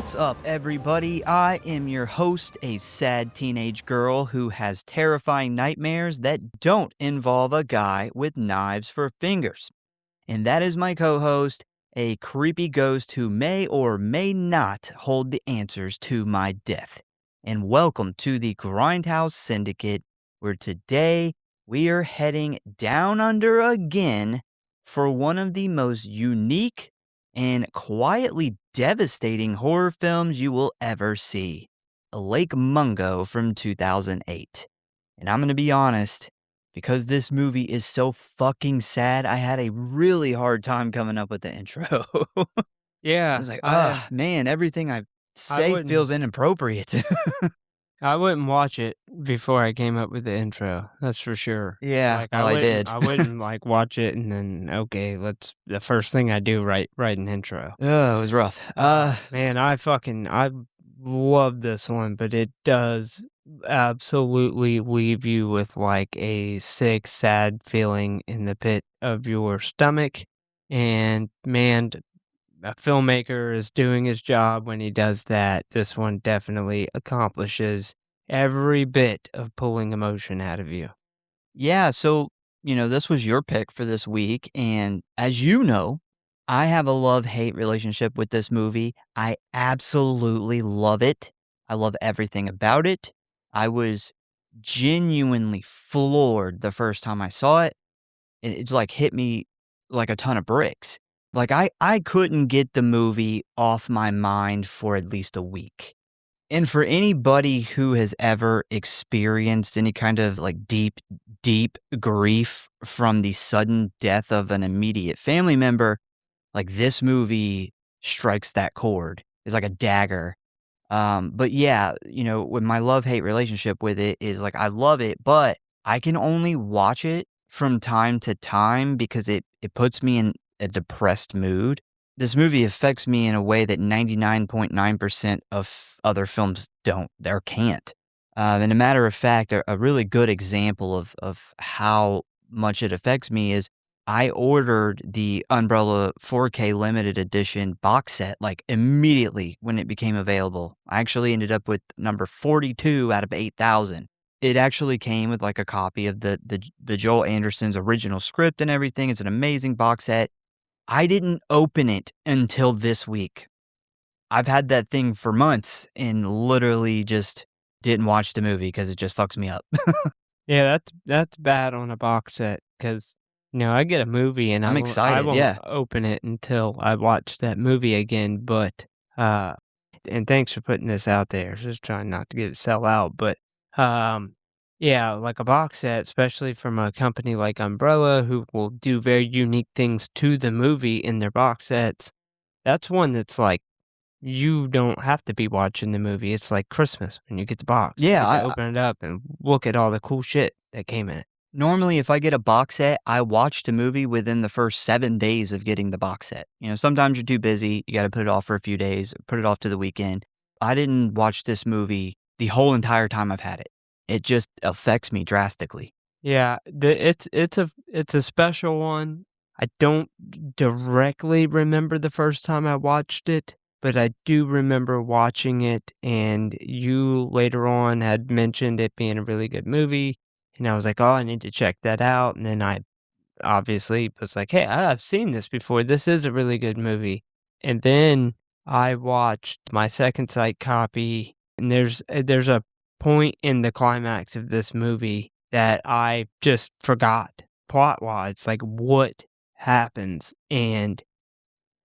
What's up, everybody? I am your host, a sad teenage girl who has terrifying nightmares that don't involve a guy with knives for fingers. And that is my co-host, a creepy ghost who may or may not hold the answers to my death. And welcome to the Grindhouse Syndicate, where today we are heading down under again for one of the most unique and quietly devastating horror films you will ever see, Lake Mungo from 2008. And I'm going to be honest, because this movie is so fucking sad, I had a really hard time coming up with the intro. I Yeah, was like, I man, everything I I say wouldn't feels inappropriate. I wouldn't watch it before I came up with the intro, that's for sure. Yeah, Like, I well, I wouldn't did. I wouldn't, like, watch it and then, "Okay, let's" the first thing I do, write an intro. Oh, it was rough. Man, I love this one, but it does absolutely leave you with, like, a sick, sad feeling in the pit of your stomach, and, man, a filmmaker is doing his job when he does that. This one definitely accomplishes every bit of pulling emotion out of you. Yeah, so, this was your pick for this week, and as you know, I have a love-hate relationship with this movie. I absolutely love it. I love everything about it. I was genuinely floored the first time I saw it. It's like hit me like a ton of bricks. Like I couldn't get the movie off my mind for at least a week. And for anybody who has ever experienced any kind of like deep grief from the sudden death of an immediate family member, like this movie strikes that chord. It's like a dagger. But yeah, with my love-hate relationship with it is like I love it, but I can only watch it from time to time because it puts me in a depressed mood. This movie affects me in a way that 99.9% of other films don't or can't. And a matter of fact, a really good example of how much it affects me is I ordered the Umbrella 4K limited edition box set like immediately when it became available. I actually ended up with number 42 out of 8,000. It actually came with like a copy of the Joel Anderson's original script and everything. It's an amazing box set. I didn't open it until this week. I've had that thing for months and literally just didn't watch the movie because it just fucks me up. Yeah, that's bad on a box set because I get a movie and I I'm won't I excited. won't Yeah. open it until I watch that movie again, but, uh and thanks for putting this out there, just trying not to get it sell out, but, um, yeah, like a box set, especially from a company like Umbrella who will do very unique things to the movie in their box sets, that's one that's like, you don't have to be watching the movie, it's like Christmas when you get the box, you Yeah. get to open it up and look at all the cool shit that came in it. Normally, if I get a box set, I watch the movie within the first 7 days of getting the box set. Sometimes you're too busy, you gotta put it off for a few days, put it off to the weekend. I didn't watch this movie the whole entire time I've had it. It just affects me drastically. Yeah, it's a special one. I don't directly remember the first time I watched it, but I do remember watching it, and you later on had mentioned it being a really good movie, and I was like, "Oh, I need to check that out," and then I obviously was like, "Hey, I've seen this before. This is a really good movie." And then I watched my second sight copy, and there's a point in the climax of this movie that I just forgot plot-wise, like, what happens, and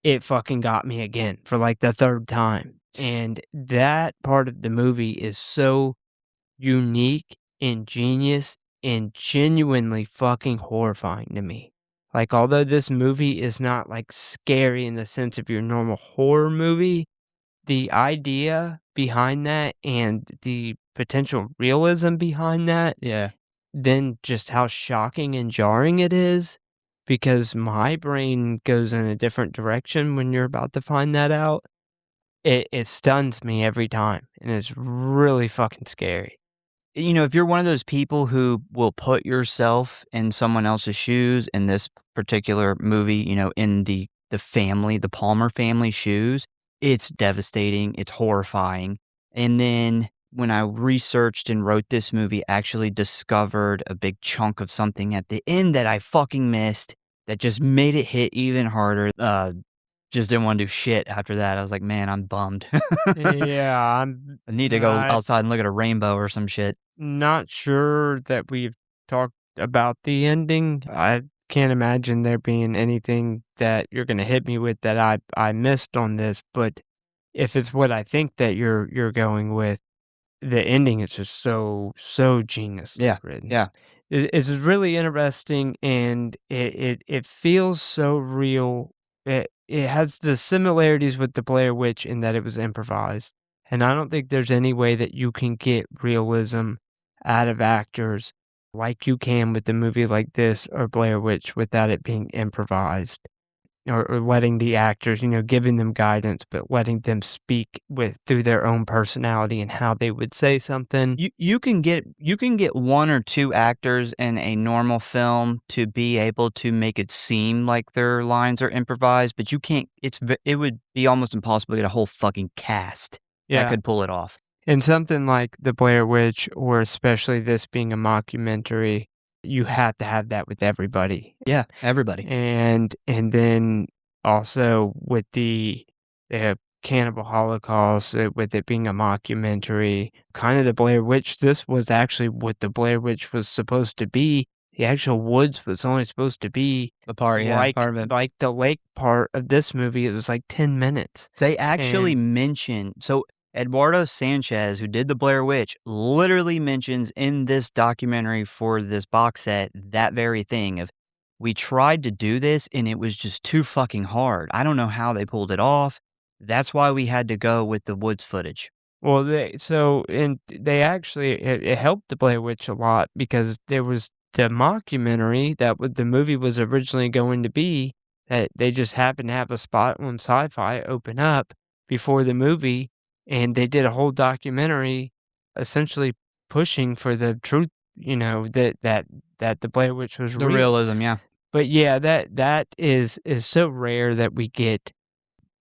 it fucking got me again for, like, the 3rd time, and that part of the movie is so unique, ingenious, and genuinely fucking horrifying to me. Like, although this movie is not, like, scary in the sense of your normal horror movie, the idea behind that and the potential realism behind that, Yeah. then just how shocking and jarring it is, because my brain goes in a different direction when you're about to find that out. It stuns me every time, and it's really fucking scary. If you're one of those people who will put yourself in someone else's shoes, in this particular movie, in the family, the Palmer family shoes, It's devastating, it's horrifying, and then when I researched and wrote this movie, actually discovered a big chunk of something at the end that I fucking missed that just made it hit even harder, just didn't wanna do shit after that. I was like, "Man, I'm bummed." Yeah, I need to go I outside and look at a rainbow or some shit. not sure that we've talked about the ending. I can't imagine there being anything that you're gonna hit me with that I missed on this, but if it's what I think that you're going with, the ending is just so geniusly Yeah, written. yeah, It's really interesting, and it feels so real. It has the similarities with the Blair Witch in that it was improvised, and I don't think there's any way that you can get realism out of actors like you can with a movie like this or Blair Witch without it being improvised. Or letting the actors, giving them guidance, but letting them speak with through their own personality and how they would say something. you can get 1 or 2 actors in a normal film to be able to make it seem like their lines are improvised, but you can't it would be almost impossible to get a whole fucking cast that Yeah, could pull it off. and something like The Blair Witch, or especially this being a mockumentary, you have to have that with everybody. Yeah, everybody. And then also with the Cannibal Holocaust, with it being a mockumentary, kind of the Blair Witch, this was actually what the Blair Witch was supposed to be. The actual woods was only supposed to be The part, yeah, like part of it. like the lake part of this movie. It was like 10 minutes. They actually And mention so Eduardo Sanchez, who did The Blair Witch, literally mentions in this documentary for this box set that very thing of, "We tried to do this, and it was just too fucking hard. I don't know how they pulled it off. That's why we had to go with the woods footage." well, they actually it helped the Blair Witch a lot because there was the mockumentary that what the movie was originally going to be, that they just happened to have a spot on Sci-Fi open up before the movie, and they did a whole documentary essentially pushing for the truth, that the Blair Witch was The real. realism, yeah. But yeah, that is so rare that we get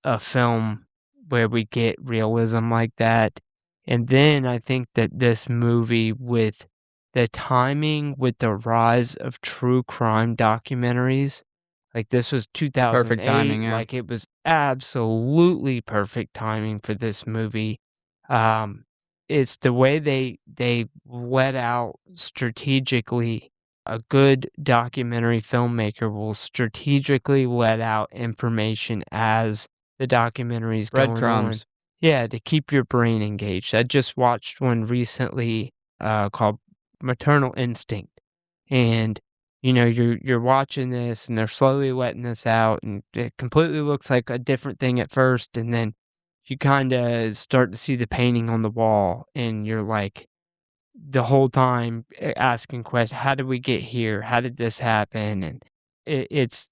a film where we get realism like that. And then I think that this movie, with the timing, with the rise of true crime documentaries, like this was Perfect 2008, timing, yeah. like it was absolutely perfect timing for this movie. Um, it's the way they let out strategically. A good documentary filmmaker will strategically let out information as the documentary's going on. Breadcrumbs. Yeah, to keep your brain engaged. I just watched one recently, called Maternal Instinct, and, you're watching this, and they're slowly letting this out, and it completely looks like a different thing at first, and then you kinda start to see the painting on the wall, and you're like the whole time asking questions, "How did we get here? How did this happen?" And it's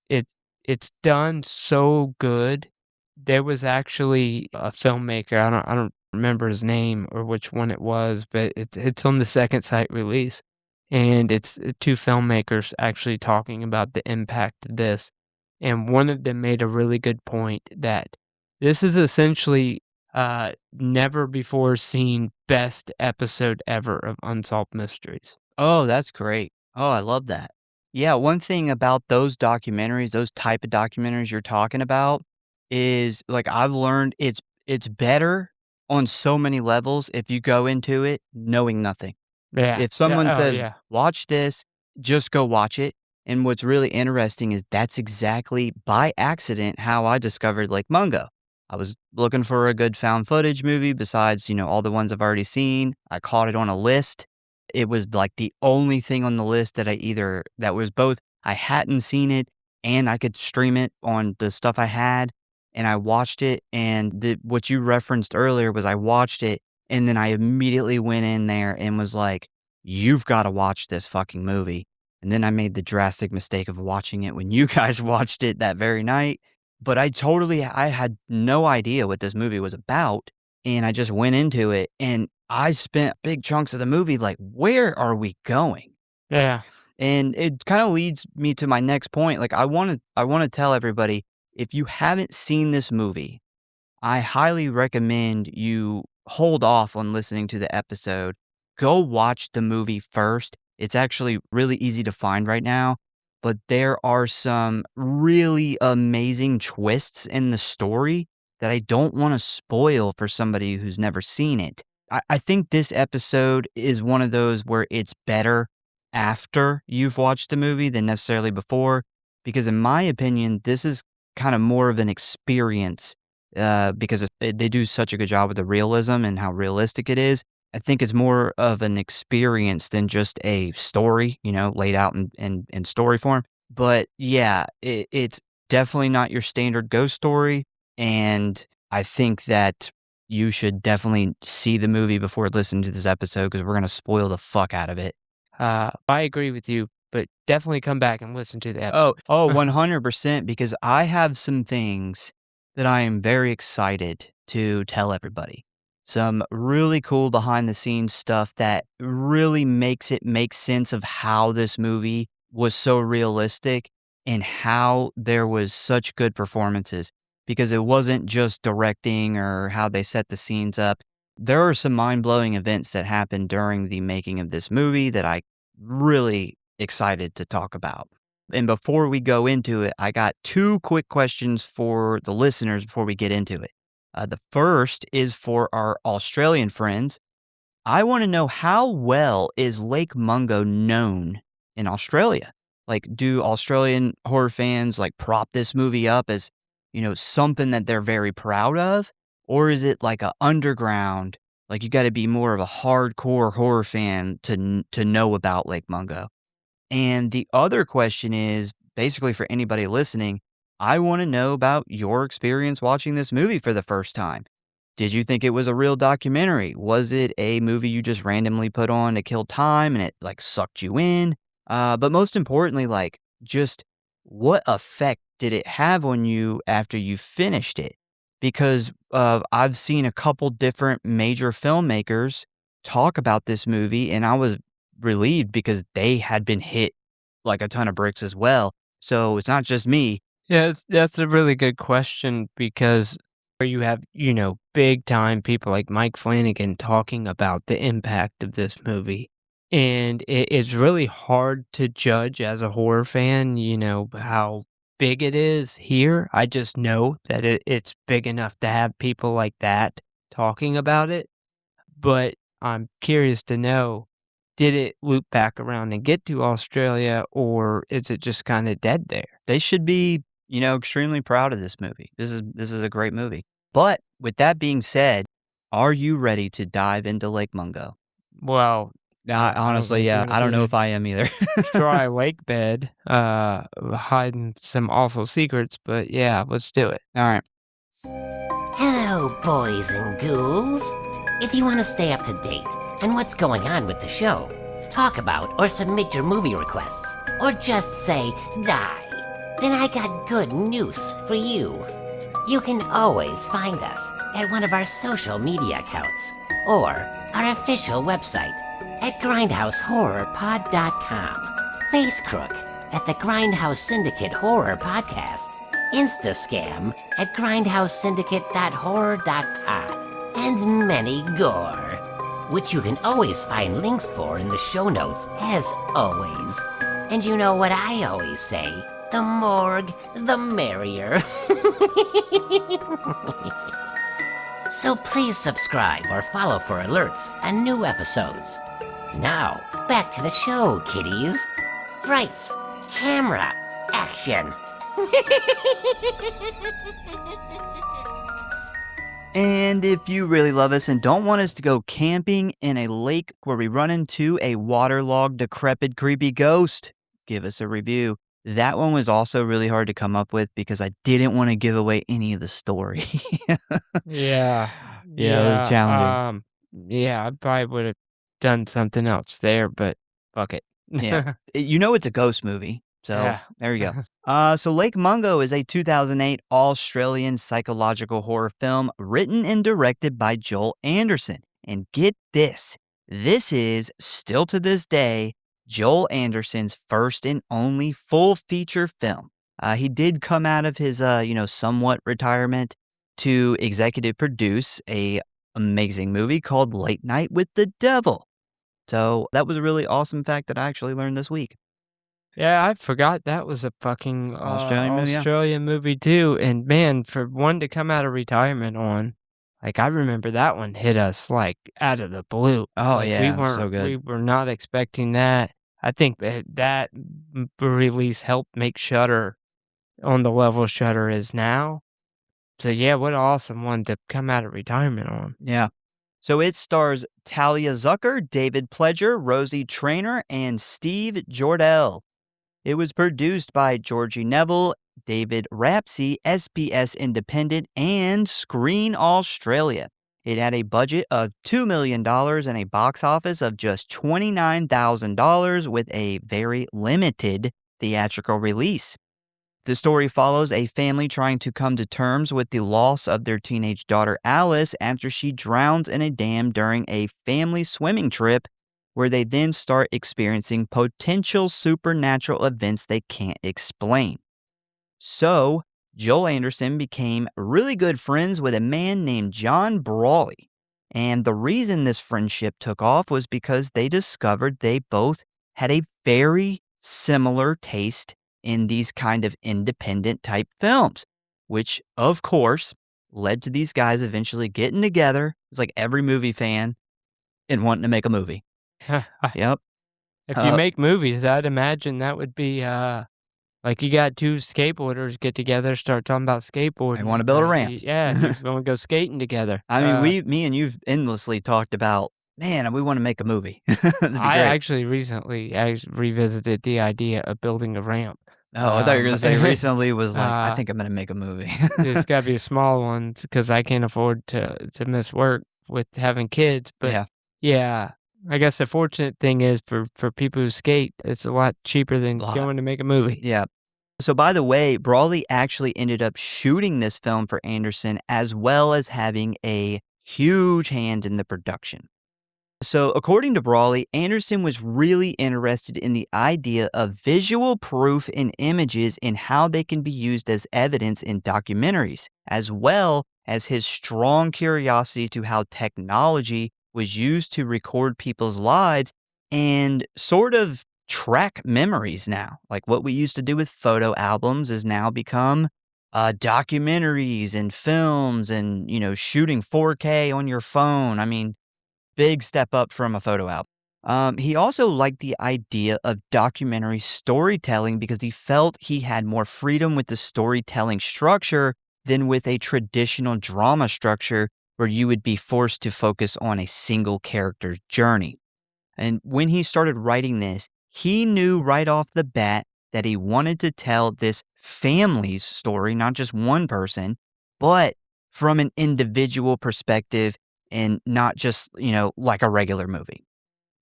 done so good. There was actually a filmmaker, I don't remember his name or which one it was, but it's on the second site release, and it's 2 filmmakers actually talking about the impact of this, and one of them made a really good point that this is essentially never before seen best episode ever of Unsolved Mysteries. Oh, that's great. Oh, I love that. Yeah, one thing about those documentaries, those type of documentaries you're talking about is, like, I've learned it's better on so many levels if you go into it knowing nothing. Yeah. If someone Oh, says, yeah. "Watch this," just go watch it, and what's really interesting is that's exactly by accident how I discovered Lake Mungo. I was looking for a good found footage movie besides, all the ones I've already seen. I caught it on a list. It was, like, the only thing on the list that was both I hadn't seen it and I could stream it on the stuff I had, and I watched it, and what you referenced earlier was I watched it, and then I immediately went in there and was like, "You've gotta watch this fucking movie." And then I made the drastic mistake of watching it when you guys watched it that very night, but I had no idea what this movie was about, and I just went into it, and I spent big chunks of the movie like, "Where are we going?" Yeah. And it kinda leads me to my next point, like, I wanna tell everybody, if you haven't seen this movie, I highly recommend you hold off on listening to the episode. Go watch the movie first. It's actually really easy to find right now, but there are some really amazing twists in the story that I don't want to spoil for somebody who's never seen it. I think this episode is one of those where it's better after you've watched the movie than necessarily before, because in my opinion, this is kind of more of an experience because they do such a good job with the realism and how realistic it is. I think it's more of an experience than just a story, laid out in story form. But yeah, it's definitely not your standard ghost story. And I think that you should definitely see the movie before listening to this episode because we're going to spoil the fuck out of it. I agree with you, but definitely come back and listen to the Oh, oh, episode. 100% because I have some things that I am very excited to tell everybody. Some really cool behind the scenes stuff that really makes it make sense of how this movie was so realistic and how there was such good performances because it wasn't just directing or how they set the scenes up. There are some mind-blowing events that happened during the making of this movie that I really excited to talk about. And before we go into it, I got two quick questions for the listeners before we get into it. The first is for our Australian friends. I want to know how well is Lake Mungo known in Australia? Like, do Australian horror fans like prop this movie up as, something that they're very proud of? Or is it like a underground, like you got to be more of a hardcore horror fan to know about Lake Mungo? And the other question is basically for anybody listening, I want to know about your experience watching this movie for the first time. Did you think it was a real documentary? Was it a movie you just randomly put on to kill time and it like sucked you in? But most importantly, like just what effect did it have on you after you finished it? Because I've seen a couple different major filmmakers talk about this movie and I was relieved because they had been hit like a ton of bricks as well. So it's not just me. Yeah, that's a really good question because where you have, big time people like Mike Flanagan talking about the impact of this movie. And it's really hard to judge as a horror fan, how big it is here. I just know that it's big enough to have people like that talking about it. But I'm curious to know, did it loop back around and get to Australia, or is it just kinda dead there? They should be, extremely proud of this movie. This is a great movie. But with that being said, are you ready to dive into Lake Mungo? Well, I don't Honestly, think yeah, we're gonna I don't do know the if I am either. dry lake bed, hiding some awful secrets, but yeah, let's do it. All right. Hello, boys and ghouls. If you want to stay up to date on what's going on with the show, talk about or submit your movie requests, or just say die, then I got good news for you. You can always find us at one of our social media accounts or our official website at grindhousehorrorpod.com, Facecrook at the Grindhouse Syndicate Horror Podcast, Instascam at grindhousesyndicate.horror.pod, and many gore, which you can always find links for in the show notes as always. And you know what I always say, the morgue, the merrier. So please subscribe or follow for alerts on new episodes. Now, back to the show, kiddies. Frights, camera, action. And if you really love us and don't want us to go camping in a lake where we run into a waterlogged, decrepit, creepy ghost, give us a review. That one was also really hard to come up with because I didn't want to give away any of the story. Yeah. Yeah, it was challenging. Yeah, I probably would've done something else there, but fuck it. Yeah. It's a ghost movie. So Yeah. there you go. So Lake Mungo is a 2008 Australian psychological horror film written and directed by Joel Anderson. And get this is still to this day Joel Anderson's first and only full feature film. He did come out of his, somewhat retirement to executive produce a amazing movie called Late Night with the Devil. So that was a really awesome fact that I actually learned this week. Yeah, I forgot that was a fucking, Australian movie, yeah. Australian movie too, and man, for one to come out of retirement on, like, I remember that one hit us, like, out of the blue. Oh, Like, we yeah, so weren't good. we were not expecting that. I think that release helped make Shudder on the level Shudder is now. So, yeah, what an awesome one to come out of retirement on. Yeah. So it stars Talia Zucker, David Pledger, Rosie Traynor, and Steve Jordell. It was produced by Georgie Neville, David Rapsey, SBS Independent, and Screen Australia. It had a budget of $2 million and a box office of just $29,000 with a very limited theatrical release. The story follows a family trying to come to terms with the loss of their teenage daughter Alice after she drowns in a dam during a family swimming trip, where they then start experiencing potential supernatural events they can't explain. So, Joel Anderson became really good friends with a man named John Brawley. And the reason this friendship took off was because they discovered they both had a very similar taste in these kind of independent type films, which, of course, led to these guys eventually getting together. It's like every movie fan and wanting to make a movie. Yep. If you Uh, make movies, I'd imagine that would be, like, you got 2 skateboarders get together, start talking about I want to skateboarding, build a ramp. yeah, you wanna go skating together. I mean, me and you've endlessly talked about, man, we want to make a movie. That'd be I great. actually recently revisited the idea of building a ramp. Oh, I thought you were going to say recently was like, I Uh, think I'm going to make a movie. it's gotta be a small one because I can't afford to miss work with having kids, but, Yeah, yeah, I guess the fortunate thing is for people who skate, it's a lot cheaper than lot. going to make a movie. Yeah. So, by the way, Brawley actually ended up shooting this film for Anderson as well as having a huge hand in the production. So, according to Brawley, Anderson was really interested in the idea of visual proof in images and how they can be used as evidence in documentaries, as well as his strong curiosity to how technology was used to record people's lives and sort of track memories now. Like what we used to do with photo albums has now become documentaries and films and, shooting 4K on your phone. I mean, big step up from a photo album. He also liked the idea of documentary storytelling because he felt he had more freedom with the storytelling structure than with a traditional drama structure where you would be forced to focus on a single character's journey. And when he started writing this, he knew right off the bat that he wanted to tell this family's story, not just one person, but from an individual perspective and not just, like a regular movie.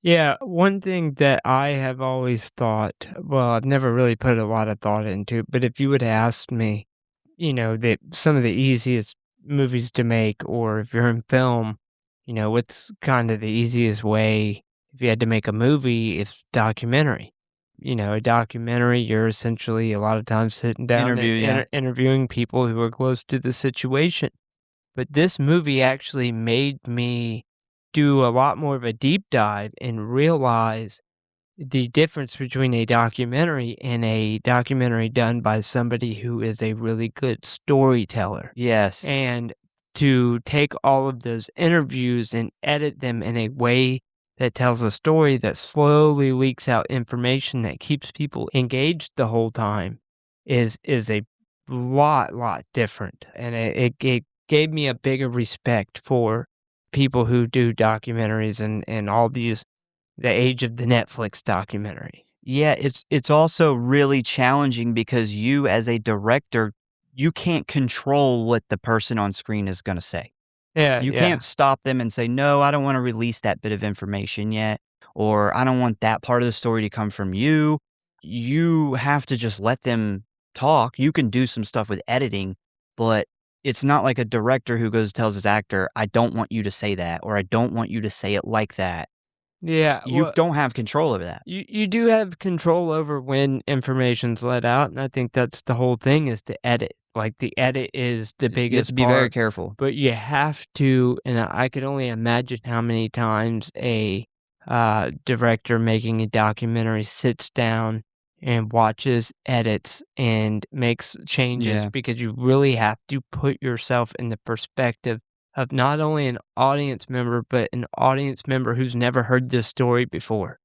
Yeah, one thing that I have always thought, well, I've never really put a lot of thought into, but if you would ask me, that some of the easiest movies to make, or if you're in film, what's kind of the easiest way if you had to make a movie, it's documentary. A documentary, you're essentially a lot of times sitting down Interview, and yeah. interviewing people who are close to the situation. But this movie actually made me do a lot more of a deep dive and realize the difference between a documentary and a documentary done by somebody who is a really good storyteller. Yes. And to take all of those interviews and edit them in a way that tells a story that slowly leaks out information that keeps people engaged the whole time is a lot different. And it gave me a bigger respect for people who do documentaries and all these the age of the Netflix documentary. Yeah, it's also really challenging because you as a director, you can't control what the person on screen is going to say. Yeah, You yeah. can't stop them and say, "No, I don't want to release that bit of information yet," or "I don't want that part of the story to come from you." You have to just let them talk. You can do some stuff with editing, but it's not like a director who goes tells his actor, "I don't want you to say that," or "I don't want you to say it like that." Yeah, You well, don't have control over that. you do have control over when information's let out, and I think that's the whole thing is the edit. Like, the edit is the You have to biggest be very part, careful. but you have to and I could only imagine how many times a, director making a documentary sits down and watches edits and makes changes Yeah. because you really have to put yourself in the perspective of not only an audience member, but an audience member who's never heard this story before.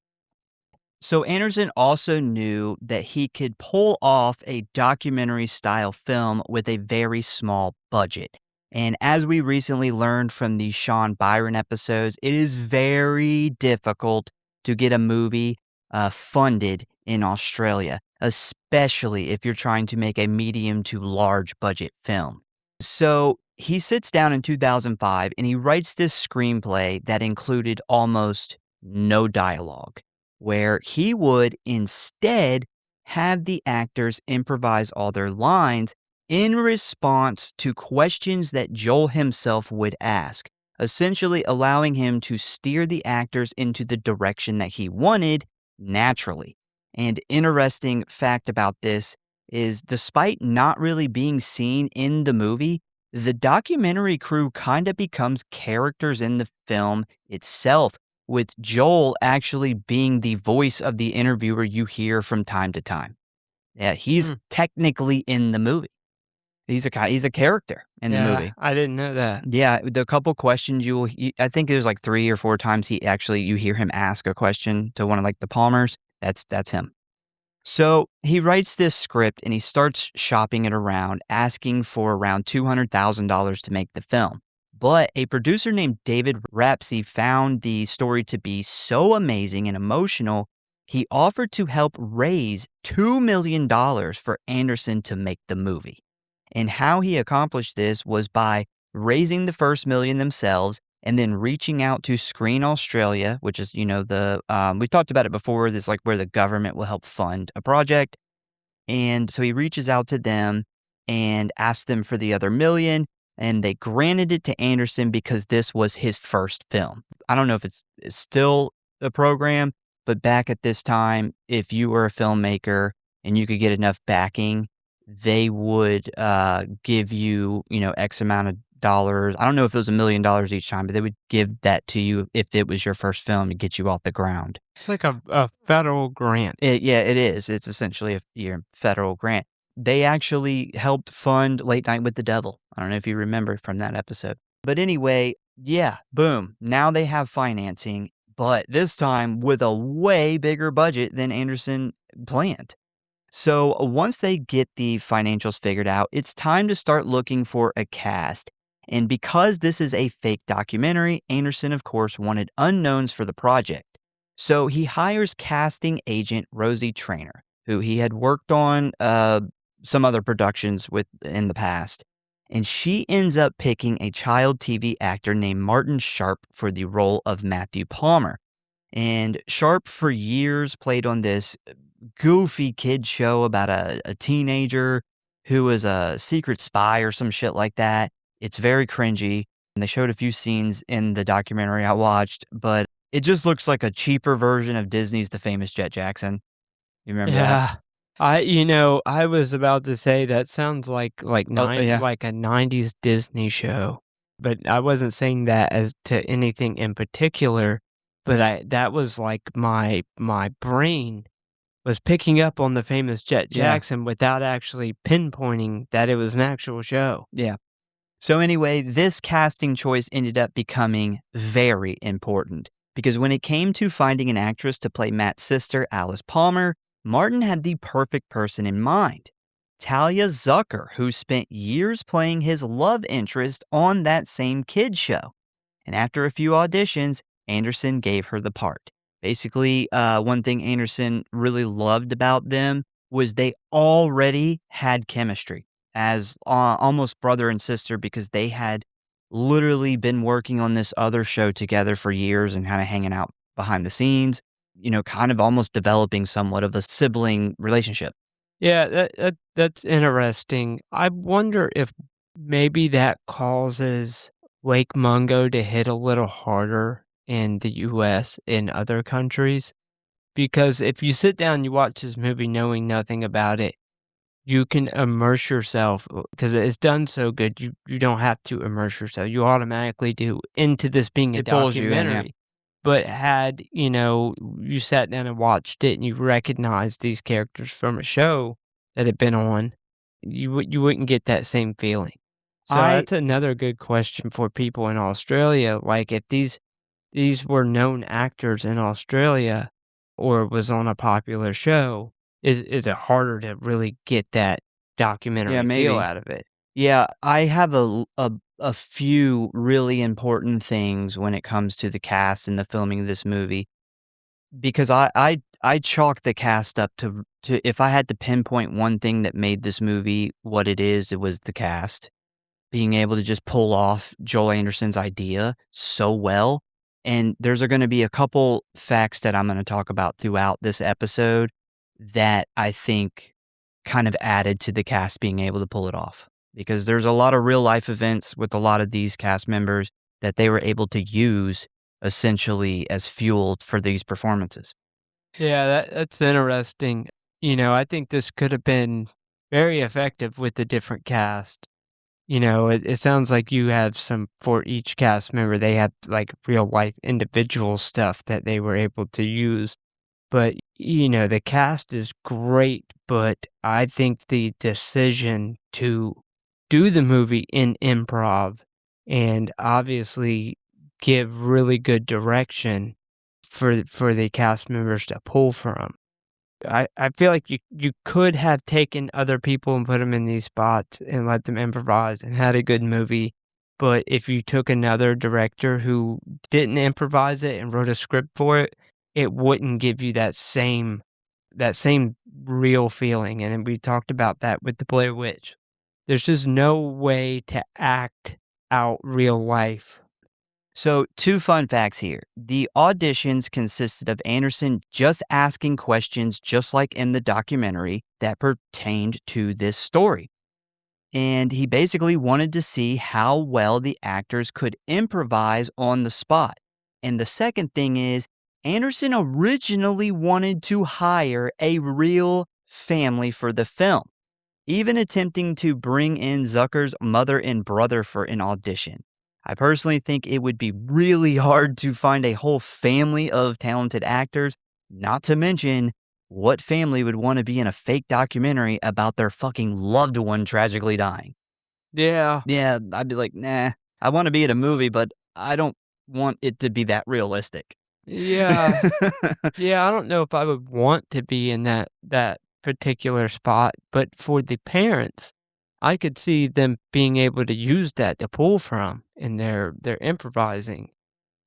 So Anderson also knew that he could pull off a documentary style film with a very small budget. And as we recently learned from the Sean Byron episodes, it is very difficult to get a movie funded in Australia, especially if you're trying to make a medium to large budget film. So he sits down in 2005 and he writes this screenplay that included almost no dialogue, where he would instead have the actors improvise all their lines in response to questions that Joel himself would ask, essentially allowing him to steer the actors into the direction that he wanted naturally. And interesting fact about this is despite not really being seen in the movie, the documentary crew kind of becomes characters in the film itself, with Joel actually being the voice of the interviewer you hear from time to time. Yeah, he's Mm, technically in the movie. He's a character in the yeah, movie. I didn't know that. Yeah, the couple questions I think there's like 3 or 4 times you hear him ask a question to one of, like, the Palmers. That's him. So, he writes this script and he starts shopping it around, asking for around $200,000 to make the film. But a producer named David Rapsey found the story to be so amazing and emotional, he offered to help raise $2 million for Anderson to make the movie. And how he accomplished this was by raising the first million themselves and then reaching out to Screen Australia, which is, we talked about it before, this like where the government will help fund a project. And so he reaches out to them and asks them for the other million, and they granted it to Anderson because this was his first film. I don't know if it's still a program, but back at this time, if you were a filmmaker and you could get enough backing, they would give you, X amount of dollars. I don't know if it was $1 million each time, but they would give that to you if it was your first film to get you off the ground. It's like a federal grant. Yeah, it is. It's essentially your federal grant. They actually helped fund Late Night with the Devil. I don't know if you remember from that episode. But anyway, yeah, boom. Now they have financing, but this time with a way bigger budget than Anderson planned. So once they get the financials figured out, it's time to start looking for a cast. And because this is a fake documentary, Anderson, of course, wanted unknowns for the project. So he hires casting agent Rosie Trainer, who he had worked on some other productions with in the past. And she ends up picking a child TV actor named Martin Sharp for the role of Matthew Palmer. And Sharp, for years, played on this goofy kid show about a teenager who was a secret spy or some shit like that. It's very cringy. And they showed a few scenes in the documentary I watched, but it just looks like a cheaper version of Disney's The Famous Jet Jackson. You remember that? Yeah. I was about to say that sounds Oh, yeah. like a '90s Disney show, but I wasn't saying that as to anything in particular, but I that was like my brain was picking up on The Famous Jet Yeah. Jackson without actually pinpointing that it was an actual show. Yeah. So anyway, this casting choice ended up becoming very important because when it came to finding an actress to play Matt's sister, Alice Palmer, Martin had the perfect person in mind. Talia Zucker, who spent years playing his love interest on that same kid show. And after a few auditions, Anderson gave her the part. Basically, one thing Anderson really loved about them was they already had chemistry as almost brother and sister because they had literally been working on this other show together for years and kind of hanging out behind the scenes, kind of almost developing somewhat of a sibling relationship. Yeah, that's interesting. I wonder if maybe that causes Lake Mungo to hit a little harder in the US in other countries. Because if you sit down and you watch this movie knowing nothing about it, you can immerse yourself because it's done so good, you don't have to immerse yourself, you automatically do into this being a It pulls you in, yeah. documentary. But had, you sat down and watched it and you recognized these characters from a show that had been on, you wouldn't get that same feeling. So I that's another good question for people in Australia, like, if these were known actors in Australia or was on a popular show, is it harder to really get that Yeah, documentary feel maybe. out of it? Yeah, I have a few really important things when it comes to the cast and the filming of this movie, because I chalk the cast up to if I had to pinpoint one thing that made this movie what it is, it was the cast. Being able to just pull off Joel Anderson's idea so well, and there's gonna be a couple facts that I'm gonna talk about throughout this episode that I think kind of added to the cast being able to pull it off, because there's a lot of real life events with a lot of these cast members that they were able to use essentially as fuel for these performances. Yeah, that's interesting. I think this could have been very effective with the different cast. It sounds like you have some for each cast member, they had, like, real life individual stuff that they were able to use. But, the cast is great, but I think the decision to do the movie in improv and obviously give really good direction for the cast members to pull from. I feel like you could have taken other people and put them in these spots and let them improvise and had a good movie, but if you took another director who didn't improvise it and wrote a script for it, it wouldn't give you that same real feeling, and we talked about that with the Blair Witch. There's just no way to act out real life. So, two fun facts here. The auditions consisted of Anderson just asking questions, just like in the documentary, that pertained to this story. And he basically wanted to see how well the actors could improvise on the spot. And the second thing is, Anderson originally wanted to hire a real family for the film, even attempting to bring in Zucker's mother and brother for an audition. I personally think it would be really hard to find a whole family of talented actors, not to mention what family would want to be in a fake documentary about their fucking loved one tragically dying. Yeah. Yeah, I'd be like, nah, I want to be in a movie, but I don't want it to be that realistic. Yeah. Yeah, I don't know if I would want to be in that particular spot, but for the parents, I could see them being able to use that to pull from in their improvising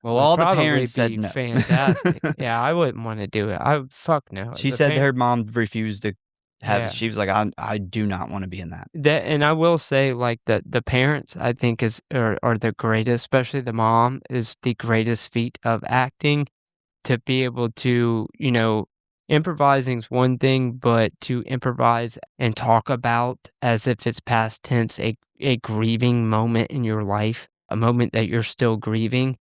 Well, would all the probably parents said be no. fantastic. Yeah, I wouldn't wanna do it. Fuck no. She The said parent her mom refused to have, Yeah. she was like, I do not want to be in that. That and I will say, like, the parents, I think, are the greatest, especially the mom, is the greatest feat of acting to be able to, improvising's one thing, but to improvise and talk about as if it's past tense a grieving moment in your life, a moment that you're still grieving,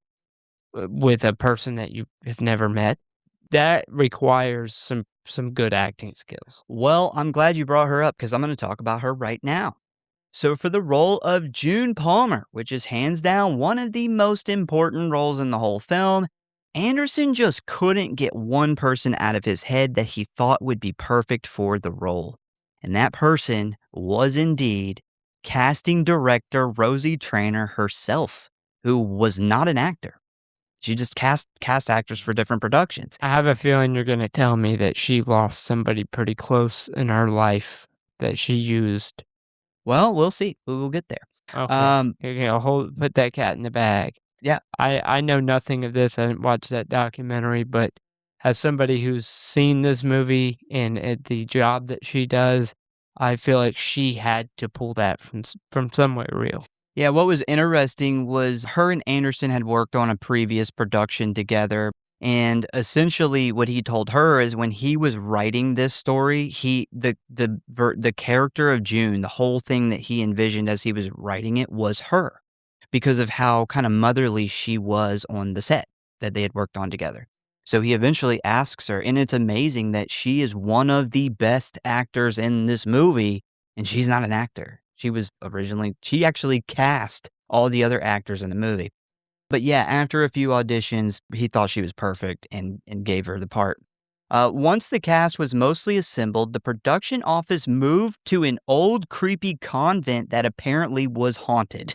with a person that you have never met, that requires some good acting skills. Well, I'm glad you brought her up because I'm going to talk about her right now. So, for the role of June Palmer, which is hands down one of the most important roles in the whole film, Anderson just couldn't get one person out of his head that he thought would be perfect for the role. And that person was indeed casting director Rosie Traynor herself, who was not an actor. She just cast actors for different productions. I have a feeling you're gonna tell me that she lost somebody pretty close in her life that she used. Well, we'll see. We will get there. Okay. Um, Put that cat in the bag. yeah, I know nothing of this, I didn't watch that documentary, but as somebody who's seen this movie and, the job that she does, I feel like she had to pull that from somewhere real. Yeah, what was interesting was her and Anderson had worked on a previous production together. And essentially what he told her is when he was writing this story, the character of June, the whole thing that he envisioned as he was writing it was her because of how kind of motherly she was on the set. that they had worked on together. So he eventually asks her, and it's amazing that she is one of the best actors in this movie, and she's not an actor. She actually cast all the other actors in the movie. But yeah, after a few auditions, he thought she was perfect and gave her the part. Once the cast was mostly assembled, the production office moved to an old, creepy convent that apparently was haunted.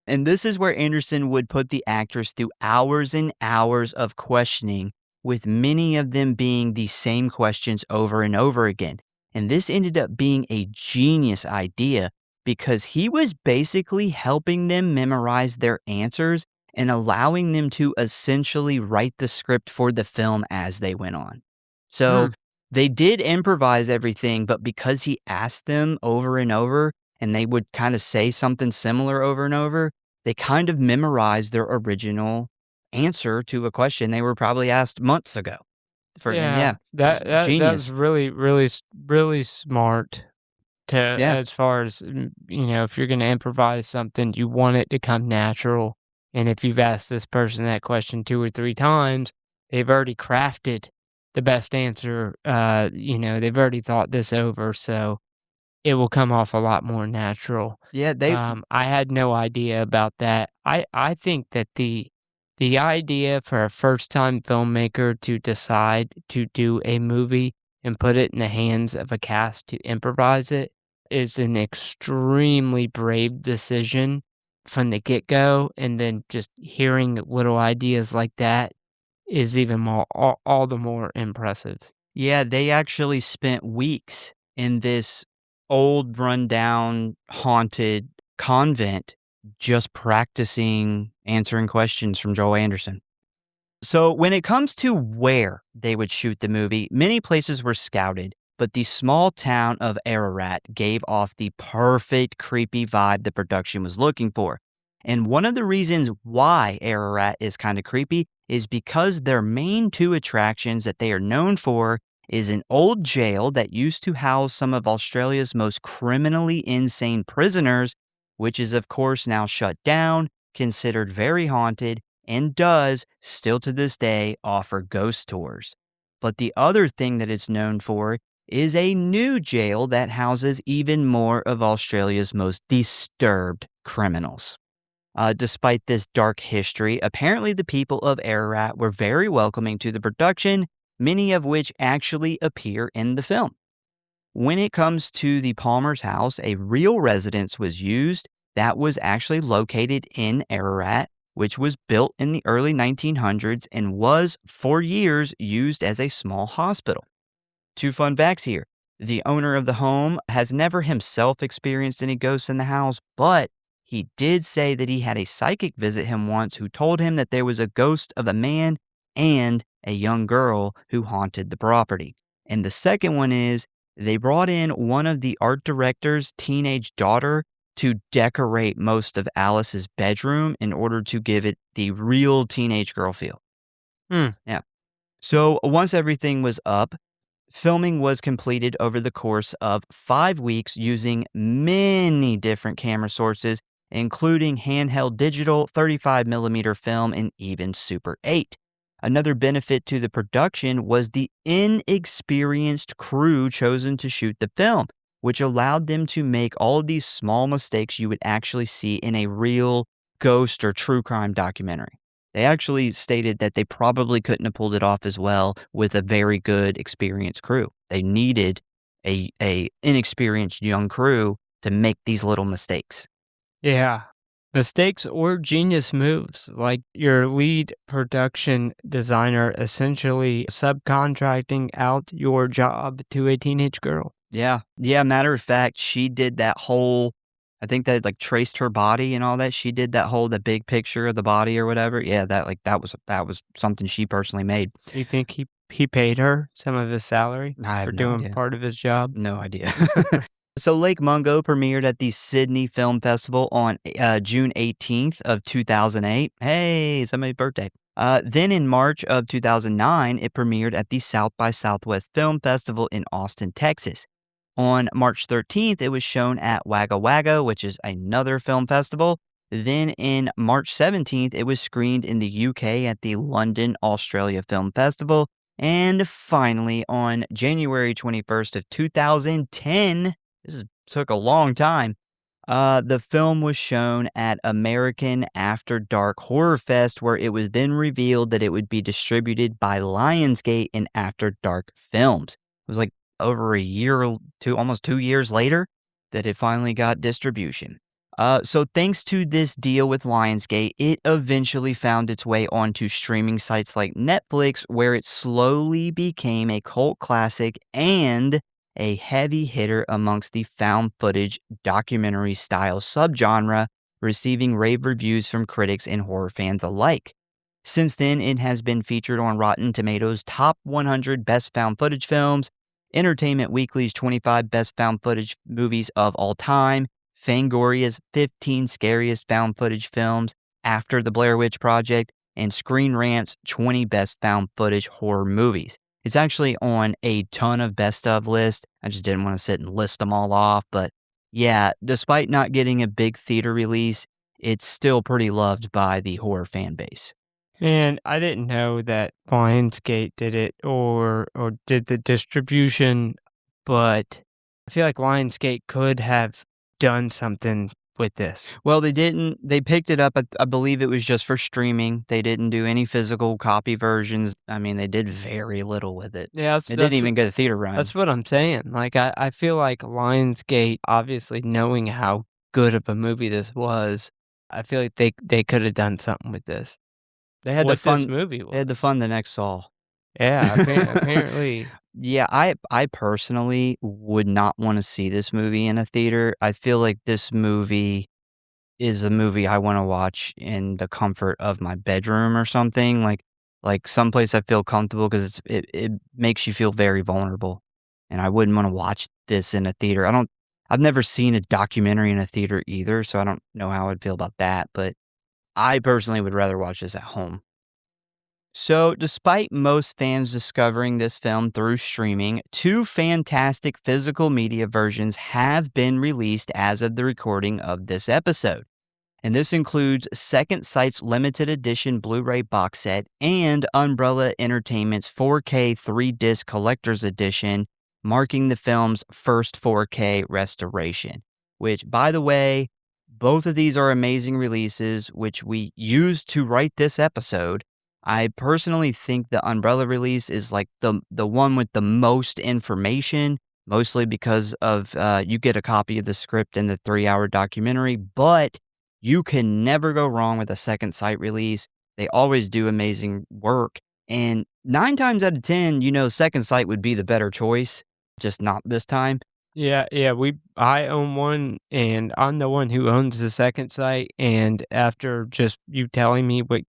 And this is where Anderson would put the actors through hours and hours of questioning, with many of them being the same questions over and over again. And this ended up being a genius idea because he was basically helping them memorize their answers and allowing them to essentially write the script for the film as they went on. So Hmm. they did improvise everything, but because he asked them over and over and they would kind of say something similar over and over, they kind of memorized their original answer to a question they were probably asked months ago. And Yeah, yeah, it was that was genius. really smart to Yeah. as far as, if you're gonna improvise something, you want it to come natural, and if you've asked this person that question 2 or 3 times, they've already crafted the best answer, they've already thought this over, so it will come off a lot more natural. Yeah, I had no idea about that. I think that the idea for a first-time filmmaker to decide to do a movie and put it in the hands of a cast to improvise it is an extremely brave decision from the get-go, and then just hearing little ideas like that is even more all the more impressive. yeah, they actually spent weeks in this old, rundown, haunted convent just practicing answering questions from Joel Anderson. So, when it comes to where they would shoot the movie, many places were scouted, but the small town of Ararat gave off the perfect creepy vibe the production was looking for. And one of the reasons why Ararat is kind of creepy is because their main two attractions that they are known for is an old jail that used to house some of Australia's most criminally insane prisoners, which is, of course, now shut down, considered very haunted, and does, still to this day, offer ghost tours. But the other thing that it's known for is a new jail that houses even more of Australia's most disturbed criminals. Despite this dark history, apparently the people of Ararat were very welcoming to the production, many of which actually appear in the film. When it comes to the Palmer's house, a real residence was used that was actually located in Ararat, which was built in the early 1900s and was, for years, used as a small hospital. Two fun facts here. The owner of the home has never himself experienced any ghosts in the house, but he did say that he had a psychic visit him once who told him that there was a ghost of a man and a young girl who haunted the property. And the second one is they brought in one of the art director's teenage daughter to decorate most of Alice's bedroom in order to give it the real teenage girl feel. Hmm. Yeah. So once everything was up, filming was completed over the course of 5 weeks using many different camera sources, including handheld digital, 35mm film, and even Super 8. Another benefit to the production was the inexperienced crew chosen to shoot the film, which allowed them to make all of these small mistakes you would actually see in a real ghost or true crime documentary. They actually stated that they probably couldn't have pulled it off as well with a very good, experienced crew. They needed a inexperienced young crew to make these little mistakes. Yeah. Mistakes or genius moves, like your lead production designer essentially subcontracting out your job to a teenage girl. Yeah. Yeah, matter of fact, she did that whole I think they, like, traced her body and all that. She did the big picture of the body or whatever. Yeah, that was something she personally made. Do you think he paid her some of his salary I for have no doing idea. part of his job? No idea. So Lake Mungo premiered at the Sydney Film Festival on June 18th of 2008. Hey, somebody's birthday. Then in March of 2009, it premiered at the South by Southwest Film Festival in Austin, Texas. On March 13th, it was shown at Wagga Wagga, which is another film festival. Then in March 17th, it was screened in the UK at the London Australia Film Festival. And finally, on January 21st of 2010, took a long time, the film was shown at American After Dark Horror Fest, where it was then revealed that it would be distributed by Lionsgate and After Dark Films. It was like over a year or two, almost 2 years later, that it finally got distribution. So thanks to this deal with Lionsgate, it eventually found its way onto streaming sites like Netflix, where it slowly became a cult classic and a heavy hitter amongst the found footage documentary style subgenre, receiving rave reviews from critics and horror fans alike. Since then, it has been featured on Rotten Tomatoes' top 100 best found footage films, Entertainment Weekly's 25 best found footage movies of all time, Fangoria's 15 scariest found footage films after the Blair Witch Project, and Screen Rant's 20 best found footage horror movies. It's actually on a ton of best of lists. I just didn't want to sit and list them all off. But yeah, despite not getting a big theater release, it's still pretty loved by the horror fan base. And I didn't know that Lionsgate did it or did the distribution, but I feel like Lionsgate could have done something with this. Well, they didn't. They picked it up. I believe it was just for streaming. They didn't do any physical copy versions. I mean, they did very little with it. Yeah, It didn't even get a theater run. that's what I'm saying. Like, I feel like Lionsgate, obviously knowing how good of a movie this was, I feel like they could have done something with this. They had What the fun. this movie They had the was. fun the next Saw. Yeah, apparently. Yeah, I personally would not wanna see this movie in a theater. I feel like this movie is a movie I wanna watch in the comfort of my bedroom or something, like someplace I feel comfortable 'cause it makes you feel very vulnerable, and I wouldn't wanna watch this in a theater. I've never seen a documentary in a theater either, so I don't know how I'd feel about that, but I personally would rather watch this at home. So, despite most fans discovering this film through streaming, two fantastic physical media versions have been released as of the recording of this episode. And this includes Second Sight's limited edition Blu ray box set and Umbrella Entertainment's 4K 3-disc collector's edition, marking the film's first 4K restoration. Which, by the way, both of these are amazing releases, which we used to write this episode. I personally think the Umbrella release is like the one with the most information, mostly because of you get a copy of the script and the 3-hour documentary, but you can never go wrong with a Second Sight release. They always do amazing work, and 9 times out of 10, Second Sight would be the better choice, just not this time. Yeah, yeah, I own one, and I'm the one who owns the second site, and after just you telling me what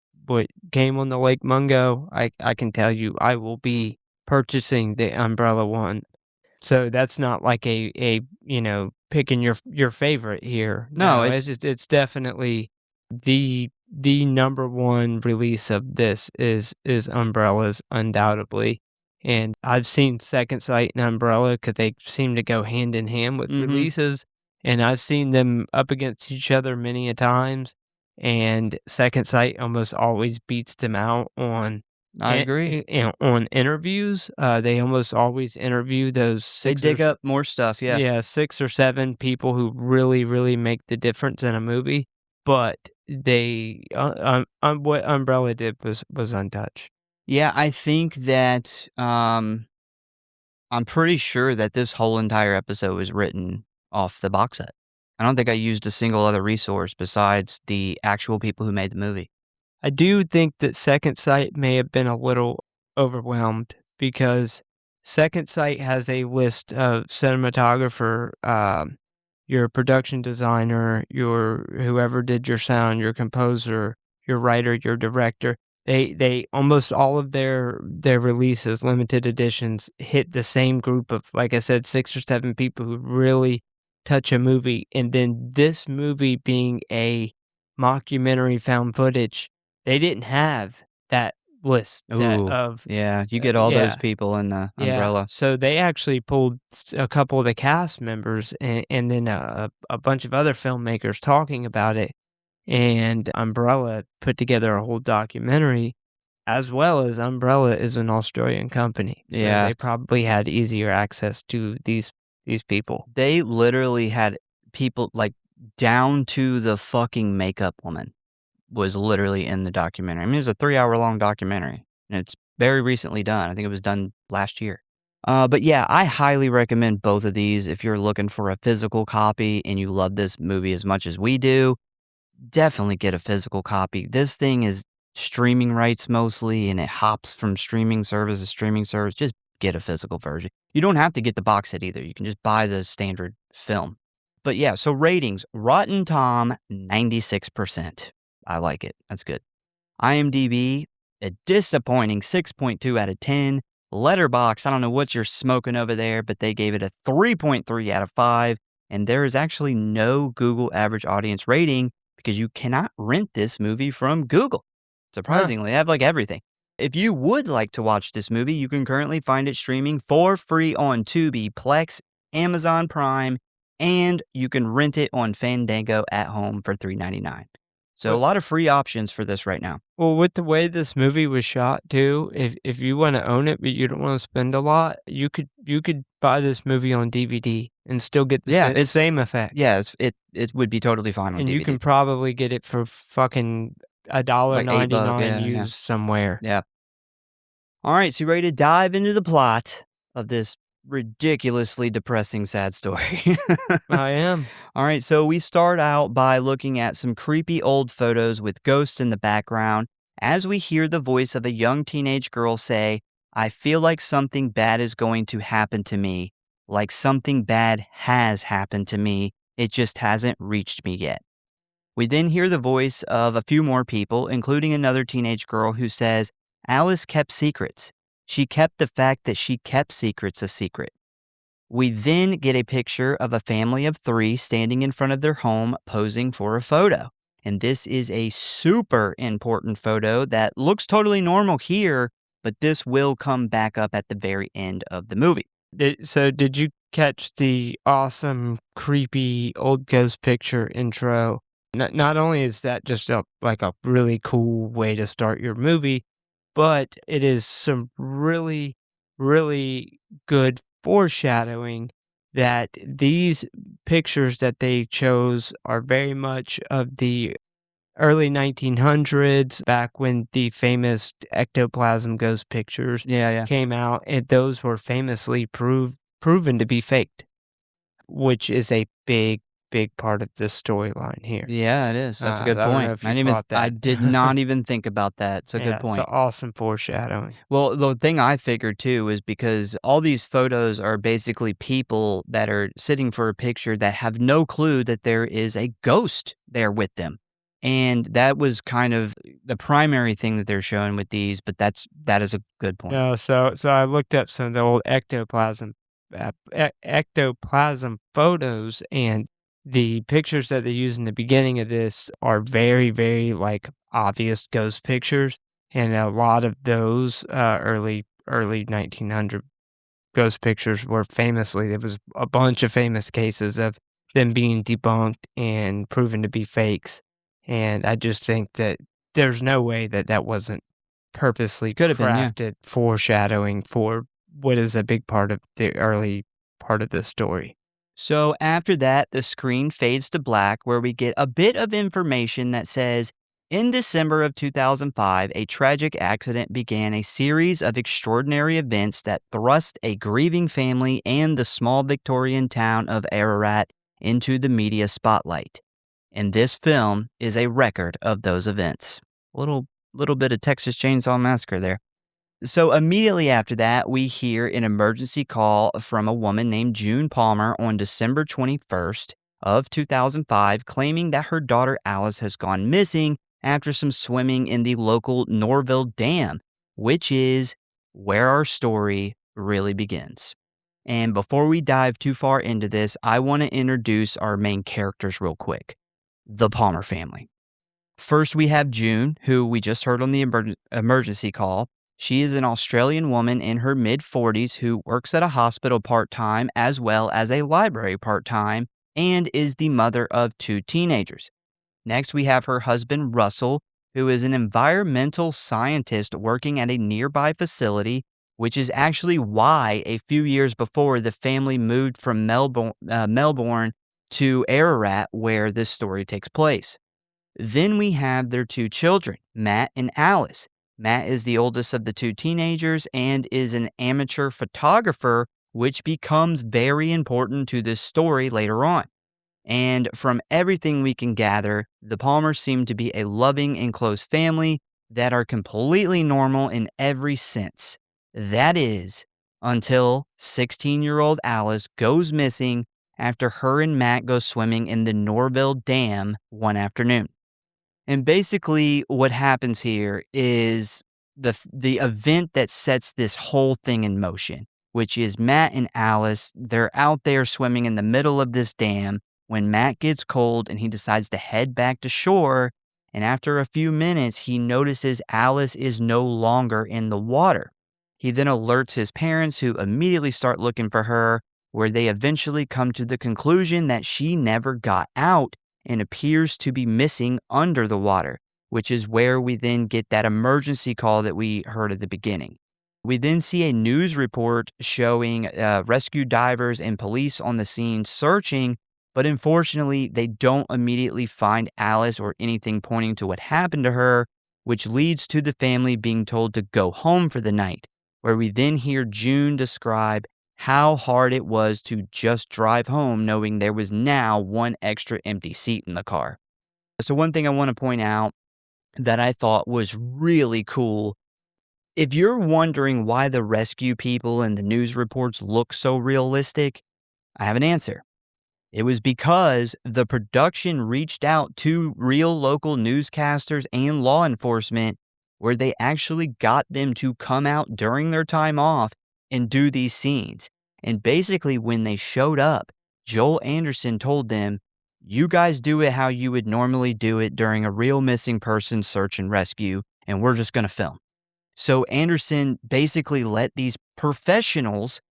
came on the Lake Mungo, I can tell you I will be purchasing the Umbrella one. So that's not like picking your favorite here. No, No, it's definitely the number one release of this is Umbrella's undoubtedly. And I've seen Second Sight and Umbrella because they seem to go hand in hand with mhm, releases, and I've seen them up against each other many a times, and Second Sight almost always beats them out on I agree. on interviews. They almost always interview those They dig up more stuff, yeah. 6 or 7 people who really, really make the difference in a movie, but what Umbrella did was untouched. Yeah, I think that, I'm pretty sure that this whole entire episode was written off the box set. I don't think I used a single other resource besides the actual people who made the movie. I do think that Second Sight may have been a little overwhelmed because Second Sight has a list of cinematographer, your production designer, your whoever did your sound, your composer, your writer, your director. They almost all of their releases, limited editions, hit the same group of, like I said, 6 or 7 people who really touch a movie, and then this movie being a mockumentary found footage, they didn't have that list Ooh, of yeah, you get all those yeah, people in the yeah. umbrella. So they actually pulled a couple of the cast members and then a bunch of other filmmakers talking about it. and Umbrella put together a whole documentary, as well as Umbrella is an Australian company, so Yeah. they probably had easier access to these people. They literally had people, like, down to the fucking makeup woman was literally in the documentary. I mean, it was a 3-hour-long documentary, and it's very recently done. I think it was done last year. But yeah, I highly recommend both of these if you're looking for a physical copy and you love this movie as much as we do. Definitely get a physical copy. This thing is streaming rights mostly, and it hops from streaming service to streaming service. Just get a physical version. You don't have to get the box set either. You can just buy the standard film. But yeah, so ratings. Rotten Tom, 96%. I like it. That's good. IMDb, a disappointing 6.2 out of 10. Letterboxd, I don't know what you're smoking over there, but they gave it a 3.3 out of 5. And there is actually no Google average audience rating because you cannot rent this movie from Google. Surprisingly, they have like everything. If you would like to watch this movie, you can currently find it streaming for free on Tubi, Plex, Amazon Prime, and you can rent it on Fandango at home for $3.99. So a lot of free options for this right now. Well, with the way this movie was shot too, if you wanna own it, but you don't wanna spend a lot, you could buy this movie on DVD and still get the Yeah, same effect. Yeah, it would be totally fine on And DVD. you can probably get it for fucking like $8, $1.99 yeah. used somewhere. Yeah. All right, so you ready to dive into the plot of this ridiculously depressing sad story? I am. All right, so we start out by looking at some creepy old photos with ghosts in the background as we hear the voice of a young teenage girl say, "I feel like something bad is going to happen to me, like something bad has happened to me. It just hasn't reached me yet." We then hear the voice of a few more people, including another teenage girl who says, "Alice kept secrets. She kept the fact that she kept secrets a secret." We then get a picture of a family of 3 standing in front of their home posing for a photo. And this is a super important photo that looks totally normal here, but this will come back up at the very end of the movie. Did you catch the awesome, creepy old ghost picture intro? Not only is that just like a really cool way to start your movie, but it is some really, really good foreshadowing that these pictures that they chose are very much of the early 1900s, back when the famous ectoplasm ghost pictures Yeah. came out, and those were famously proven to be faked, which is a big part of this storyline here. Yeah, it is. That's a good I don't point. know if you caught I that. did not even think about that. It's a Yeah, good it's point. awesome foreshadowing. Well, the thing I figured too is because all these photos are basically people that are sitting for a picture that have no clue that there is a ghost there with them. And that was kind of the primary thing that they're showing with these, but that is a good point. No, so I looked up some of the old ectoplasm photos, and the pictures that they use in the beginning of this are very, very, like, obvious ghost pictures, and a lot of those, early 1900 ghost pictures were famously there was a bunch of famous cases of them being debunked and proven to be fakes, and I just think that there's no way that that wasn't purposely Could have been, yeah. crafted foreshadowing for what is a big part of the early part of the story. So after that, the screen fades to black, where we get a bit of information that says, in December of 2005, a tragic accident began a series of extraordinary events that thrust a grieving family and the small Victorian town of Ararat into the media spotlight. And this film is a record of those events. Little bit of Texas Chainsaw Massacre there. So immediately after that, we hear an emergency call from a woman named June Palmer on December 21st of 2005, claiming that her daughter Alice has gone missing after some swimming in the local Norville Dam, which is where our story really begins. And before we dive too far into this, I want to introduce our main characters real quick. The Palmer family. First, we have June, who we just heard on the emergency call. She is an Australian woman in her mid-40s who works at a hospital part-time as well as a library part-time and is the mother of 2 teenagers. Next, we have her husband, Russell, who is an environmental scientist working at a nearby facility, which is actually why a few years before the family moved from Melbourne to Ararat, where this story takes place. Then we have their two children, Matt and Alice. Matt is the oldest of the two teenagers and is an amateur photographer, which becomes very important to this story later on. And from everything we can gather, the Palmers seem to be a loving and close family that are completely normal in every sense. That is, until 16-year-old Alice goes missing after her and Matt go swimming in the Norville Dam one afternoon. And basically, what happens here is the event that sets this whole thing in motion, which is Matt and Alice. They're out there swimming in the middle of this dam when Matt gets cold and he decides to head back to shore. And after a few minutes, he notices Alice is no longer in the water. He then alerts his parents, who immediately start looking for her, where they eventually come to the conclusion that she never got out and appears to be missing under the water, which is where we then get that emergency call that we heard at the beginning. We then see a news report showing rescue divers and police on the scene searching, but unfortunately, they don't immediately find Alice or anything pointing to what happened to her, which leads to the family being told to go home for the night, where we then hear June describe how hard it was to just drive home knowing there was now one extra empty seat in the car. So one thing I want to point out that I thought was really cool, if you're wondering why the rescue people and the news reports look so realistic, I have an answer. It was because the production reached out to real local newscasters and law enforcement, where they actually got them to come out during their time off and do these scenes. And basically, when they showed up, Joel Anderson told them, "You guys do it how you would normally do it during a real missing person search and rescue, and we're just going to film." So Anderson basically let these professionals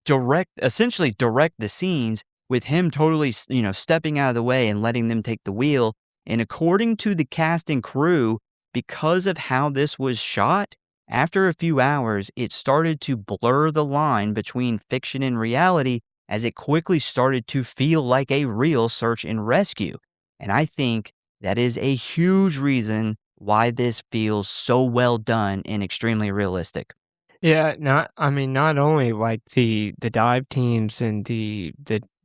essentially direct the scenes, with him totally, stepping out of the way and letting them take the wheel. And according to the cast and crew, because of how this was shot, after a few hours, it started to blur the line between fiction and reality, as it quickly started to feel like a real search and rescue. And I think that is a huge reason why this feels so well done and extremely realistic. Yeah, not only like the dive teams and the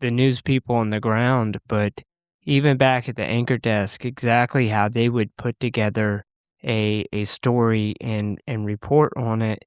news people on the ground, but even back at the anchor desk, exactly how they would put together a story and report on it.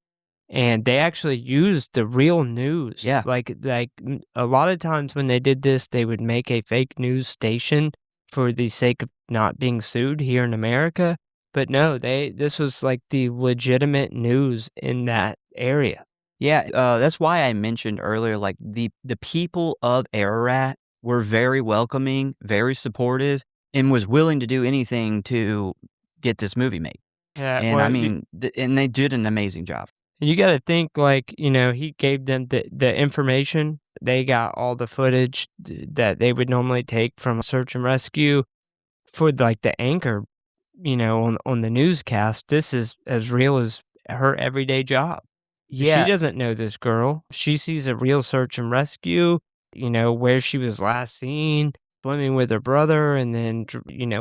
And they actually used the real news. Yeah. A lot of times when they did this, they would make a fake news station for the sake of not being sued here in America. But no, this was like the legitimate news in that area. Yeah, that's why I mentioned earlier, like the people of Ararat were very welcoming, very supportive, and was willing to do anything to get this movie made. Yeah, And I well, mean, and they did an amazing job. you gotta think, like, he gave them the information. They got all the footage that they would normally take from search and rescue for, like, the anchor, on the newscast. This is as real as her everyday job. She Yeah, doesn't know this girl. She sees a real search and rescue, where she was last seen, swimming with her brother, and then,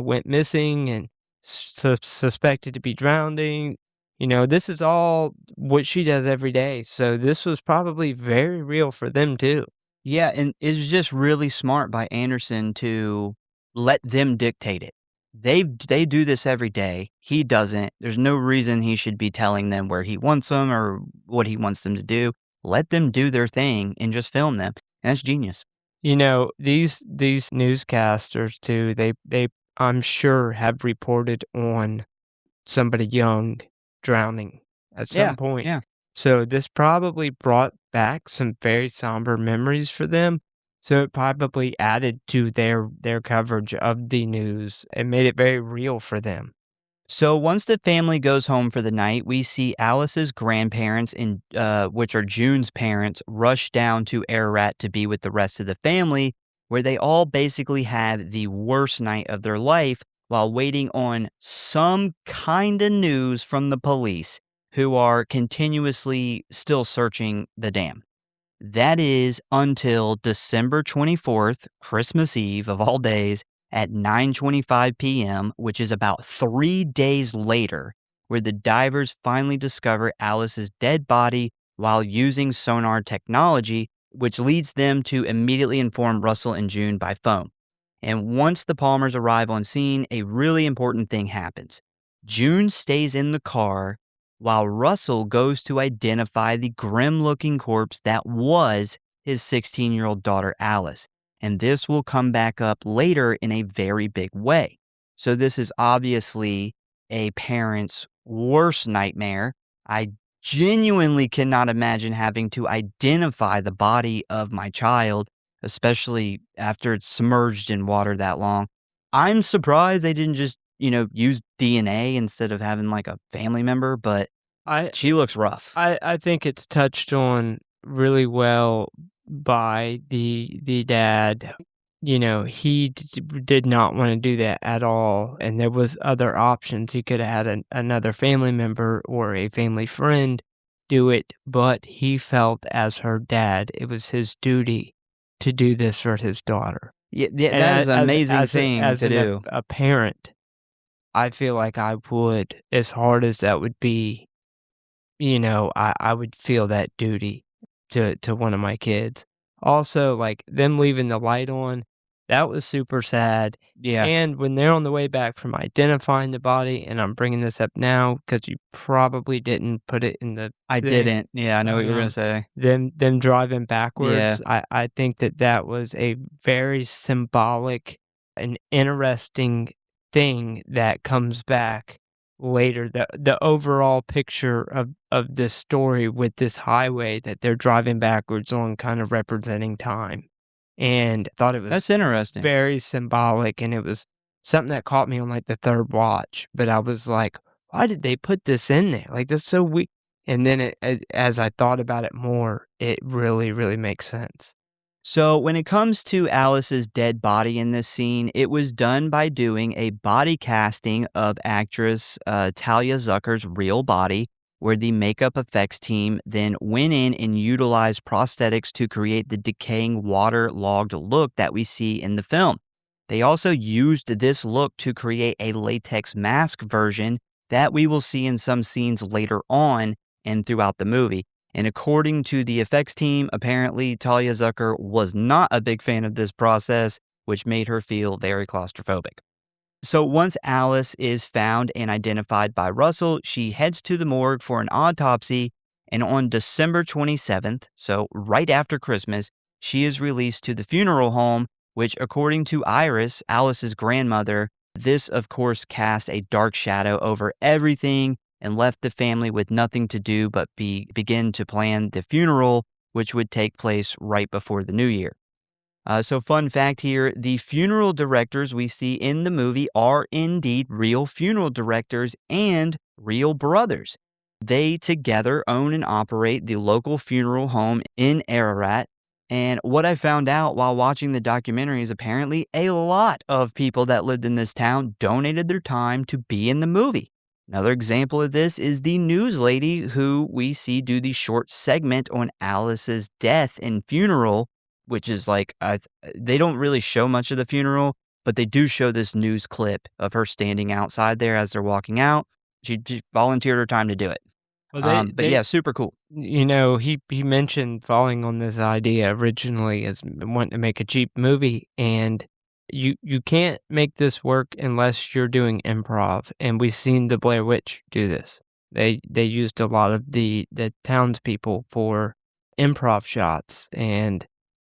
went missing and suspected to be drowning. This is all what she does every day. So this was probably very real for them too. yeah, and it was just really smart by Anderson to let them dictate it. They do this every day. He doesn't. There's no reason he should be telling them where he wants them or what he wants them to do. Let them do their thing and just film them. And that's genius. These newscasters too, they I'm sure have reported on somebody young drowning at Yeah, some point. yeah. So this probably brought back some very somber memories for them. So it probably added to their coverage of the news and made it very real for them. So once the family goes home for the night, we see Alice's grandparents, and which are June's parents, rush down to Ararat to be with the rest of the family, where they all basically have the worst night of their life while waiting on some kind of news from the police, who are continuously still searching the dam. That is until December 24th, Christmas Eve of all days, at 9:25 p.m., which is about 3 days later, where the divers finally discover Alice's dead body while using sonar technology, which leads them to immediately inform Russell and June by phone. And once the Palmers arrive on scene, a really important thing happens. June stays in the car while Russell goes to identify the grim-looking corpse that was his 16-year-old daughter, Alice. And this will come back up later in a very big way. So this is obviously a parent's worst nightmare. I genuinely cannot imagine having to identify the body of my child, especially after it's submerged in water that long. I'm surprised they didn't just, use DNA instead of having like a family member, but I she looks rough. I think it's touched on really well by the dad. He did not want to do that at all, and there was other options. He could have had another family member or a family friend do it, but he felt as her dad, it was his duty to do this for his daughter. Yeah, And that is an amazing thing as to do. a parent, I feel like I would, as hard as that would be, I would feel that duty to one of my kids. Also, like, them leaving the light on, that was super sad, Yeah, and when they're on the way back from identifying the body, and I'm bringing this up now because you probably didn't put it in the I thing, didn't. Yeah, I know what you're gonna um, say. them driving Yeah, backwards, I think that was a very symbolic and interesting thing that comes back later. The overall picture of this story with this highway that they're driving backwards on kind of representing time, and I thought it was that's interesting. very symbolic, and it was something that caught me on, like, the 3rd watch, but I was like, "Why did they put this in there? Like, that's so weak." And then as I thought about it more, it really, really makes sense. So, when it comes to Alice's dead body in this scene, it was done by doing a body casting of actress Talia Zucker's real body, where the makeup effects team then went in and utilized prosthetics to create the decaying waterlogged look that we see in the film. They also used this look to create a latex mask version that we will see in some scenes later on and throughout the movie. And according to the effects team, apparently Talia Zucker was not a big fan of this process, which made her feel very claustrophobic. So once Alice is found and identified by Russell, she heads to the morgue for an autopsy. And on December 27th, so right after Christmas, she is released to the funeral home, which, according to Iris, Alice's grandmother, this, of course, cast a dark shadow over everything and left the family with nothing to do but begin to plan the funeral, which would take place right before the new year. So fun fact here, the funeral directors we see in the movie are indeed real funeral directors and real brothers. They together own and operate the local funeral home in Ararat. And what I found out while watching the documentary is apparently a lot of people that lived in this town donated their time to be in the movie. Another example of this is the news lady who we see do the short segment on Alice's death and funeral, which is like, they don't really show much of the funeral, but they do show this news clip of her standing outside there as they're walking out. She volunteered her time to do it. Well, But yeah, super cool. he mentioned falling on this idea originally as wanting to make a cheap movie, and you can't make this work unless you're doing improv, and we've seen the Blair Witch do this. They used a lot of the townspeople for improv shots, and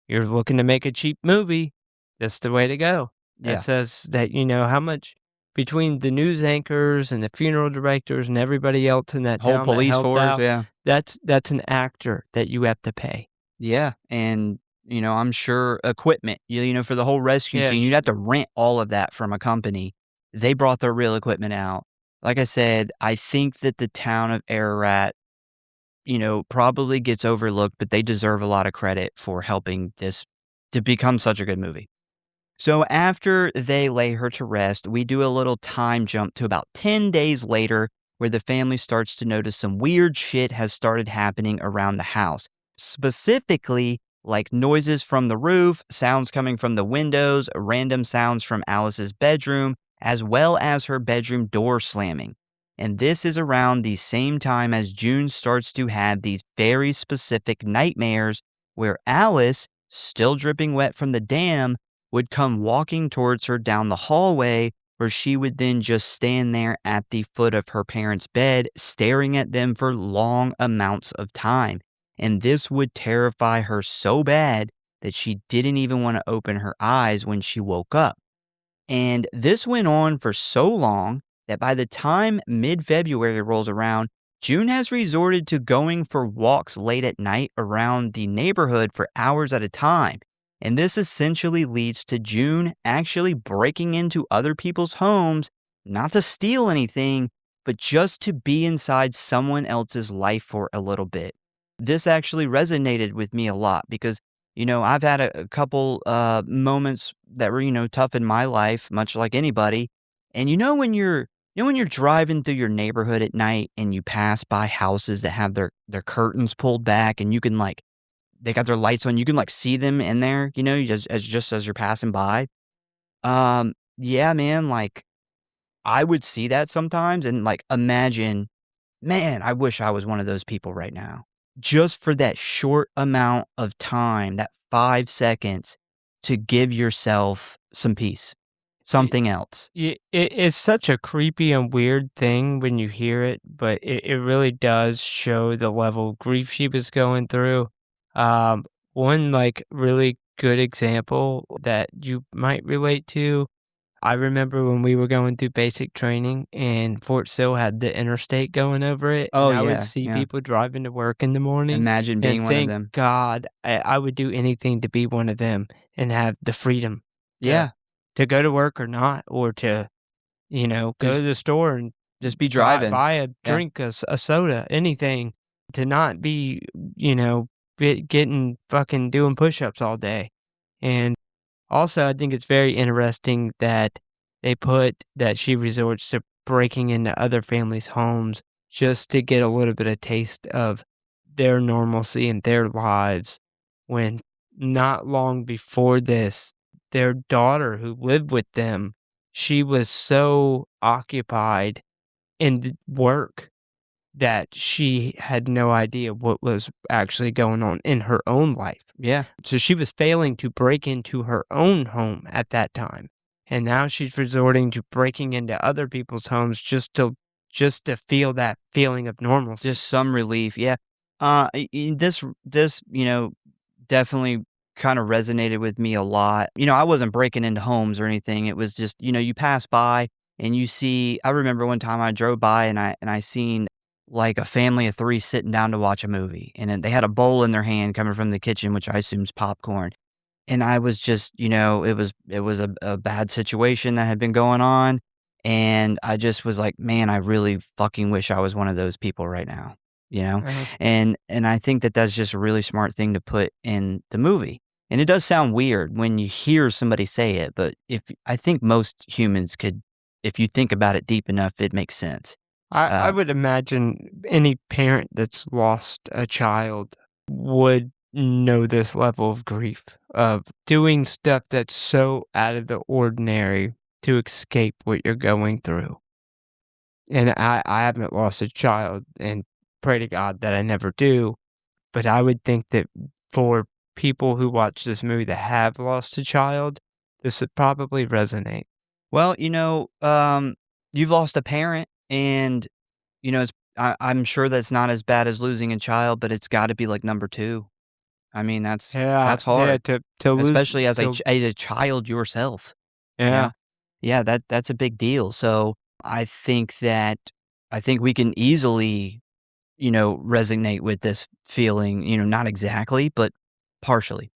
you're looking to make a cheap movie, that's the way to go. Yeah. That says that, how much between the news anchors and the funeral directors and everybody else in that Whole town that police helped force, out, yeah. that's an actor that you have to pay. Yeah, and, I'm sure equipment, for the whole rescue Yeah, scene, you'd have to rent all of that from a company. They brought their real equipment out. Like I said, I think that the town of Ararat, probably gets overlooked, but they deserve a lot of credit for helping this to become such a good movie. So after they lay her to rest, we do a little time jump to about 10 days later where the family starts to notice some weird shit has started happening around the house. Specifically, like noises from the roof, sounds coming from the windows, random sounds from Alice's bedroom, as well as her bedroom door slamming. And this is around the same time as June starts to have these very specific nightmares where Alice, still dripping wet from the dam, would come walking towards her down the hallway, where she would then just stand there at the foot of her parents' bed, staring at them for long amounts of time. And this would terrify her so bad that she didn't even want to open her eyes when she woke up. And this went on for so long that by the time mid February rolls around, June has resorted to going for walks late at night around the neighborhood for hours at a time. And this essentially leads to June actually breaking into other people's homes, not to steal anything, but just to be inside someone else's life for a little bit. This actually resonated with me a lot because, I've had a couple moments that were, tough in my life, much like anybody. And when you're driving through your neighborhood at night and you pass by houses that have their curtains pulled back and you can they got their lights on, you can see them in there, just as you're passing by. Yeah, man, I would see that sometimes and imagine, man, I wish I was one of those people right now. Just for that short amount of time, that 5 seconds to give yourself some peace, something else. It's such a creepy and weird thing when you hear it, but it really does show the level of grief she was going through. One really good example that you might relate to. I remember when we were going through basic training and Fort Sill had the interstate going over it, and Oh, I would yeah, see yeah. people driving to work in the morning, Imagine being and one of thank them. God I would do anything to be one of them and have the freedom to Yeah, go to work or not, or to, go just to the store and just be buy driving. buy a Yeah. drink, a soda, anything, to not be, getting fucking doing push-ups all day. And also, I think it's very interesting that they put that she resorts to breaking into other families' homes just to get a little bit of taste of their normalcy and their lives, when not long before this, their daughter who lived with them, she was so occupied in the work that she had no idea what was actually going on in her own life. Yeah. So she was failing to break into her own home at that time. And now she's resorting to breaking into other people's homes just to feel that feeling of normalcy. Just some relief, yeah. This, definitely kinda resonated with me a lot. I wasn't breaking into homes or anything, it was just, you pass by and you see. I remember one time I drove by and I seen, a family of 3 sitting down to watch a movie, and then they had a bowl in their hand coming from the kitchen, which I assume is popcorn. And I was just, it was a bad situation that had been going on, and I just was like, "Man, I really fucking wish I was one of those people right now," you know? Uh-huh. And I think that that's just a really smart thing to put in the movie. And it does sound weird when you hear somebody say it, but if I think most humans could, if you think about it deep enough, it makes sense. I Uh, would imagine any parent that's lost a child would know this level of grief, of doing stuff that's so out of the ordinary to escape what you're going through. And I haven't lost a child, and pray to God that I never do, but I would think that for people who watch this movie that have lost a child, this would probably resonate. well, you've lost a parent and, I'm sure that's not as bad as losing a child, but it's gotta be like number 2. I mean, Yeah, that's yeah, hard, to lose especially as to as a child yourself, you yeah. know? Yeah, that's a big deal. So, I think that I think we can easily, resonate with this feeling, not exactly, but partially.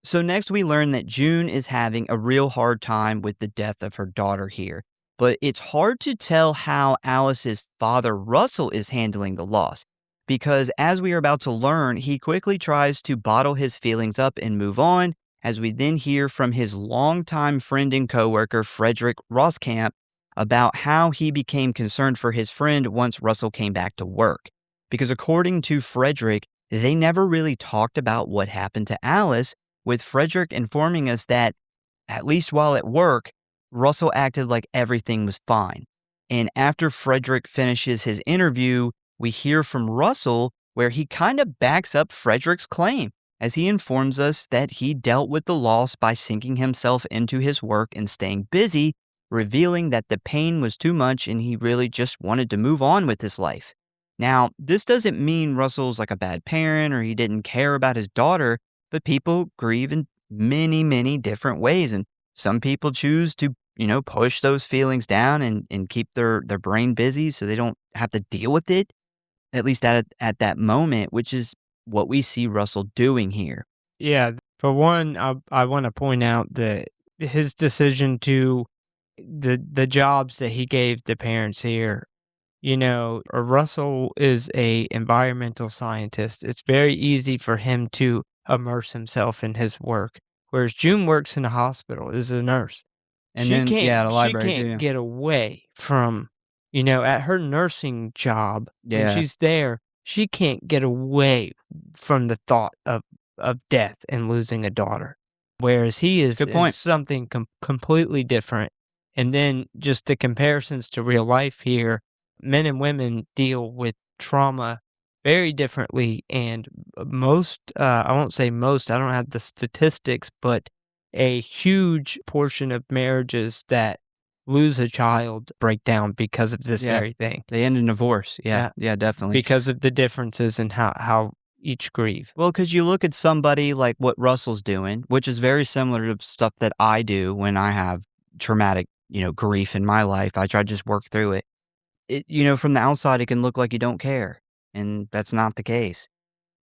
So next we learn that June is having a real hard time with the death of her daughter here. But it's hard to tell how Alice's father Russell is handling the loss. Because as we are about to learn, he quickly tries to bottle his feelings up and move on, as we then hear from his longtime friend and coworker, Frederick Roskamp, about how he became concerned for his friend once Russell came back to work. Because according to Frederick, they never really talked about what happened to Alice, with Frederick informing us that, at least while at work, Russell acted like everything was fine. And after Frederick finishes his interview, we hear from Russell where he kind of backs up Frederick's claim, as he informs us that he dealt with the loss by sinking himself into his work and staying busy, revealing that the pain was too much and he really just wanted to move on with his life. Now, this doesn't mean Russell's like a bad parent or he didn't care about his daughter, but people grieve in many, many different ways. And some people choose to, push those feelings down and keep their brain busy so they don't have to deal with it, at least at that moment, which is what we see Russell doing here. Yeah, for one, I want to point out that his decision to the jobs that he gave the parents here, Russell is a environmental scientist. It's very easy for him to immerse himself in his work, whereas June works in a hospital, is a nurse. And then, yeah, the She library can't too. get away from, at her nursing job when Yeah. she's there, she can't get away from the thought of death and losing a daughter. Whereas he is Good in point. something completely different. And then just the comparisons to real life here, men and women deal with trauma very differently. And I won't say most, I don't have the statistics, but a huge portion of marriages that lose a child break down because of this Yeah. very thing. They end in divorce. Yeah. Yeah, definitely. Because of the differences in how each grieve. Well, because you look at somebody like what Russell's doing, which is very similar to stuff that I do when I have traumatic, grief in my life. I try to just work through it. From the outside, it can look like you don't care, and that's not the case.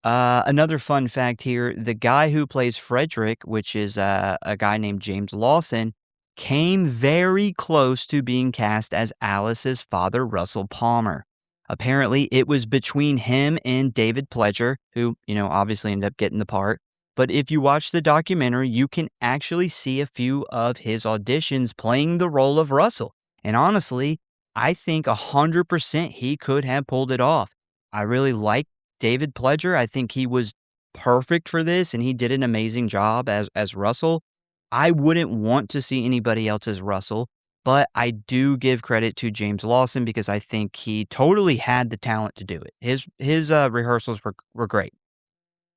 Another fun fact here, the guy who plays Frederick, which is a guy named James Lawson, came very close to being cast as Alice's father, Russell Palmer. Apparently, it was between him and David Pledger, who, obviously ended up getting the part. But if you watch the documentary, you can actually see a few of his auditions playing the role of Russell. And honestly, I think 100% he could have pulled it off. I really like David Pledger. I think he was perfect for this, and he did an amazing job as Russell. I wouldn't want to see anybody else as Russell, but I do give credit to James Lawson because I think he totally had the talent to do it. His rehearsals were great.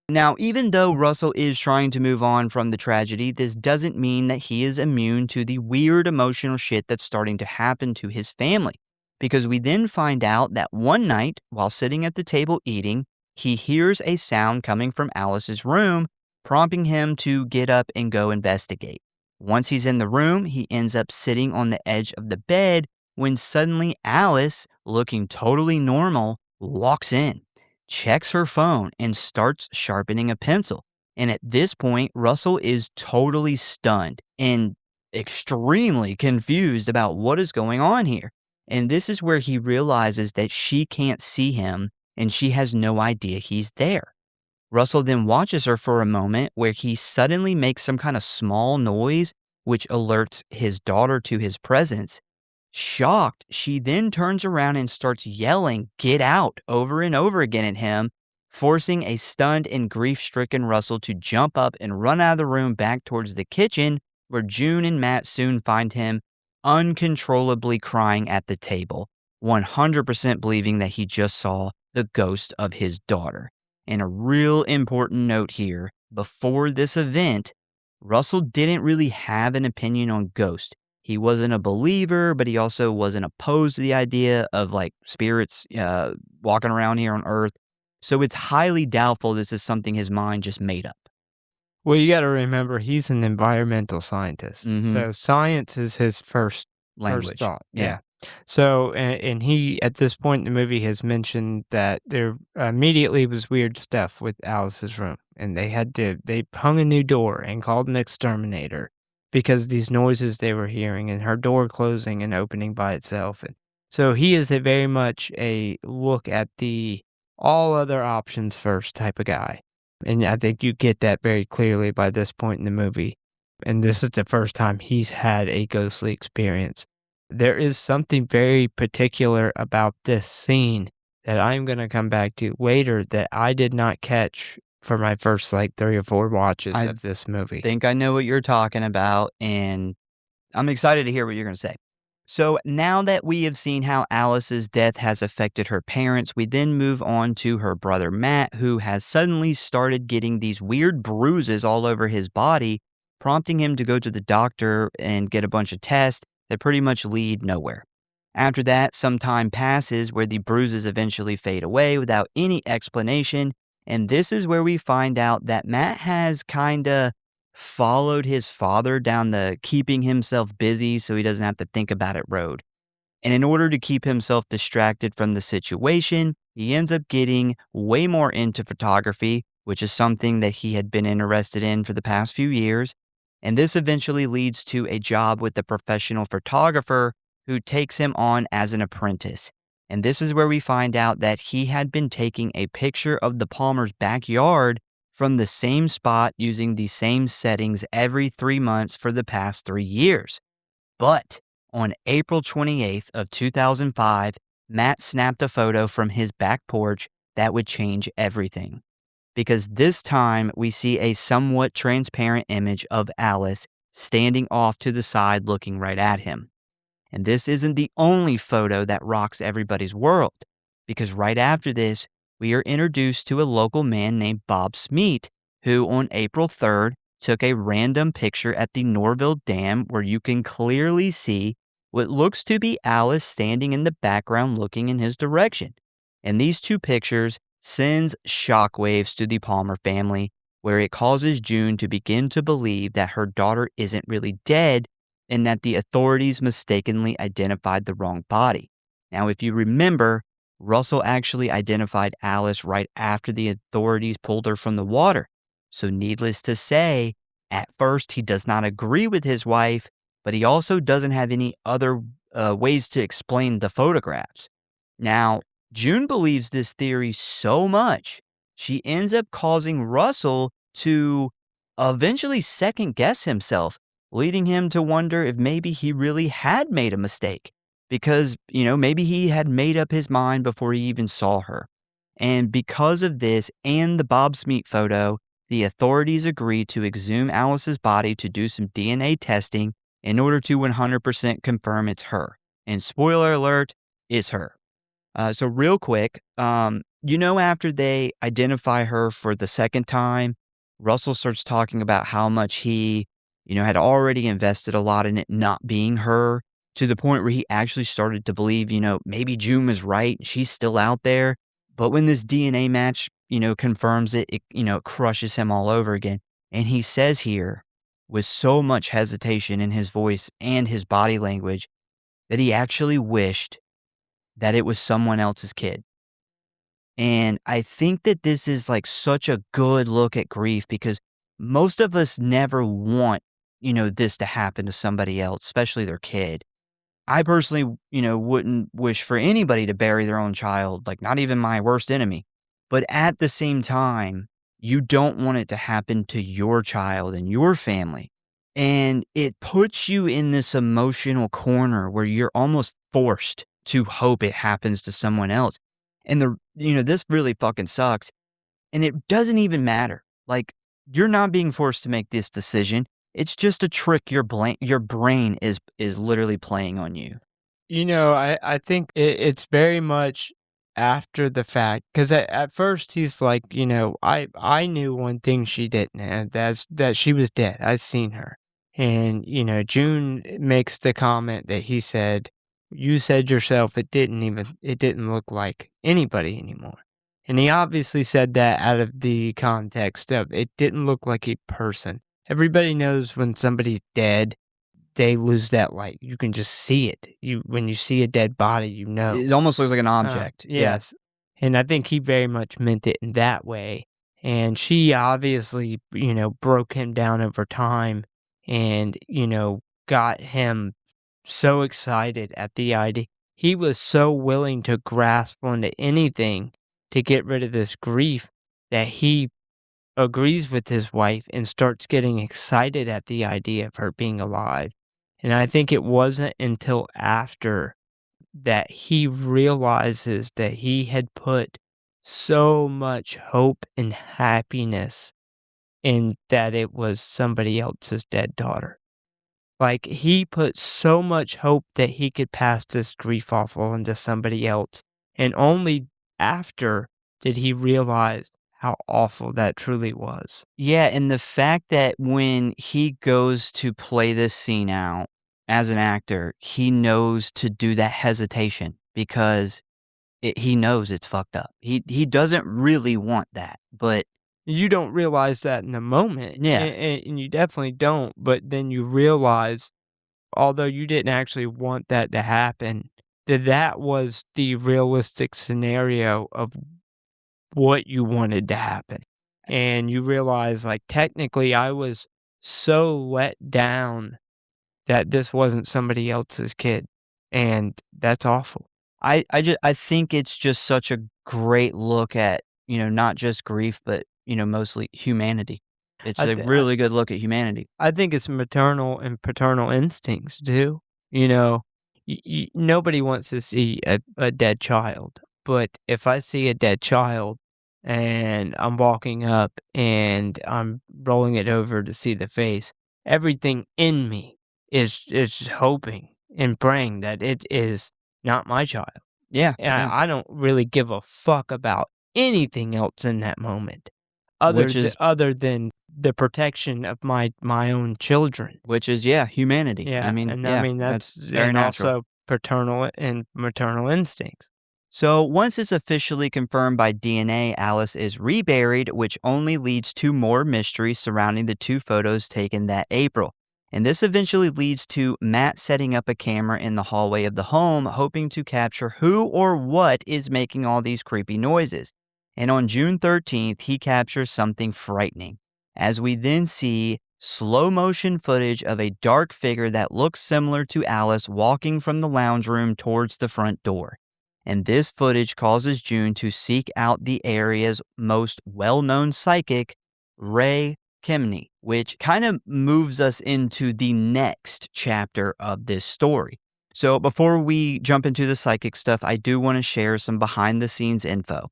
Now, even though Russell is trying to move on from the tragedy, this doesn't mean that he is immune to the weird emotional shit that's starting to happen to his family. Because we then find out that one night, while sitting at the table eating, he hears a sound coming from Alice's room, prompting him to get up and go investigate. Once he's in the room, he ends up sitting on the edge of the bed when suddenly Alice, looking totally normal, walks in, checks her phone, and starts sharpening a pencil. And at this point, Russell is totally stunned and extremely confused about what is going on here. And this is where he realizes that she can't see him and she has no idea he's there. Russell then watches her for a moment where he suddenly makes some kind of small noise, which alerts his daughter to his presence. Shocked, she then turns around and starts yelling, "Get out," over and over again at him, forcing a stunned and grief-stricken Russell to jump up and run out of the room back towards the kitchen, where June and Matt soon find him uncontrollably crying at the table, 100% believing that he just saw the ghost of his daughter. And a real important note here, before this event, Russell didn't really have an opinion on ghosts. He wasn't a believer, but he also wasn't opposed to the idea of like spirits walking around here on Earth. So it's highly doubtful this is something his mind just made up. Well, you gotta remember he's an environmental scientist, so science is his first Language. thought. Yeah. So, and he, at this point in the movie, has mentioned that there immediately was weird stuff with Alice's room, and they hung a new door and called an exterminator because of these noises they were hearing and her door closing and opening by itself. And so he is very much a look at the all other options first type of guy. And I think you get that very clearly by this point in the movie. And this is the first time he's had a ghostly experience. There is something very particular about this scene that I'm going to come back to later that I did not catch for my first like 3 or 4 watches I of this movie. think I know what you're talking about, and I'm excited to hear what you're going to say. So now that we have seen how Alice's death has affected her parents, we then move on to her brother Matt, who has suddenly started getting these weird bruises all over his body, prompting him to go to the doctor and get a bunch of tests that pretty much lead nowhere. After that, some time passes where the bruises eventually fade away without any explanation, and this is where we find out that Matt has kinda followed his father down the keeping himself busy so he doesn't have to think about it road. And in order to keep himself distracted from the situation, he ends up getting way more into photography, which is something that he had been interested in for the past few years. And this eventually leads to a job with a professional photographer who takes him on as an apprentice. And this is where we find out that he had been taking a picture of the Palmer's backyard from the same spot using the same settings every 3 months for the past 3 years. But on April 28th of 2005, Matt snapped a photo from his back porch that would change everything. Because this time we see a somewhat transparent image of Alice standing off to the side looking right at him. And this isn't the only photo that rocks everybody's world, because right after this, we are introduced to a local man named Bob Smeet, who on April 3rd took a random picture at the Norville Dam where you can clearly see what looks to be Alice standing in the background looking in his direction. And these two pictures sends shockwaves to the Palmer family, where it causes June to begin to believe that her daughter isn't really dead and that the authorities mistakenly identified the wrong body. Now, if you remember, Russell actually identified Alice right after the authorities pulled her from the water. So, needless to say, at first he does not agree with his wife, but he also doesn't have any other ways to explain the photographs. Now, June believes this theory so much, she ends up causing Russell to eventually second guess himself, leading him to wonder if maybe he really had made a mistake because, maybe he had made up his mind before he even saw her. And because of this and the Bob Smeet photo, the authorities agreed to exhume Alice's body to do some DNA testing in order to 100% confirm it's her. And spoiler alert, it's her. So real quick, after they identify her for the second time, Russell starts talking about how much he, had already invested a lot in it not being her, to the point where he actually started to believe, maybe June was right. She's still out there. But when this DNA match, confirms it, it crushes him all over again. And he says here, with so much hesitation in his voice and his body language, that he actually wished that it was someone else's kid. And I think that this is like such a good look at grief because most of us never want, this to happen to somebody else, especially their kid. I personally, wouldn't wish for anybody to bury their own child, like not even my worst enemy. But at the same time, you don't want it to happen to your child and your family. And it puts you in this emotional corner where you're almost forced to hope it happens to someone else. And this really fucking sucks. And it doesn't even matter. Like, you're not being forced to make this decision. It's just a trick your brain is literally playing on you. I think it's very much after the fact because at first he's like, I knew one thing she didn't, and that's that she was dead. I've seen her. And, June makes the comment that he said, you said yourself it didn't look like anybody anymore. And he obviously said that out of the context of it didn't look like a person. Everybody knows when somebody's dead, they lose that light. You can just see it. When you see a dead body, you know. It almost looks like an object. Yeah. Yes. And I think he very much meant it in that way. And she obviously, broke him down over time and, got him so excited at the idea. He was so willing to grasp onto anything to get rid of this grief that he agrees with his wife and starts getting excited at the idea of her being alive. And I think it wasn't until after that he realizes that he had put so much hope and happiness in that it was somebody else's dead daughter. Like, he put so much hope that he could pass this grief off on to somebody else, and only after did he realize how awful that truly was. Yeah, and the fact that when he goes to play this scene out as an actor, he knows to do that hesitation because he knows it's fucked up. He doesn't really want that, but You don't realize that in the moment, yeah. and you definitely don't, but then you realize, although you didn't actually want that to happen, that that was the realistic scenario of what you wanted to happen. And you realize, like, technically, I was so let down that this wasn't somebody else's kid, and that's awful. I think it's just such a great look at, not just grief, but, mostly humanity. It's I a th I really good look at humanity. I think it's maternal and paternal instincts too, you know? Nobody wants to see a dead child, but if I see a dead child and I'm walking up and I'm rolling it over to see the face, everything in me is just hoping and praying that it is not my child. Yeah, And yeah. I don't really give a fuck about anything else in that moment Which is other than the protection of my own children. yeah, humanity. I Yeah, mean, and I yeah, mean, that's that's very and natural. also paternal and maternal instincts. So once it's officially confirmed by DNA, Alice is reburied, which only leads to more mystery surrounding the two photos taken that April. And this eventually leads to Matt setting up a camera in the hallway of the home, hoping to capture who or what is making all these creepy noises. And on June 13th, he captures something frightening, as we then see slow motion footage of a dark figure that looks similar to Alice walking from the lounge room towards the front door. And this footage causes June to seek out the area's most well known psychic, Ray Kimney, which kind of moves us into the next chapter of this story. So, before we jump into the psychic stuff, I do want to share some behind the scenes info.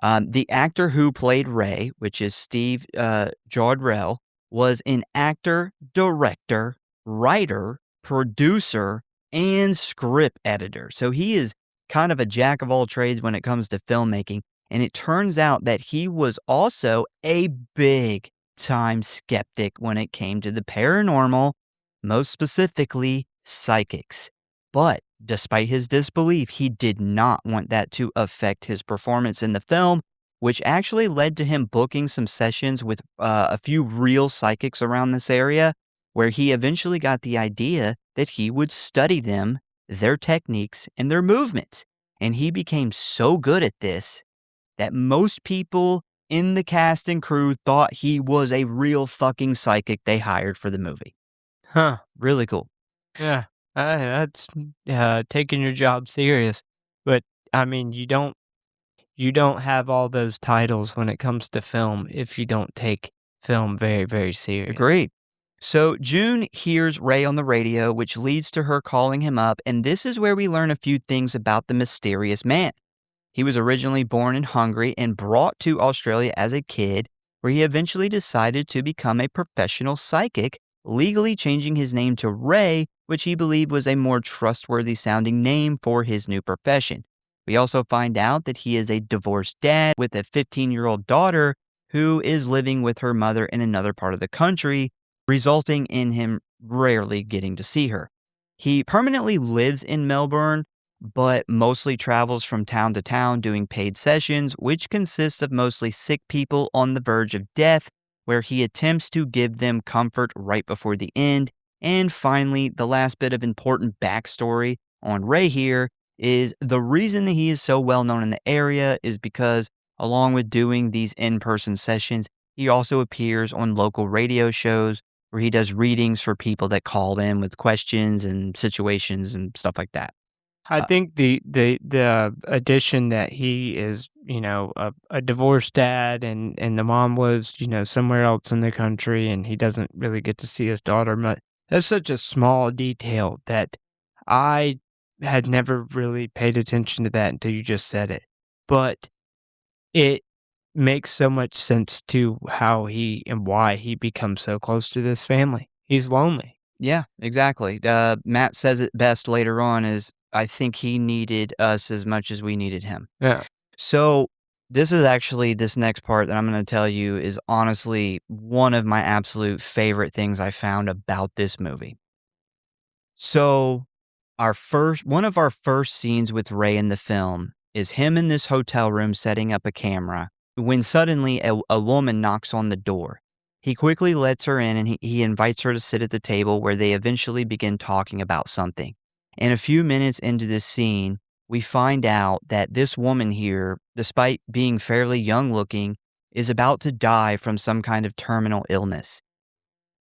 The actor who played Ray, which is Steve Jodrell, was an actor, director, writer, producer, and script editor. So, he is kind of a jack of all trades when it comes to filmmaking. And it turns out that he was also a big time skeptic when it came to the paranormal, most specifically psychics. But despite his disbelief, he did not want that to affect his performance in the film, which actually led to him booking some sessions with a few real psychics around this area, where he eventually got the idea that he would study them, their techniques, and their movements. And he became so good at this that most people in the cast and crew thought he was a real fucking psychic they hired for the movie. Huh. Really cool. Yeah. That's, taking your job serious. But, I mean, you don't have all those titles when it comes to film if you don't take film very, very serious. Agreed. So June hears Ray on the radio, which leads to her calling him up, and this is where we learn a few things about the mysterious man. He was originally born in Hungary and brought to Australia as a kid, where he eventually decided to become a professional psychic, legally changing his name to Ray, which he believed was a more trustworthy sounding name for his new profession. We also find out that he is a divorced dad with a 15-year-old daughter who is living with her mother in another part of the country, resulting in him rarely getting to see her. He permanently lives in Melbourne, but mostly travels from town to town doing paid sessions, which consists of mostly sick people on the verge of death, where he attempts to give them comfort right before the end. And finally, the last bit of important backstory on Ray here is the reason that he is so well known in the area is because, along with doing these in person sessions, he also appears on local radio shows where he does readings for people that call in with questions and situations and stuff like that. I think the addition that he is, a divorced dad and the mom lives, somewhere else in the country and he doesn't really get to see his daughter much. That's such a small detail that I had never really paid attention to that until you just said it. But it makes so much sense to how he and why he becomes so close to this family. He's lonely. Yeah, exactly. Matt says it best later on is, "I think he needed us as much as we needed him." Yeah. So, this next part that I'm gonna tell you is honestly one of my absolute favorite things I found about this movie. So, one of our first scenes with Ray in the film is him in this hotel room setting up a camera when suddenly a woman knocks on the door. He quickly lets her in and he invites her to sit at the table where they eventually begin talking about something. And a few minutes into this scene, we find out that this woman here, despite being fairly young looking, is about to die from some kind of terminal illness.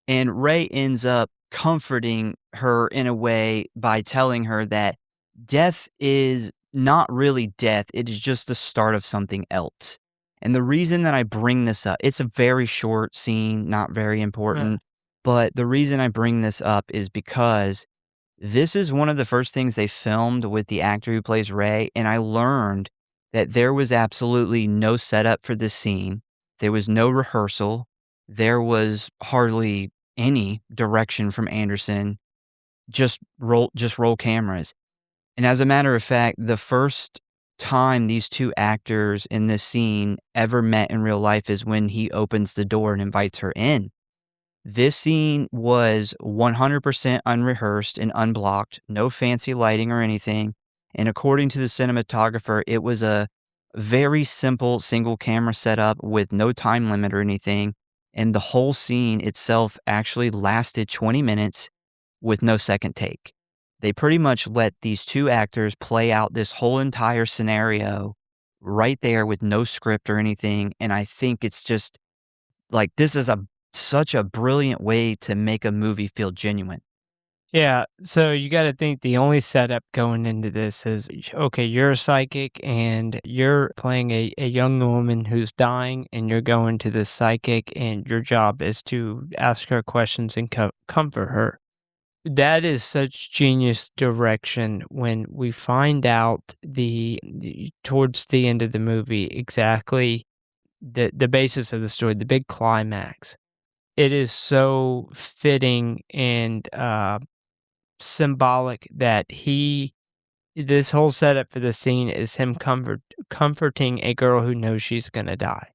And Ray ends up comforting her in a way by telling her that death is not really death, it is just the start of something else. And the reason that I bring this up, it's a very short scene, not very Yeah. important, but the reason I bring this up is because this is one of the first things they filmed with the actor who plays Ray, and I learned that there was absolutely no setup for this scene. There was no rehearsal. There was hardly any direction from Anderson. Just roll cameras. And as a matter of fact, the first time these two actors in this scene ever met in real life is when he opens the door and invites her in. This scene was 100% unrehearsed and unblocked, no fancy lighting or anything, and according to the cinematographer, it was a very simple single camera setup with no time limit or anything, and the whole scene itself actually lasted 20 minutes with no second take. They pretty much let these 2 actors play out this whole entire scenario right there with no script or anything, and I think it's just like, this is such a brilliant way to make a movie feel genuine. Yeah, so you gotta think the only setup going into this is, okay, you're a psychic and you're playing a young woman who's dying, and you're going to this psychic, and your job is to ask her questions and comfort her. That is such genius direction when we find out towards the end of the movie exactly the basis of the story, the big climax. It is so fitting and symbolic that this whole setup for the scene is him comforting a girl who knows she's gonna die.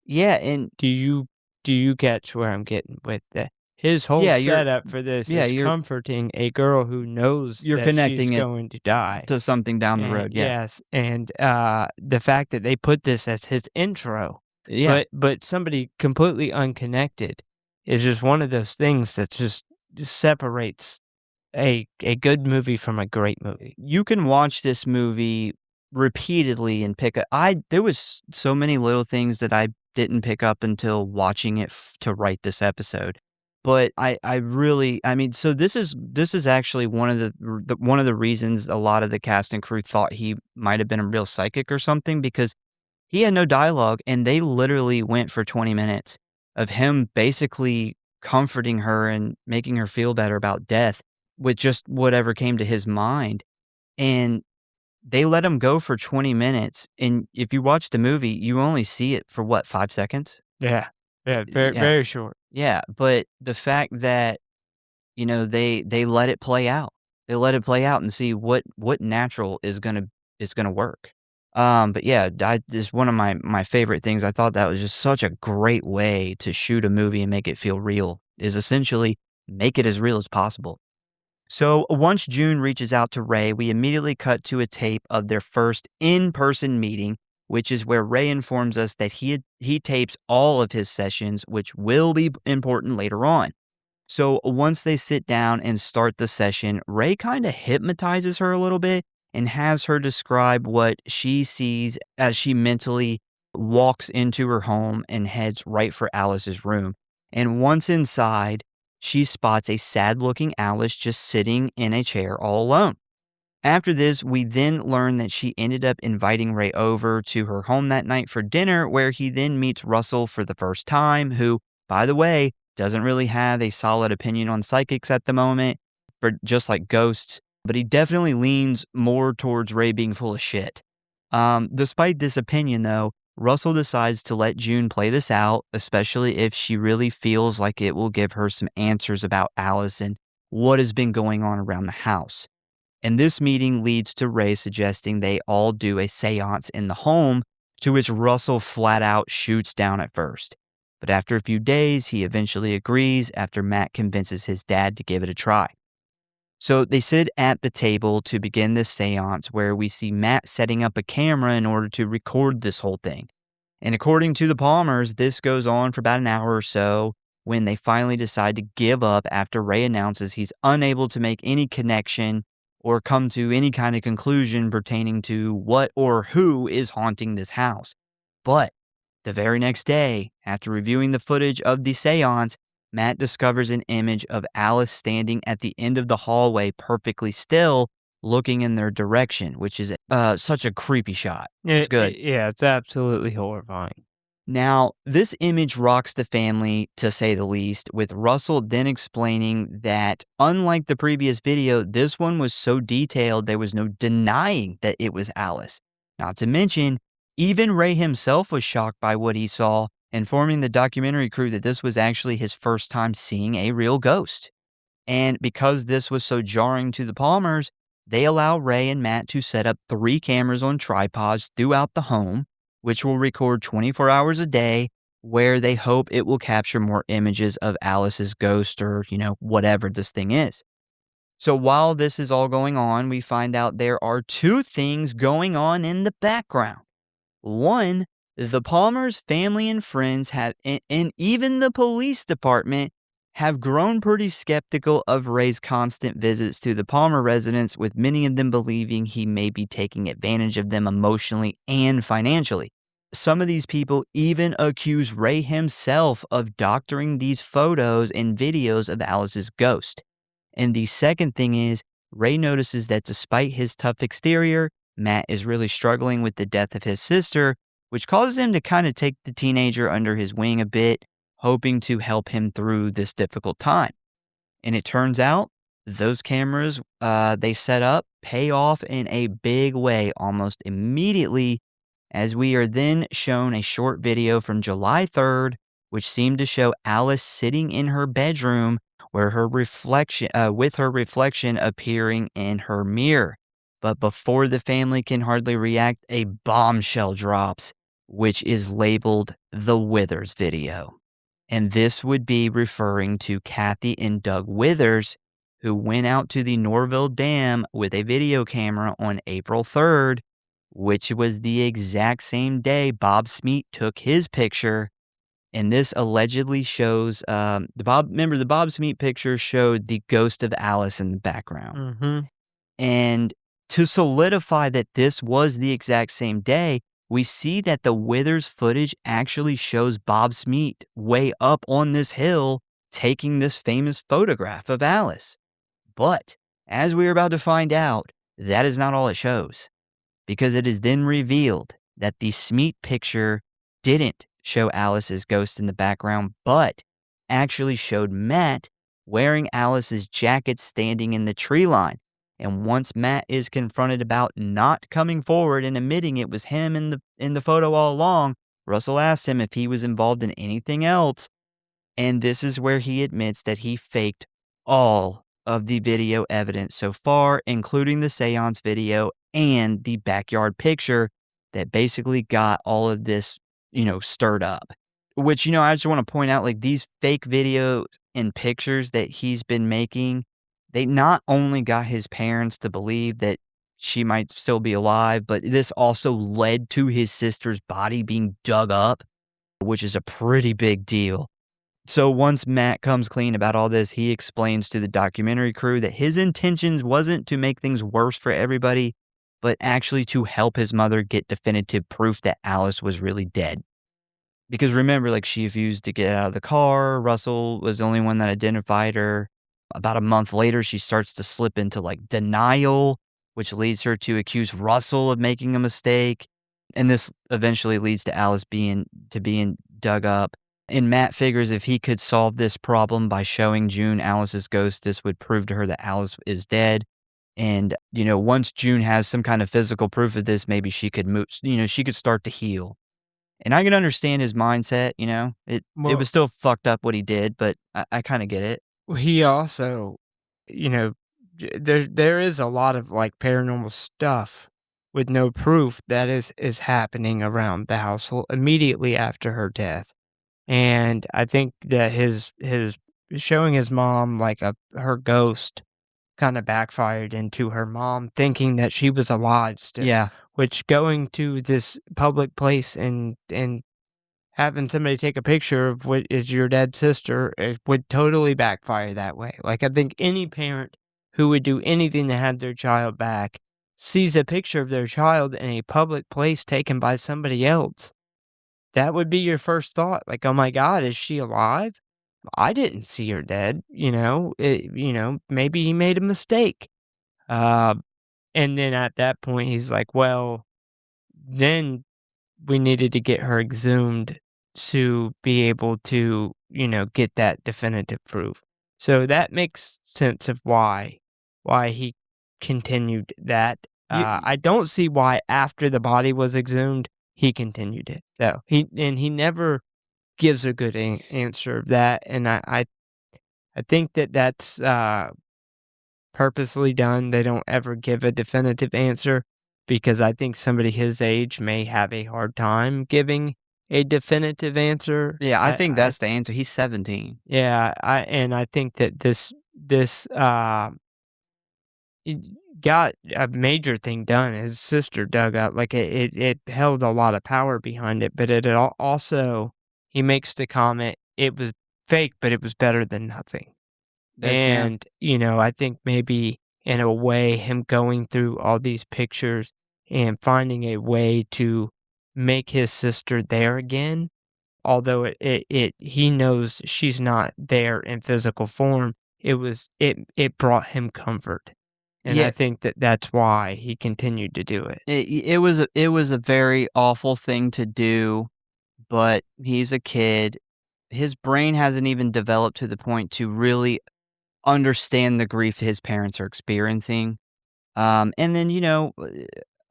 Yeah, and Do you do you catch where I'm getting with that? His whole yeah, setup for this yeah, is you're comforting a girl who knows you're that she's connecting it going to die. to something down the And road, yeah. yes, and, the fact that they put this as his intro, Yeah. but somebody completely unconnected is just one of those things that just separates a good movie from a great movie. You can watch this movie repeatedly and pick up. There was so many little things that I didn't pick up until watching it to write this episode. But I really, I mean, so this is actually one of the reasons a lot of the cast and crew thought he might have been a real psychic or something, because he had no dialogue, and they literally went for 20 minutes of him basically comforting her and making her feel better about death with just whatever came to his mind. And they let him go for 20 minutes. And if you watch the movie, you only see it for what, 5 seconds? Yeah. Yeah, very, Yeah. very short. Yeah. But the fact that, they let it play out. They let it play out and see what natural is gonna work. But yeah, this one of my favorite things. I thought that was just such a great way to shoot a movie and make it feel real, is essentially make it as real as possible. So once June reaches out to Ray, we immediately cut to a tape of their first in-person meeting, which is where Ray informs us that he tapes all of his sessions, which will be important later on. So once they sit down and start the session, Ray kind of hypnotizes her a little bit and has her describe what she sees as she mentally walks into her home and heads right for Alice's room. And once inside, she spots a sad looking Alice just sitting in a chair all alone. After this, we then learn that she ended up inviting Ray over to her home that night for dinner, where he then meets Russell for the first time, who, by the way, doesn't really have a solid opinion on psychics at the moment, but just like ghosts, but he definitely leans more towards Ray being full of shit. Despite this opinion, though, Russell decides to let June play this out, especially if she really feels like it will give her some answers about Alice and what has been going on around the house. And this meeting leads to Ray suggesting they all do a seance in the home, to which Russell flat out shoots down at first. But after a few days, he eventually agrees after Matt convinces his dad to give it a try. So they sit at the table to begin this seance, where we see Matt setting up a camera in order to record this whole thing. And according to the Palmers, this goes on for about an hour or so, when they finally decide to give up after Ray announces he's unable to make any connection or come to any kind of conclusion pertaining to what or who is haunting this house. But the very next day, after reviewing the footage of the seance, Matt discovers an image of Alice standing at the end of the hallway perfectly still, looking in their direction, which is such a creepy shot. It's good. Yeah, it's absolutely horrifying. Now, this image rocks the family, to say the least, with Russell then explaining that, unlike the previous video, this one was so detailed there was no denying that it was Alice. Not to mention, even Ray himself was shocked by what he saw, informing the documentary crew that this was actually his first time seeing a real ghost. And because this was so jarring to the Palmers, they allow Ray and Matt to set up 3 cameras on tripods throughout the home, which will record 24 hours a day, where they hope it will capture more images of Alice's ghost or, whatever this thing is. So while this is all going on, we find out there are 2 things going on in the background. One, the Palmers' family and friends have, and even the police department, have grown pretty skeptical of Ray's constant visits to the Palmer residence, with many of them believing he may be taking advantage of them emotionally and financially. Some of these people even accuse Ray himself of doctoring these photos and videos of Alice's ghost. And the second thing is, Ray notices that despite his tough exterior, Matt is really struggling with the death of his sister, which causes him to kind of take the teenager under his wing a bit, hoping to help him through this difficult time. And it turns out those cameras they set up pay off in a big way almost immediately, as we are then shown a short video from July 3rd, which seemed to show Alice sitting in her bedroom where her reflection, with her reflection appearing in her mirror. But before the family can hardly react, a bombshell drops, which is labeled the Withers video. And this would be referring to Kathy and Doug Withers, who went out to the Norville Dam with a video camera on April 3rd, which was the exact same day Bob Smeet took his picture. And this allegedly shows, the Bob Smeet picture showed the ghost of Alice in the background. Mm-hmm. And to solidify that this was the exact same day, we see that the Withers footage actually shows Bob Smeet way up on this hill taking this famous photograph of Alice. But, as we are about to find out, that is not all it shows, because it is then revealed that the Smeet picture didn't show Alice's ghost in the background, but actually showed Matt wearing Alice's jacket standing in the tree line. And once Matt is confronted about not coming forward and admitting it was him in the photo all along, Russell asks him if he was involved in anything else. And this is where he admits that he faked all of the video evidence so far, including the seance video and the backyard picture that basically got all of this, stirred up. Which, I just want to point out, like, these fake videos and pictures that he's been making, they not only got his parents to believe that she might still be alive, but this also led to his sister's body being dug up, which is a pretty big deal. So once Matt comes clean about all this, he explains to the documentary crew that his intentions wasn't to make things worse for everybody, but actually to help his mother get definitive proof that Alice was really dead. Because remember, she refused to get out of the car. Russell was the only one that identified her. About a month later, she starts to slip into denial. which leads her to accuse Russell of making a mistake, and this eventually leads to Alice being dug up. And Matt figures if he could solve this problem by showing June Alice's ghost, this would prove to her that Alice is dead. And, once June has some kind of physical proof of this, maybe she could move, she could start to heal. And I can understand his mindset, it Well, was still fucked up what he did, but I kinda get it. he also, you know, there is a lot of, like, paranormal stuff with no proof that is happening around the household immediately after her death. And I think that his showing his mom, like, her ghost kinda backfired into her mom thinking that she was alive still, Yeah. which going to this public place and having somebody take a picture of what is your dead sister, it would totally backfire that way. Like, I think any parent who would do anything to have their child back sees a picture of their child in a public place taken by somebody else. That would be your first thought, like, "Oh my god, is she alive? I didn't see her dead," maybe he made a mistake. Uh, and then at that point, he's like, "Well, then we needed to get her exhumed to be able to, get that definitive proof." So that makes sense of why he continued that. You I don't see why after the body was exhumed, he continued it, though. He never gives a good answer of that, and I think that that's, purposely done. They don't ever give a definitive answer because I think somebody his age may have a hard time giving a definitive answer. Yeah, I think I that's the answer. He's 17. Yeah, I think that it got a major thing done. His sister dug up, like, it held a lot of power behind it, but it also he makes the comment, "It was fake, but it was better than nothing." Yeah. And, I think maybe in a way, him going through all these pictures and finding a way to make his sister there again, although he knows she's not there in physical form, it brought him comfort. And I Yeah, think that that's why he continued to do it. it was a very awful thing to do, but he's a kid. His brain hasn't even developed to the point to really understand the grief his parents are experiencing. And then,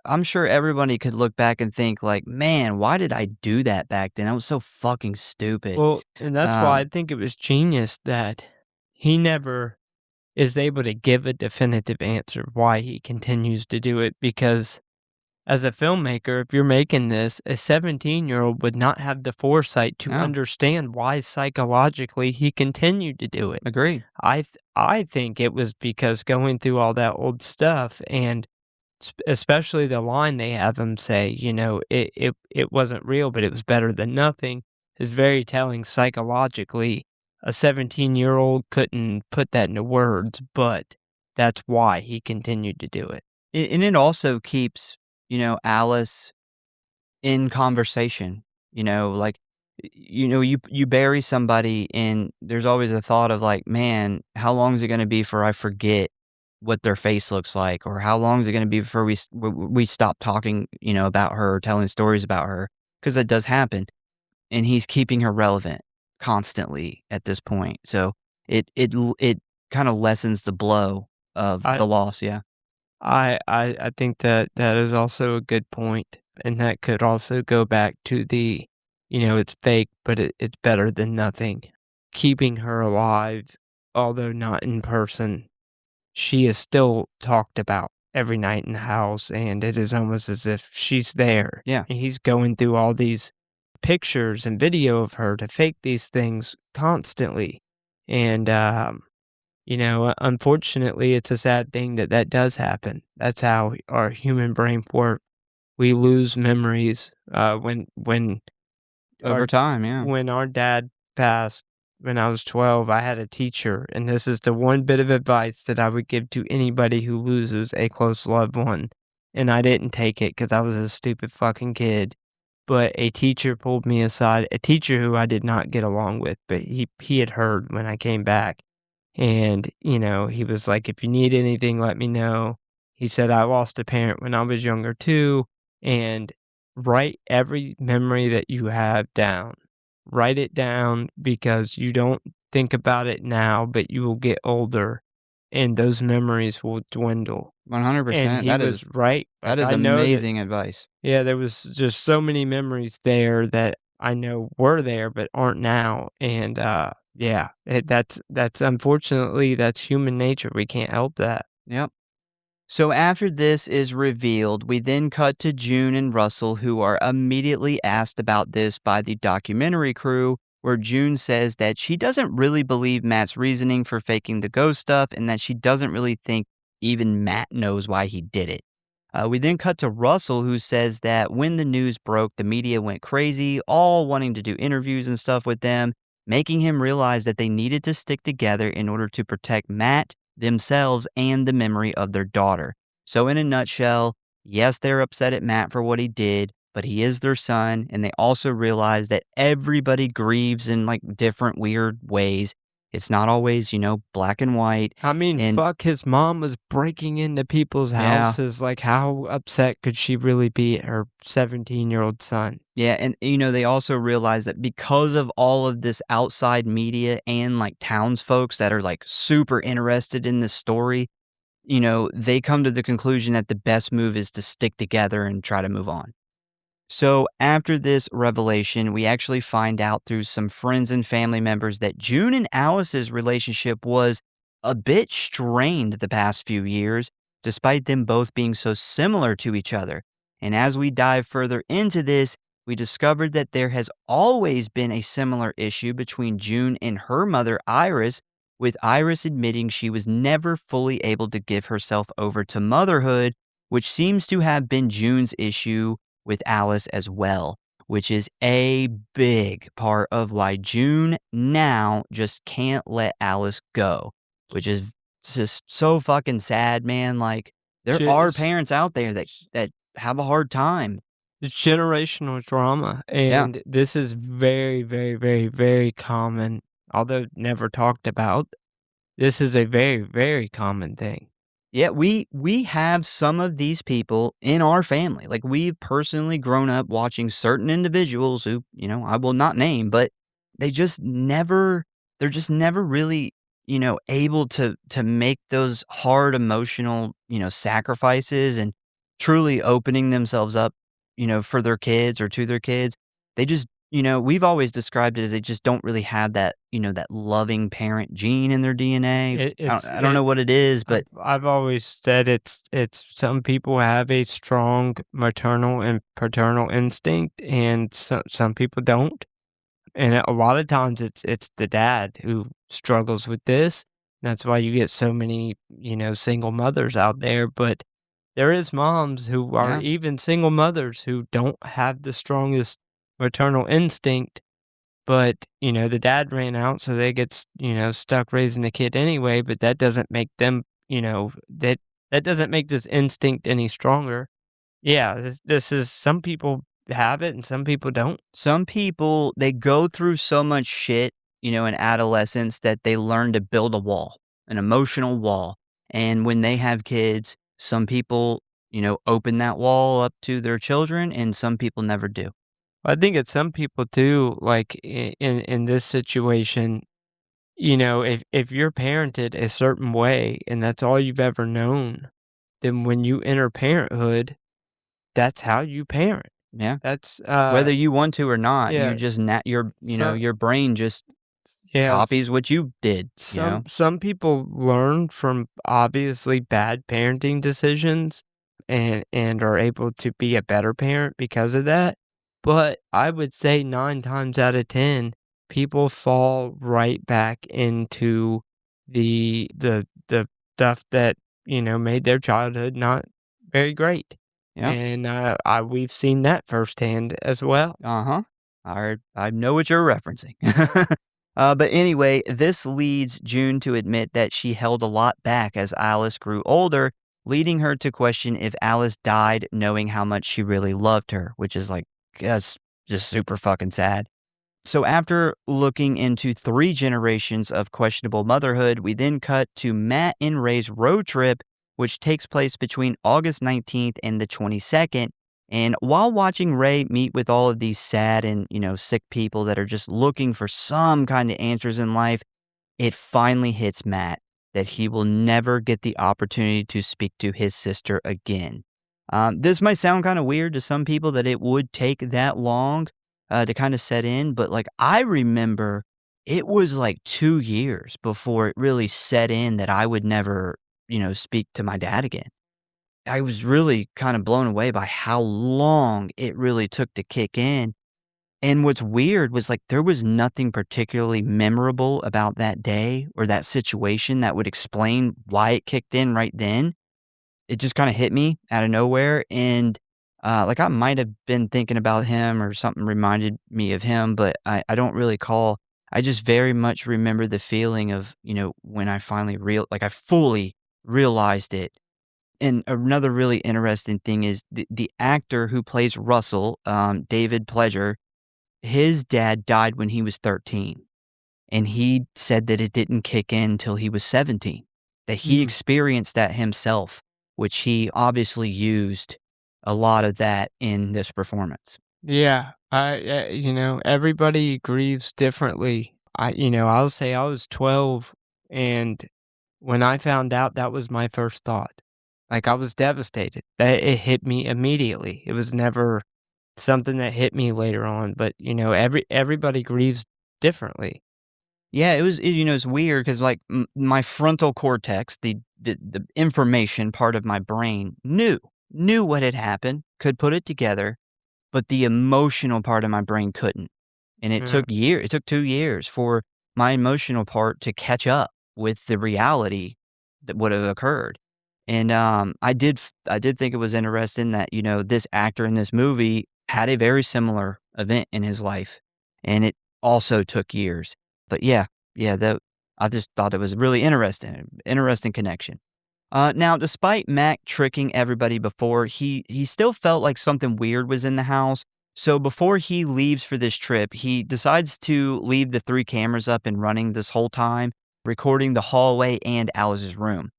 I'm sure everybody could look back and think like, "Man, why did I do that back then? That was so fucking stupid." Well, and that's why I Um, think it was genius that he never is able to give a definitive answer why he continues to do it because as a filmmaker, if you're making this, a 17-year-old would not have the foresight to no, understand why psychologically he continued to do it. agree. I think it was because going through all that old stuff and especially the line they have him say, it wasn't real, but it was better than nothing, is very telling psychologically. A 17-year-old couldn't put that into words, but that's why he continued to do it. And it also keeps, Alice in conversation, like, you bury somebody and there's always a thought of like, "Man, how long is it gonna be before I forget what their face looks like?" Or, "How long is it gonna be before we stop talking, about her or telling stories about her?" Because that does happen, and he's keeping her relevant constantly at this point. So it kinda lessens the blow of I the loss, yeah. I think that that is also a good point, and that could also go back to the, it's fake, but it's better than nothing. Keeping her alive, although not in person, she is still talked about every night in the house, and it is almost as if she's there. Yeah. And he's going through all these pictures and video of her to fake these things constantly. And unfortunately, it's a sad thing that that does happen. That's how our human brain work. We lose memories. When Over time, yeah. our dad passed when I was 12, I had a teacher, and this is the one bit of advice that I would give to anybody who loses a close loved one. And I didn't take it because I was a stupid fucking kid. But a teacher pulled me aside, a teacher who I did not get along with, but he had heard when I came back. And, he was like, "If you need anything, let me know." He said, "I lost a parent when I was younger too, and write every memory that you have down. Write it down because you don't think about it now, but you will get older, and those memories will dwindle." And 100%. he was right. That Like, is I know that amazing advice. yeah, there was just so many memories there that I know were there but aren't now, and, yeah, that's unfortunately, that's human nature, we can't help that. Yep. So after this is revealed, we then cut to June and Russell, who are immediately asked about this by the documentary crew, where June says that she doesn't really believe Matt's reasoning for faking the ghost stuff and that she doesn't really think even Matt knows why he did it. We then cut to Russell, who says that when the news broke, the media went crazy, all wanting to do interviews and stuff with them, making him realize that they needed to stick together in order to protect Matt, themselves, and the memory of their daughter. So, in a nutshell, yes, they're upset at Matt for what he did, but he is their son, and they also realize that everybody grieves in like different weird ways. It's not always, black and white. I mean, And fuck, his mom was breaking into people's yeah, houses, like, how upset could she really be at her 17-year-old son? yeah, and they also realize that because of all of this outside media and like townsfolks that are like super interested in this story, they come to the conclusion that the best move is to stick together and try to move on. So after this revelation, we actually find out through some friends and family members that June and Alice's relationship was a bit strained the past few years, despite them both being so similar to each other. And as we dive further into this, we discovered that there has always been a similar issue between June and her mother, Iris, with Iris admitting she was never fully able to give herself over to motherhood, which seems to have been June's issue with Alice as well, which is a big part of why June now just can't let Alice go, which is just so fucking sad, man. Like there Shit, are parents out there that have a hard time. it's generational drama, Yeah. and this is very, very, very, very common, although never talked about. This is a very, very common thing. Yeah, we have some of these people in our family. Like we've personally grown up watching certain individuals who, I will not name, but they just never they're just never really, able to make those hard emotional, sacrifices and truly opening themselves up, for their kids or to their kids. They just, we've always described it as they just don't really have that, that loving parent gene in their DNA. It it's I don't know what it is, but I've always said it's some people have a strong maternal and paternal instinct, and some people don't. And a lot of times it's the dad who struggles with this. That's why you get so many, single mothers out there, but there is moms who are yeah. even single mothers who don't have the strongest maternal instinct, but, the dad ran out, so they get stuck raising the kid anyway, but that doesn't make them, that doesn't make this instinct any stronger. Yeah, this is some people have it and some people don't. Some people, they go through so much shit, in adolescence that they learn to build a wall, an emotional wall. And when they have kids, some people, open that wall up to their children and some people never do. I think it's some people too, like in this situation, if you're parented a certain way and that's all you've ever known, then when you enter parenthood, that's how you parent. Yeah. That's Whether you want to or not, you yeah, just, so your brain just yeah, copies what you did. some people learn from obviously bad parenting decisions and are able to be a better parent because of that. But I would say 9 times out of 10, people fall right back into the stuff that, made their childhood not very great. Yeah. And, we've seen that firsthand as well. Uh-huh. I know what you're referencing. But anyway, this leads June to admit that she held a lot back as Alice grew older, leading her to question if Alice died knowing how much she really loved her, which is like, just super fucking sad. So after looking into 3 generations of questionable motherhood, we then cut to Matt and Ray's road trip, which takes place between August 19th and the 22nd. And while watching Ray meet with all of these sad and, sick people that are just looking for some kind of answers in life, it finally hits Matt that he will never get the opportunity to speak to his sister again. This might sound kind of weird to some people that it would take that long to kind of set in, but like I remember it was like 2 years before it really set in that I would never, speak to my dad again. I was really kind of blown away by how long it really took to kick in. And what's weird was, like, there was nothing particularly memorable about that day or that situation that would explain why it kicked in right then. It just kinda hit me out of nowhere, and, like, I might have been thinking about him or something reminded me of him, but I don't really call I just very much remember the feeling of, when I finally I fully realized it. And another really interesting thing is the actor who plays Russell, David Pledger, his dad died when he was 13, and he said that it didn't kick in till he was 17, that he Mm. experienced that himself, which he obviously used a lot of that in this performance. Yeah, everybody grieves differently. I'll say I was 12, and when I found out, that was my first thought. Like, I was devastated. That it hit me immediately. It was never something that hit me later on, but, everybody grieves differently. Yeah, it's weird 'cause, like, my frontal cortex, the information part of my brain knew what had happened, could put it together, but the emotional part of my brain couldn't. And Yeah. it took 2 years for my emotional part to catch up with the reality that would have occurred. And, I did think it was interesting that, this actor in this movie had a very similar event in his life, and it also took years. But yeah, that I just thought it was really interesting connection. Now, despite Mac tricking everybody before, he still felt like something weird was in the house. So before he leaves for this trip, he decides to leave the 3 cameras up and running this whole time, recording the hallway and Alice's room.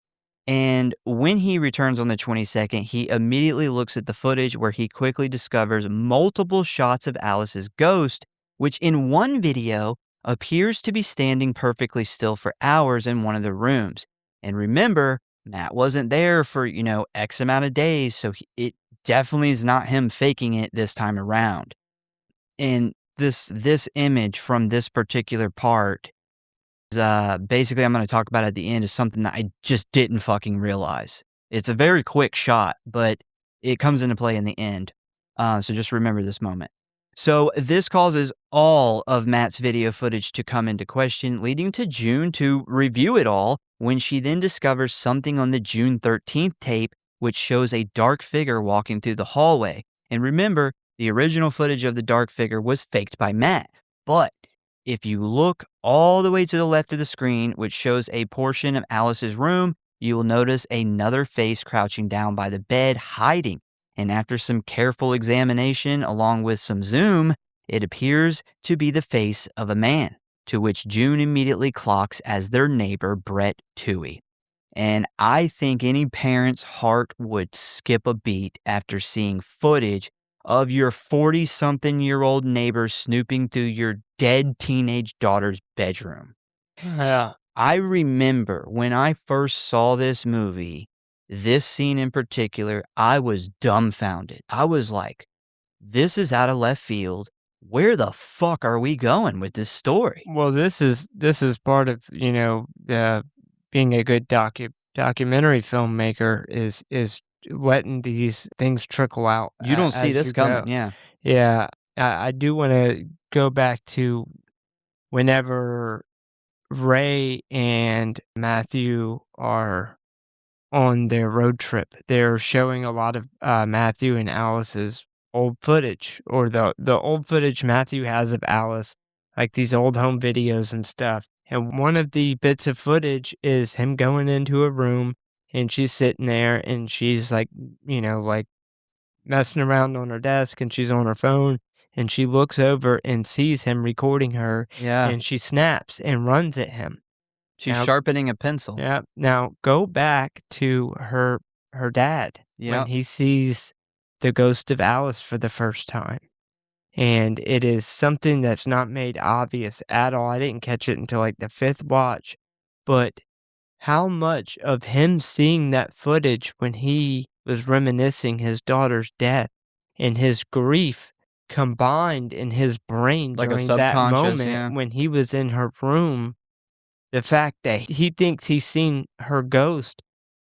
And when he returns on the 22nd, he immediately looks at the footage where he quickly discovers multiple shots of Alice's ghost, which in one video appears to be standing perfectly still for hours in one of the rooms. And remember, Matt wasn't there for, X amount of days, so it definitely is not him faking it this time around. And this image from this particular part basically I'm gonna talk about at the end is something that I just didn't fucking realize. It's a very quick shot, but it comes into play in the end. So just remember this moment. So this causes all of Matt's video footage to come into question, leading to June to review it all when she then discovers something on the June 13th tape, which shows a dark figure walking through the hallway. And remember, the original footage of the dark figure was faked by Matt. But if you look all the way to the left of the screen, which shows a portion of Alice's room, you will notice another face crouching down by the bed, hiding. And after some careful examination, along with some zoom, it appears to be the face of a man, to which June immediately clocks as their neighbor, Brett Toohey. And I think any parent's heart would skip a beat after seeing footage of your 40-something-year-old neighbor snooping through your dead teenage daughter's bedroom. Yeah. I remember when I first saw this movie, this scene in particular, I was dumbfounded. I was like, this is out of left field. Where the fuck are we going with this story? Well, this is part of, the being a good documentary filmmaker is letting these things trickle out You don't see as this you go. coming, yeah. Yeah, I do wanna go back to whenever Ray and Matthew are on their road trip. They're showing a lot of, Matthew and Alice's old footage, or the old footage Matthew has of Alice, like these old home videos and stuff, and one of the bits of footage is him going into a room, and she's sitting there, and she's, like, like, messing around on her desk, and she's on her phone, and she looks over and sees him recording her, Yeah. and she snaps and runs at him. She's Now sharpening a pencil. yeah, now go back to her dad when Yep. he sees the ghost of Alice for the first time, and it is something that's not made obvious at all. I didn't catch it until, like, the 5th watch, but how much of him seeing that footage when he was reminiscing his daughter's death and his grief combined in his brain Like a during that subconscious, moment yeah. when he was in her room, the fact that he thinks he's seen her ghost,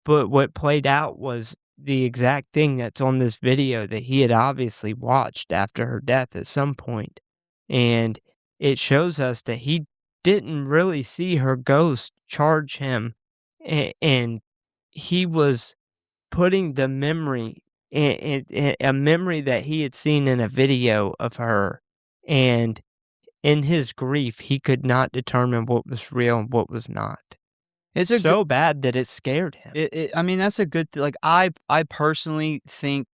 but what played out was the exact thing that's on this video that he had obviously watched after her death at some point, and it shows us that he didn't really see her ghost charge him, and he was putting the memory a memory that he had seen in a video of her, and in his grief, he could not determine what was real and what was not. It's a good So bad that it scared him. I mean, that's a good like, I personally think,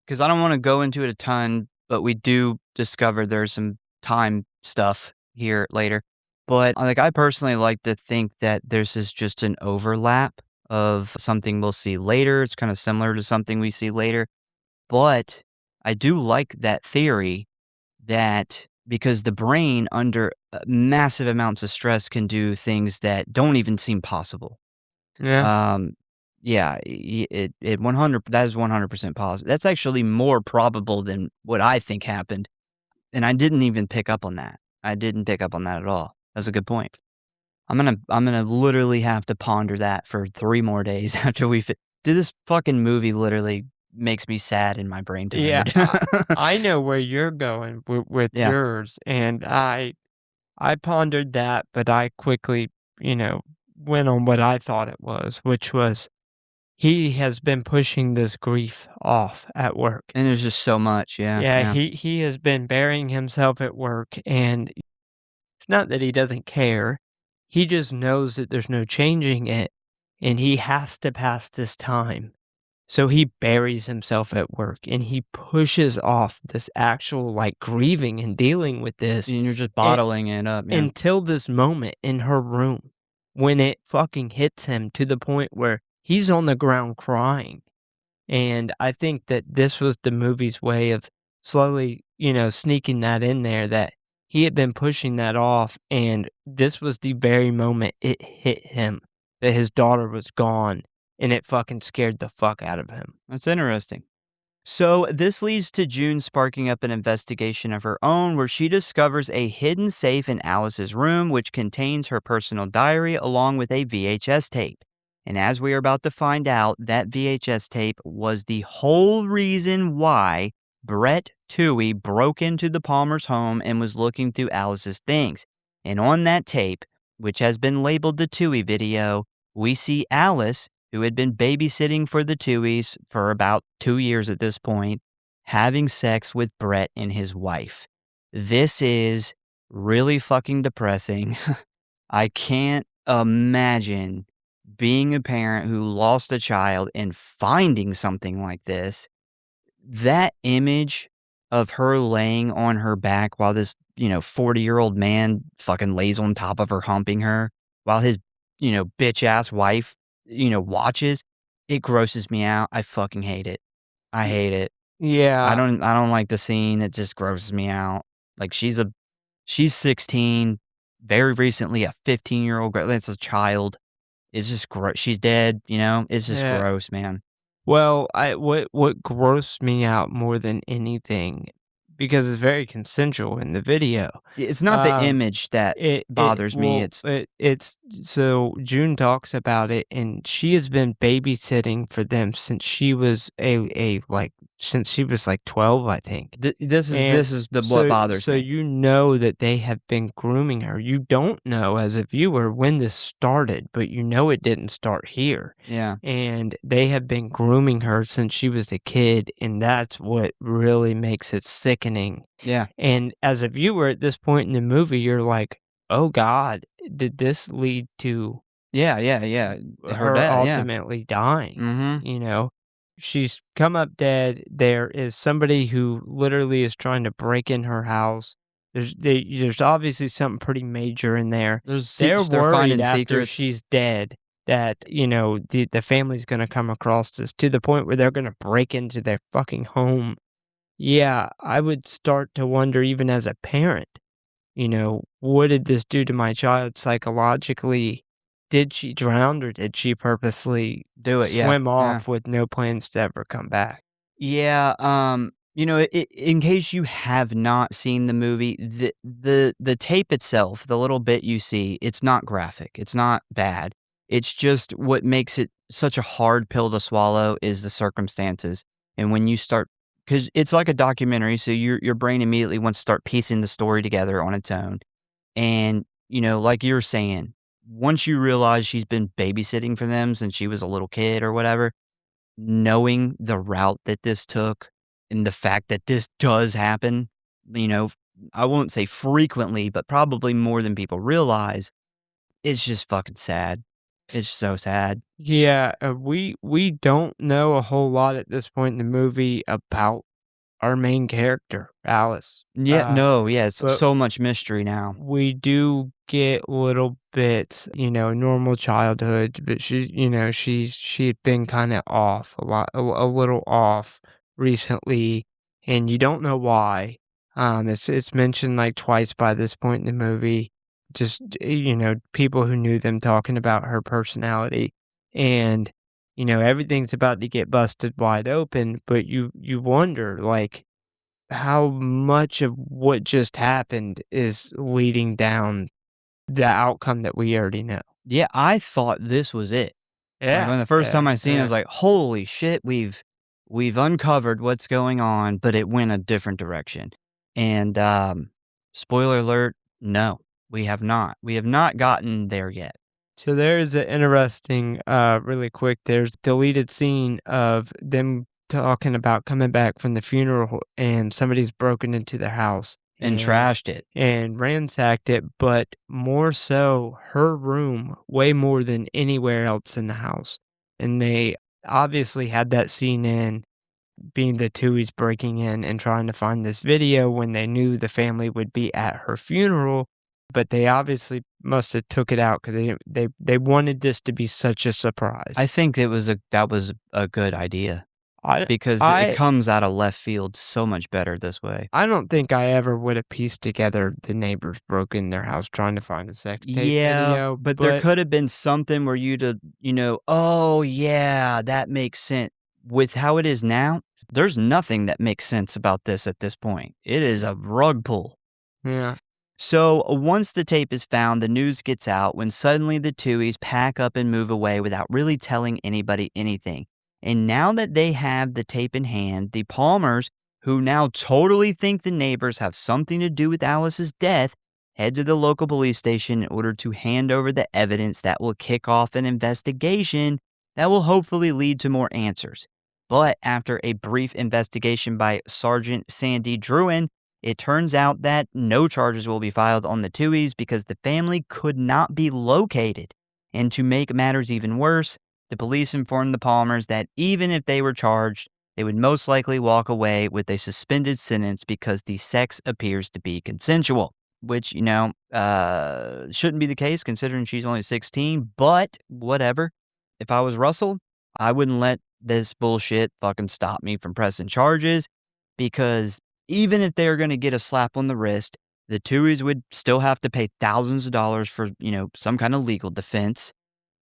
because I don't wanna go into it a ton, but we do discover there's some time stuff here later. But, like, I personally like to think that this is just an overlap of something we'll see later. It's kinda similar to something we see later. But I do like that theory that because the brain under, massive amounts of stress can do things that don't even seem possible. Yeah. Um, yeah, it 100 that is 100% possible. That's actually more probable than what I think happened, and I didn't even pick up on that. I didn't pick up on that at all. That's a good point. I'm gonna literally have to ponder that for 3 more days after we dude, this fucking movie literally makes me sad and my brain Yeah, tired. I know where you're going with Yeah. yours, and I pondered that, but I quickly, you know, went on what I thought it was, which was he has been pushing this grief off at work. And there's just so much, yeah, Yeah, yeah. he has been burying himself at work, and it's not that he doesn't care. He just knows that there's no changing it, and he has to pass this time. So he buries himself at work and he pushes off this actual like grieving and dealing with this And you're just a- bottling it up, yeah. until this moment in her room when it fucking hits him to the point where he's on the ground crying. And I think that this was the movie's way of slowly, sneaking that in there that he had been pushing that off. And this was the very moment it hit him that his daughter was gone. And it fucking scared the fuck out of him. That's interesting. So, this leads to June sparking up an investigation of her own where she discovers a hidden safe in Alice's room, which contains her personal diary along with a VHS tape. And as we are about to find out, that VHS tape was the whole reason why Brett Toohey broke into the Palmer's home and was looking through Alice's things. And on that tape, which has been labeled the Toohey video, we see Alice, who had been babysitting for the Tuohys for about 2 years at this point, having sex with Brett and his wife. This is really fucking depressing. I can't imagine being a parent who lost a child and finding something like this. That image of her laying on her back while this, 40-year-old man fucking lays on top of her humping her while his, bitch ass wife, watches, it grosses me out. I fucking hate it. I hate it. I Yeah, don't like the scene. It just grosses me out. Like she's 16, very recently a 15-year-old girl. That's a child. It's just gross. She's dead, It's just yeah. gross, man. Well, what grossed me out more than anything, because it's very consensual in the video. It's not the Um, image that it bothers me. well, It's it's so June talks about it, and she has been babysitting for them since she was since she was like 12, I think. And this is the what so bothers so me. you know that they have been grooming her. You don't know as a viewer when this started, but you know it didn't start here. Yeah. And they have been grooming her since she was a kid, and that's what really makes it sickening. Yeah. And as a viewer at this point in the movie, you're like, "Oh god, did this lead to Yeah, yeah, yeah. Her her dad, yeah. ultimately dying?" Mhm. You know? She's come up dead. There is somebody who literally is trying to break in her house. There's obviously something pretty major in there. They're They're worried finding after secrets. she's dead that, the family's gonna come across this to the point where they're gonna break into their fucking home. Yeah, I would start to wonder even as a parent, what did this do to my child psychologically? Did she drown or did she purposely Do it, yeah, swim yeah. off with no plans to ever come back? Yeah, in case you have not seen the movie, the tape itself, the little bit you see, it's not graphic, it's not bad. It's just what makes it such a hard pill to swallow is the circumstances, and when you start, because it's like a documentary, so your brain immediately wants to start piecing the story together on its own, and, like you were saying, once you realize she's been babysitting for them since she was a little kid or whatever, knowing the route that this took and the fact that this does happen, you know, I won't say frequently, but probably more than people realize, it's just fucking sad. It's so sad. Yeah, we don't know a whole lot at this point in the movie about our main character, Alice. Yeah, no, yeah, it's But so much mystery now. we do get little bits, normal childhood, but she had been kind of off a little off recently, and you don't know why. It's mentioned like twice by this point in the movie. Just people who knew them talking about her personality, and everything's about to get busted wide open, but you wonder like how much of what just happened is leading down the outcome that we already know. Yeah, I thought this was it. Like, Yeah, when the first time yeah, I seen it, I was yeah. like, "Holy shit, we've uncovered what's going on," but it went a different direction. And, spoiler alert, no, we have not. We have not gotten there yet. So there is an interesting, really quick, there's deleted scene of them talking about coming back from the funeral and somebody's broken into their house And and trashed it. ransacked it, but more so her room way more than anywhere else in the house. And they obviously had that scene in being the Tuohy's breaking in and trying to find this video when they knew the family would be at her funeral, but they obviously must have took it out because they wanted this to be such a I surprise. think that was a good idea I because it I comes out of left field so much better this way. I don't think I ever would have pieced together the neighbors broke in their house trying to find a sex tape Yeah, video, but there but could have been something where you'd have, "Oh, yeah, that makes sense." With how it is now, there's nothing that makes sense about this at this point. It is a rug pull. yeah. So, once the tape is found, the news gets out when suddenly the Tuohys pack up and move away without really telling anybody anything. And now that they have the tape in hand, the Palmers, who now totally think the neighbors have something to do with Alice's death, head to the local police station in order to hand over the evidence that will kick off an investigation that will hopefully lead to more answers. But after a brief investigation by Sergeant Sandy Druin, it turns out that no charges will be filed on the Tuohys because the family could not be located. And to make matters even worse, the police informed the Palmers that even if they were charged, they would most likely walk away with a suspended sentence because the sex appears to be consensual, which, shouldn't be the case considering she's only 16, but whatever. If I was Russell, I wouldn't let this bullshit fucking stop me from pressing charges because even if they're going to get a slap on the wrist, the Tuohys would still have to pay thousands of dollars for, some kind of legal defense.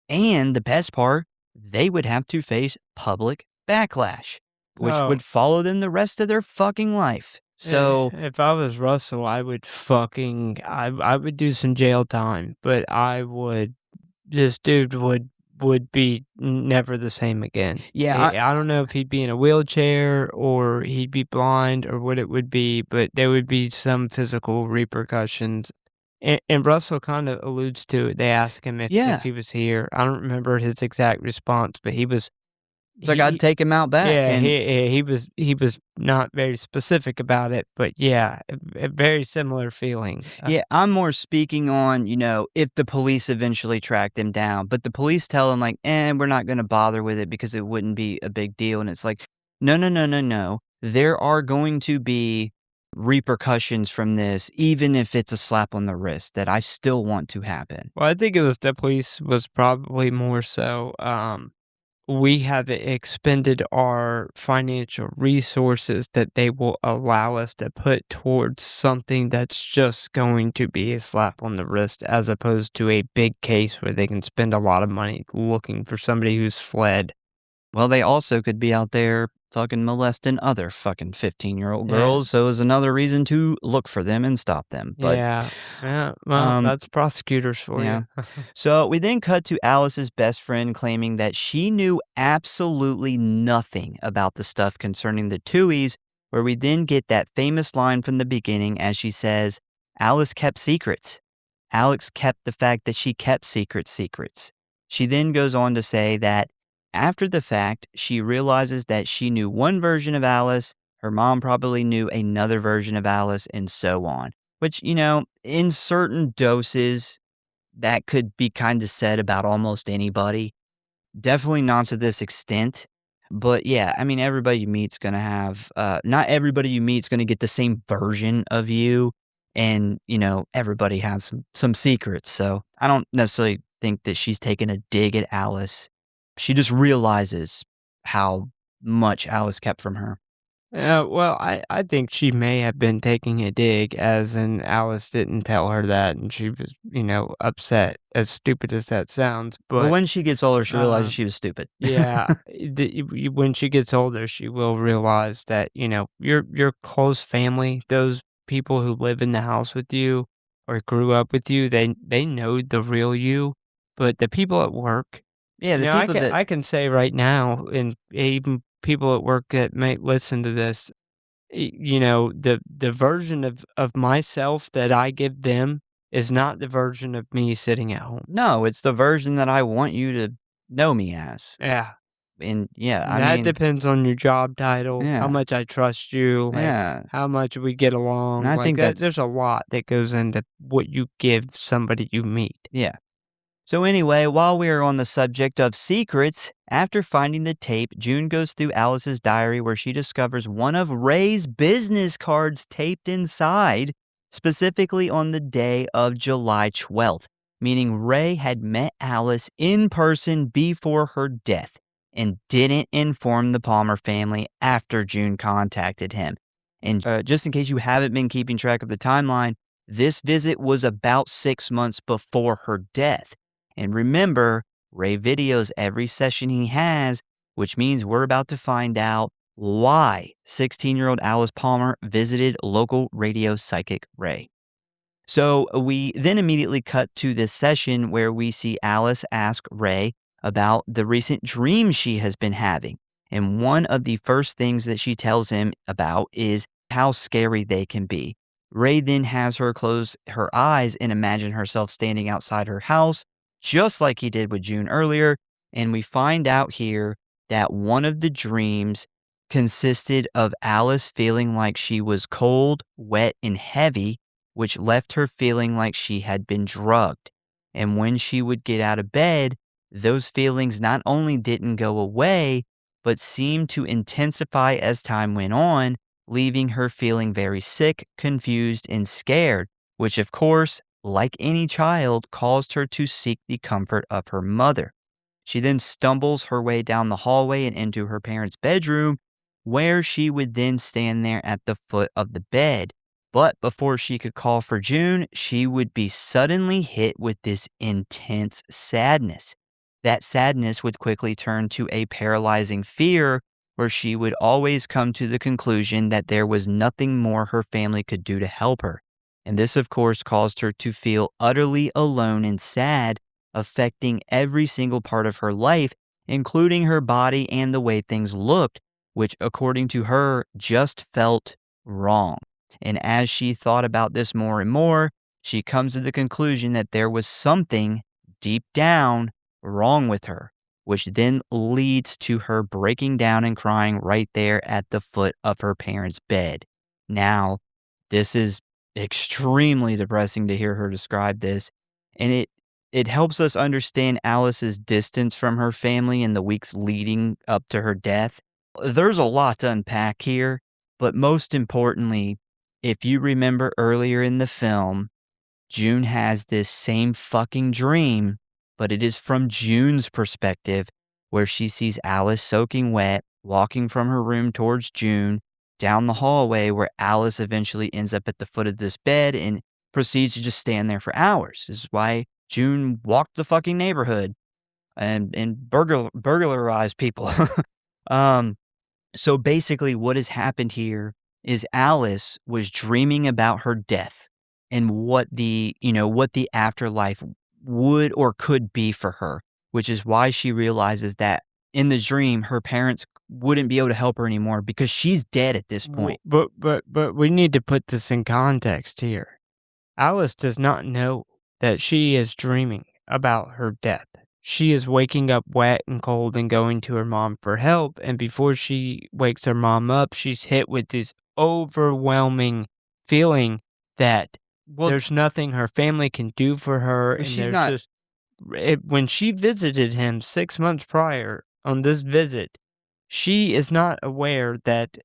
And the best part, they would have to face public backlash, which Oh, would follow them the rest of their fucking life. So, if I was Russell, I would do some jail time, but this dude would be never the same again. yeah, I don't know if he'd be in a wheelchair or he'd be blind or what it would be, but there would be some physical repercussions. And Russell kind of alludes to it. They ask him if yeah. he was here. I don't remember his exact response, but It's like I'd he take him out back. yeah, And he was not very specific about it, but yeah, a very similar feeling. yeah, I'm more speaking on, if the police eventually track them down, but the police tell them like, we're not going to bother with it because it wouldn't be a big deal. And it's like, no, no, no, no, no. There are going to be repercussions from this, even if it's a slap on the wrist, that I still want to happen. Well, I think it was probably more so, we have expended our financial resources that they will allow us to put towards something that's just going to be a slap on the wrist, as opposed to a big case where they can spend a lot of money looking for somebody who's fled. Well, they also could be out there fucking molesting other fucking 15-year-old Yeah. girls, so is another reason to look for them and stop them. But, Yeah. Yeah. Well, um, that's prosecutors for yeah. you. So we then cut to Alice's best friend claiming that she knew absolutely nothing about the stuff concerning the Tuohys, where we then get that famous line from the beginning as she says, Alice kept secrets. Alex kept the fact that she kept secrets. She then goes on to say that after the fact, she realizes that she knew one version of Alice, her mom probably knew another version of Alice, and so on. Which, in certain doses, that could be kind of said about almost anybody. Definitely not to this extent. But yeah, I mean, everybody you meet's going to have, not everybody you meet's going to get the same version of you. And, everybody has some secrets. So I don't necessarily think that she's taking a dig at Alice. She just realizes how much Alice kept from her. Yeah, well, I think she may have been taking a dig, as in Alice didn't tell her that, and she was, upset, as stupid as that sounds. Well, But, when she gets older, she realizes um, she was stupid. yeah, when she gets older, she will realize that, your close family, those people who live in the house with you or grew up with you, they know the real you, but the people at work, Yeah, the people that, I can say right now, and even people at work that might listen to this, the version of myself that I give them is not the version of me sitting at home. no, it's the version that I want you to know me as. Yeah, And yeah, and I that mean, depends on your job title, how yeah, much I trust you, like, yeah. how much we get And along, I like, think that's, there's a lot that goes into what you give somebody you meet. yeah. So anyway, while we are on the subject of secrets, after finding the tape, June goes through Alice's diary where she discovers one of Ray's business cards taped inside, specifically on the day of July 12th, meaning Ray had met Alice in person before her death and didn't inform the Palmer family after June contacted him. And just in case you haven't been keeping track of the timeline, this visit was about 6 months before her death. And remember, Ray videos every session he has, which means we're about to find out why 16-year-old Alice Palmer visited local radio psychic Ray. So we then immediately cut to this session where we see Alice ask Ray about the recent dreams she has been having. And one of the first things that she tells him about is how scary they can be. Ray then has her close her eyes and imagine herself standing outside her house, just like he did with June earlier. And we find out here that one of the dreams consisted of Alice feeling like she was cold, wet, and heavy, which left her feeling like she had been drugged. And when she would get out of bed, those feelings not only didn't go away, but seemed to intensify as time went on, leaving her feeling very sick, confused, and scared, which, of course, like any child, caused her to seek the comfort of her mother. She then stumbles her way down the hallway and into her parents' bedroom, where she would then stand there at the foot of the bed. But before she could call for June, she would be suddenly hit with this intense sadness. That sadness would quickly turn to a paralyzing fear, where she would always come to the conclusion that there was nothing more her family could do to help her. And this, of course, caused her to feel utterly alone and sad, affecting every single part of her life, including her body and the way things looked, which, according to her, just felt wrong. And as she thought about this more and more, she comes to the conclusion that there was something deep down wrong with her, which then leads to her breaking down and crying right there at the foot of her parents' bed. Now, this is extremely depressing to hear her describe this, and it helps us understand Alice's distance from her family in the weeks leading up to her death. There's a lot to unpack here, but most importantly, if you remember earlier in the film, June has this same fucking dream, but it is from June's perspective, where she sees Alice soaking wet, walking from her room towards June, down the hallway, where Alice eventually ends up at the foot of this bed and proceeds to just stand there for hours. This is why June walked the fucking neighborhood and burglarized people. um, so basically, what has happened here is Alice was dreaming about her death and what the afterlife would or could be for her, which is why she realizes that in the dream, her parents wouldn't be able to help her anymore because she's dead at this W point. but we need to put this in context here. Alice does not know that she is dreaming about her death. She is waking up wet and cold and going to her mom for help, and before she wakes her mom up, she's hit with this overwhelming feeling that Well, there's nothing her family can do for her, and she's there's not. just when she visited him 6 months prior on this visit, she is not aware that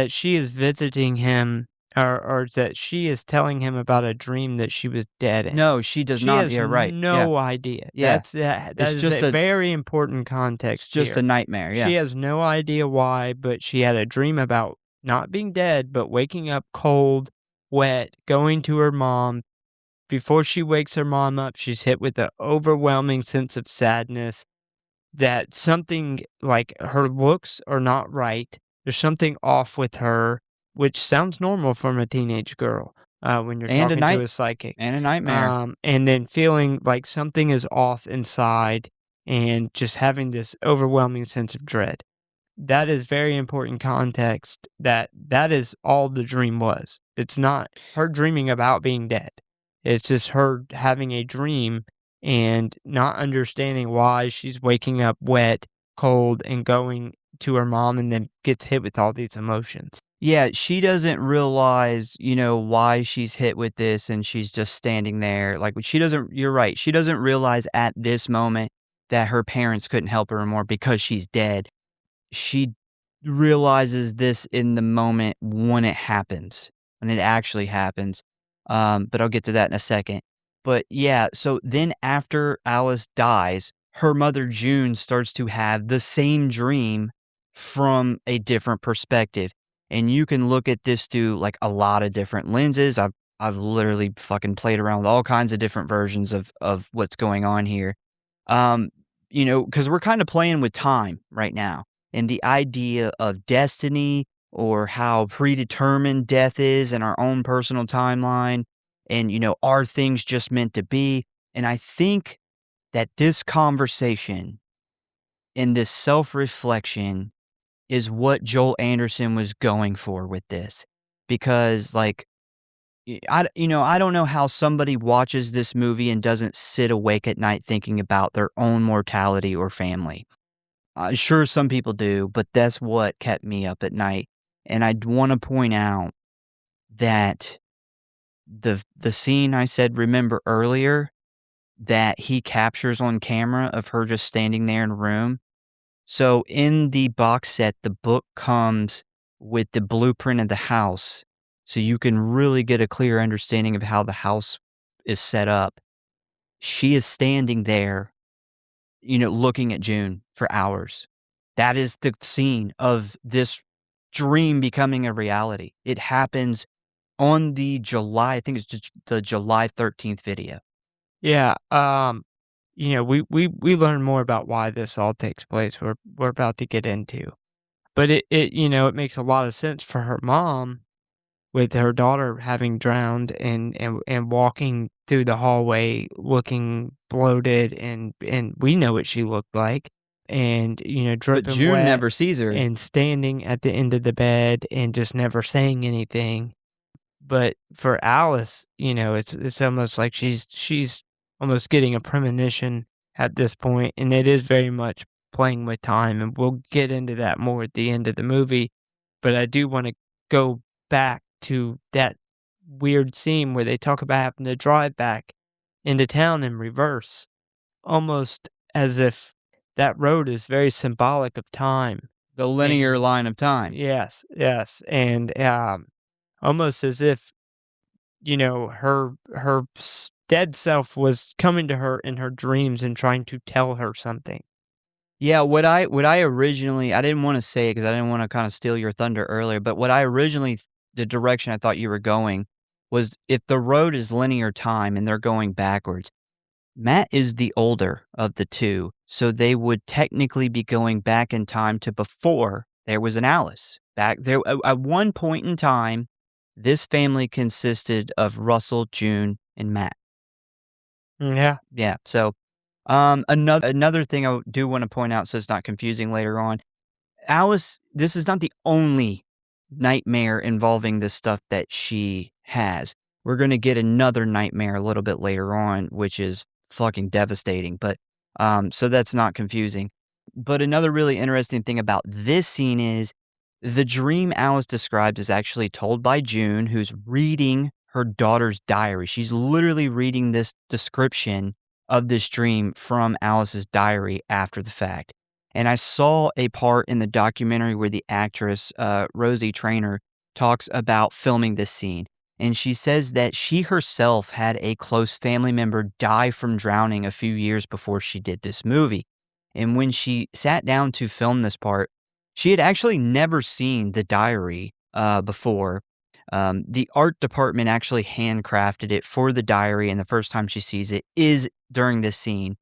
she is visiting him or that she is telling him about a dream that she was dead in. No, she does She not. has Yeah, right. Yeah, no idea. yeah. That It's is just a a. very important It's context just a here. nightmare. Yeah. She has no idea why, but she had a dream about not being dead, but waking up cold, wet, going to her mom. Before she wakes her mom up, she's hit with an overwhelming sense of sadness that something like her looks are not right. There's something off with her, which sounds normal from a teenage girl when you're And a talking to night a psychic. and a nightmare. And then feeling like something is off inside and just having this overwhelming sense of dread. That is very important context that is all the dream was. It's not her dreaming about being dead. It's just her having a dream and not understanding why she's waking up wet, cold, and going to her mom and then gets hit with all these emotions. Yeah, she doesn't realize, why she's hit with this and she's just standing there. Like she doesn't you're right. She doesn't realize at this moment that her parents couldn't help her anymore because she's dead. She realizes this in the moment when it happens, when it actually happens. But I'll get to that in a second. But yeah, so then after Alice dies, her mother June starts to have the same dream from a different perspective. And you can look at this through like a lot of different lenses. I've literally fucking played around with all kinds of different versions of what's going on here. Um, because we're kind of playing with time right now and the idea of destiny or how predetermined death is in our own personal timeline. And, are things just meant to be? And I think that this conversation and this self reflection is what Joel Anderson was going for with this. Because, like, I don't know how somebody watches this movie and doesn't sit awake at night thinking about their own mortality or family. Sure, some people do, but that's what kept me up at night. And I'd want to point out that the scene I said remember earlier that he captures on camera of her just standing there in a room. So in the box set, the book comes with the blueprint of the house, so you can really get a clear understanding of how the house is set up. She is standing there, looking at June for hours. That is the scene of this dream becoming a reality. It happens on I think it's just the July 13th video. Yeah, we learn more about why this all takes place. We're about to get into, but it makes a lot of sense for her mom with her daughter having drowned and walking through the hallway looking bloated and we know what she looked like and But dripping June wet never sees her. and standing at the end of the bed and just never saying anything. But for Alice, it's almost like she's almost getting a premonition at this point, and it is very much playing with time, and we'll get into that more at the end of the movie. But I do want to go back to that weird scene where they talk about having to drive back into town in reverse, almost as if that road is very symbolic of time. The linear And line of time. yes, yes, and almost as if, her dead self was coming to her in her dreams and trying to tell her something. Yeah, what I originally I didn't wanna say it because I didn't wanna kinda steal your thunder earlier, but what I originally the direction I thought you were going was if the road is linear time and they're going backwards, Matt is the older of the 2, so they would technically be going back in time to before there was an Alice. Back there at one point in time, this family consisted of Russell, June, and Matt. Yeah. Yeah, so, another thing I do wanna point out so it's not confusing later on, Alice this is not the only nightmare involving this stuff that she has. We're gonna get another nightmare a little bit later on, which is fucking devastating, but, so that's not confusing. But another really interesting thing about this scene is the dream Alice describes is actually told by June, who's reading her daughter's diary. She's literally reading this description of this dream from Alice's diary after the fact. And I saw a part in the documentary where the actress, Rosie Traynor, talks about filming this scene. And she says that she herself had a close family member die from drowning a few years before she did this movie. And when she sat down to film this part, she had actually never seen the diary before. The art department actually handcrafted it for the diary, and the first time she sees it is during this scene.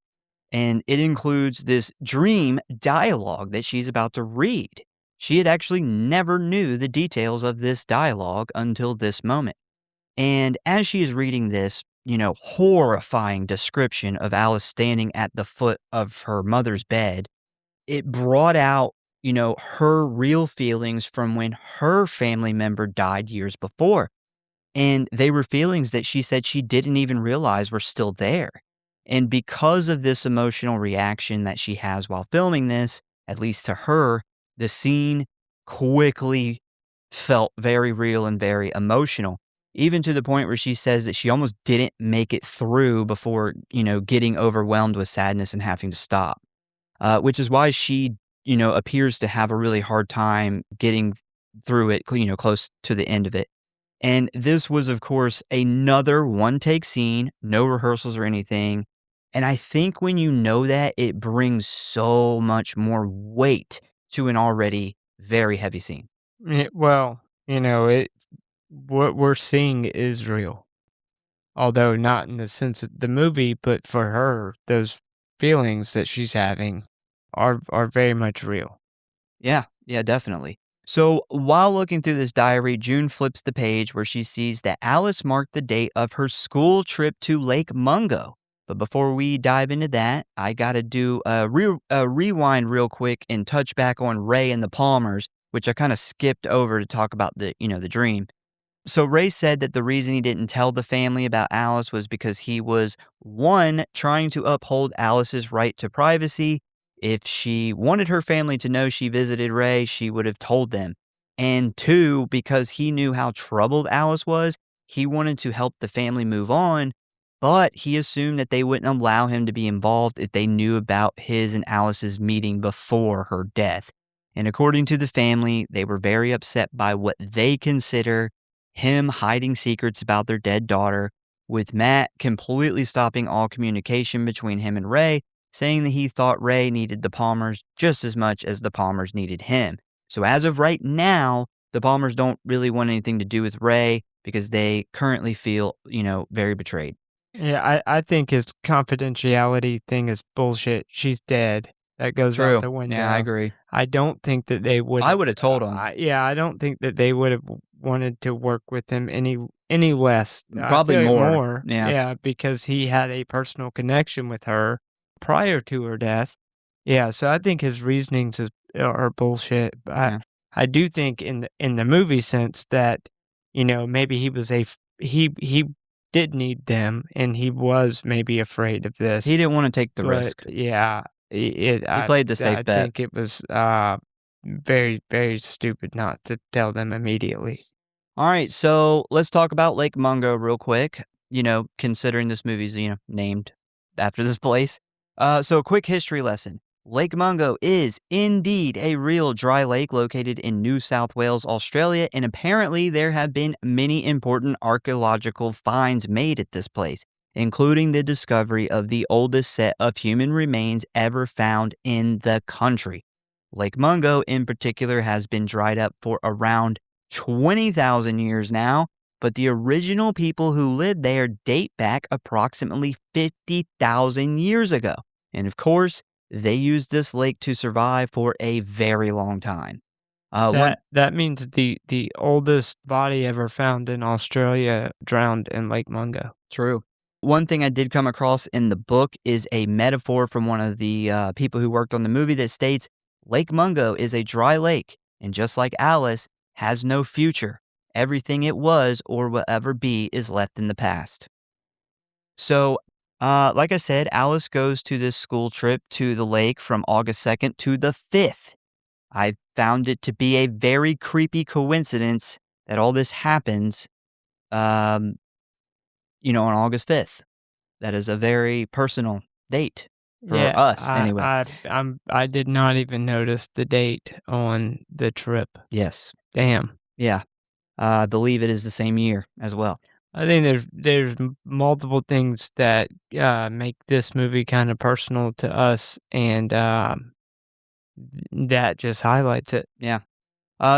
And it includes this dream dialogue that she's about to read. She had actually never knew the details of this dialogue until this moment. And as she is reading this, horrifying description of Alice standing at the foot of her mother's bed, it brought out, her real feelings from when her family member died years before. And they were feelings that she said she didn't even realize were still there. And because of this emotional reaction that she has while filming this, at least to her, the scene quickly felt very real and very emotional, even to the point where she says that she almost didn't make it through before, getting overwhelmed with sadness and having to stop. Which is why she, appears to have a really hard time getting through it, close to the end of it. And this was, of course, another one take scene, no rehearsals or anything. And I think when you know that, it brings so much more weight to an already very heavy scene. Well, what we're seeing is real, although not in the sense of the movie, but for her, those feelings that she's having are very much real. Yeah, yeah, definitely. So while looking through this diary, June flips the page where she sees that Alice marked the date of her school trip to Lake Mungo. But before we dive into that, I got to do a rewind real quick and touch back on Ray and the Palmers, which I kind of skipped over to talk about the dream. So Ray said that the reason he didn't tell the family about Alice was because he was, one, trying to uphold Alice's right to privacy. If she wanted her family to know she visited Ray, she would have told them. And two, because he knew how troubled Alice was, he wanted to help the family move on, but he assumed that they wouldn't allow him to be involved if they knew about his and Alice's meeting before her death. And according to the family, they were very upset by what they consider him hiding secrets about their dead daughter, with Matt completely stopping all communication between him and Ray, saying that he thought Ray needed the Palmers just as much as the Palmers needed him. So as of right now, the Palmers don't really want anything to do with Ray because they currently feel, very betrayed. Yeah, I think his confidentiality thing is bullshit. She's dead. That goes out True. the Yeah, I window. agree. I don't think that they would I have, would have told him. I don't think that they would have wanted to work with him any less. I Probably feel like more. more, Yeah. yeah, because he had a personal connection with her prior to her death. Yeah, so I think his reasonings are bullshit. Yeah. I do think in the movie sense that, maybe he was he did need them, and he was maybe afraid of this. He didn't want to take the But risk. yeah, He played the safe I bet. think it was, very, very stupid not to tell them immediately. All right, so let's talk about Lake Mungo real quick. Considering this movie's named after this place. So a quick history lesson. Lake Mungo is indeed a real dry lake located in New South Wales, Australia, and apparently there have been many important archaeological finds made at this place, including the discovery of the oldest set of human remains ever found in the country. Lake Mungo, in particular, has been dried up for around 20,000 years now, but the original people who lived there date back approximately 50,000 years ago. And of course, they used this lake to survive for a very long time. One That means the oldest body ever found in Australia drowned in Lake Mungo. True. One thing I did come across in the book is a metaphor from one of the people who worked on the movie that states Lake Mungo is a dry lake, and just like Alice, has no future. Everything it was or will ever be is left in the past. So, like I said, Alice goes to this school trip to the lake from August 2nd to the 5th. I found it to be a very creepy coincidence that all this happens, um, on August 5th. That is a very personal date for Yeah, us, anyway. I did not even notice the date on the trip. Yes. Damn. Yeah. I believe it is the same year as well. I think there's multiple things that make this movie kind of personal to us, and that just highlights it. Yeah.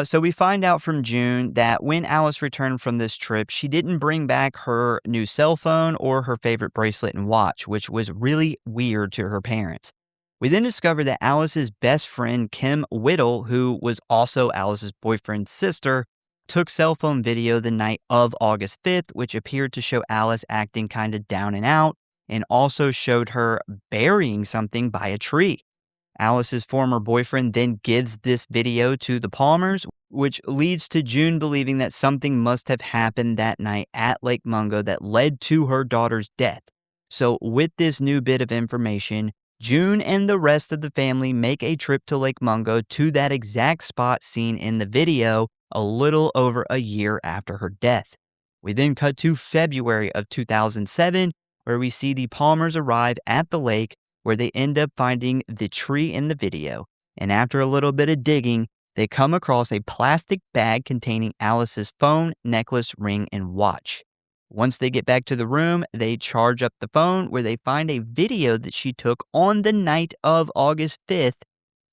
So we find out from June that when Alice returned from this trip, she didn't bring back her new cell phone or her favorite bracelet and watch, which was really weird to her parents. We then discover that Alice's best friend, Kim Whittle, who was also Alice's boyfriend's sister, took cell phone video the night of August 5th, which appeared to show Alice acting kind of down and out, and also showed her burying something by a tree. Alice's former boyfriend then gives this video to the Palmers, which leads to June believing that something must have happened that night at Lake Mungo that led to her daughter's death. So, with this new bit of information, June and the rest of the family make a trip to Lake Mungo to that exact spot seen in the video a little over a year after her death. We then cut to February of 2007, where we see the Palmers arrive at the lake, where they end up finding the tree in the video. And after a little bit of digging, they come across a plastic bag containing Alice's phone, necklace, ring, and watch. Once they get back to the room, they charge up the phone where they find a video that she took on the night of August 5th,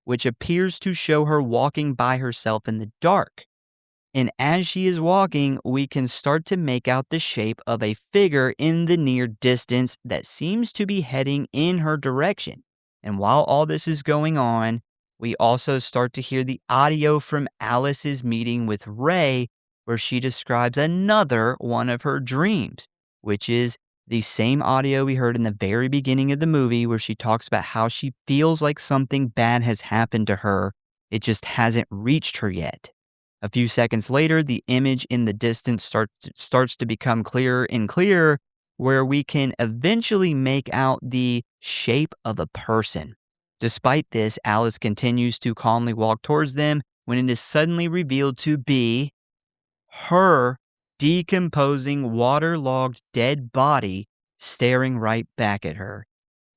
which appears to show her walking by herself in the dark. And as she is walking, we can start to make out the shape of a figure in the near distance that seems to be heading in her direction. And while all this is going on, we also start to hear the audio from Alice's meeting with Ray, where she describes another one of her dreams, which is the same audio we heard in the very beginning of the movie, where she talks about how she feels like something bad has happened to her. It just hasn't reached her yet. A few seconds later, the image in the distance starts to become clearer and clearer, where we can eventually make out the shape of a person. Despite this, Alice continues to calmly walk towards them when it is suddenly revealed to be her decomposing, waterlogged, dead body staring right back at her.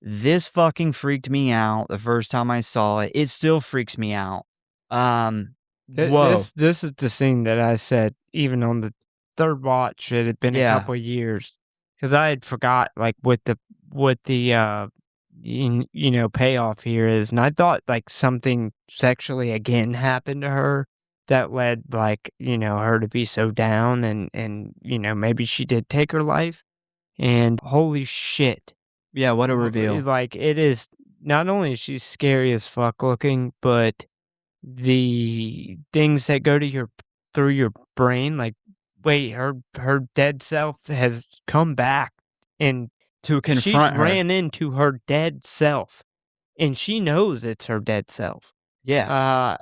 This fucking freaked me out the first time I saw it. It still freaks me out. Whoa. This is the scene that I said even on the third watch, it had been a Yeah. couple of years, because I had forgot, like, what the payoff here is, and I thought, like, something sexually again happened to her that led, like, her to be so down, and maybe she did take her life, and holy shit. Yeah, what a reveal. Like, it is not only is she scary as fuck looking, but the things that go to through your brain, like, wait, her dead self has come back, and To she's confront her. ran into her dead self, and she knows it's her dead self. Yeah.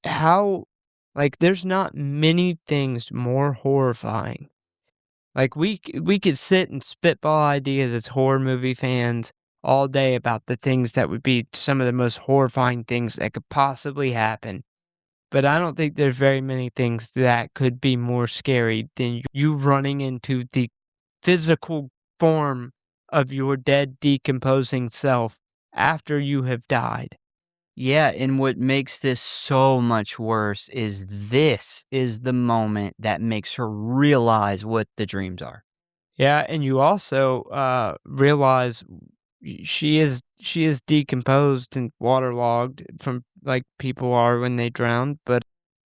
How, like, there's not many things more horrifying. Like, we could sit and spitball ideas as horror movie fans all day about the things that would be some of the most horrifying things that could possibly happen. But I don't think there's very many things that could be more scary than you running into the physical form of your dead, decomposing self after you have died. Yeah, and what makes this so much worse is this is the moment that makes her realize what the dreams are. Yeah, and you also, realize she is decomposed and waterlogged from like people are when they drown, but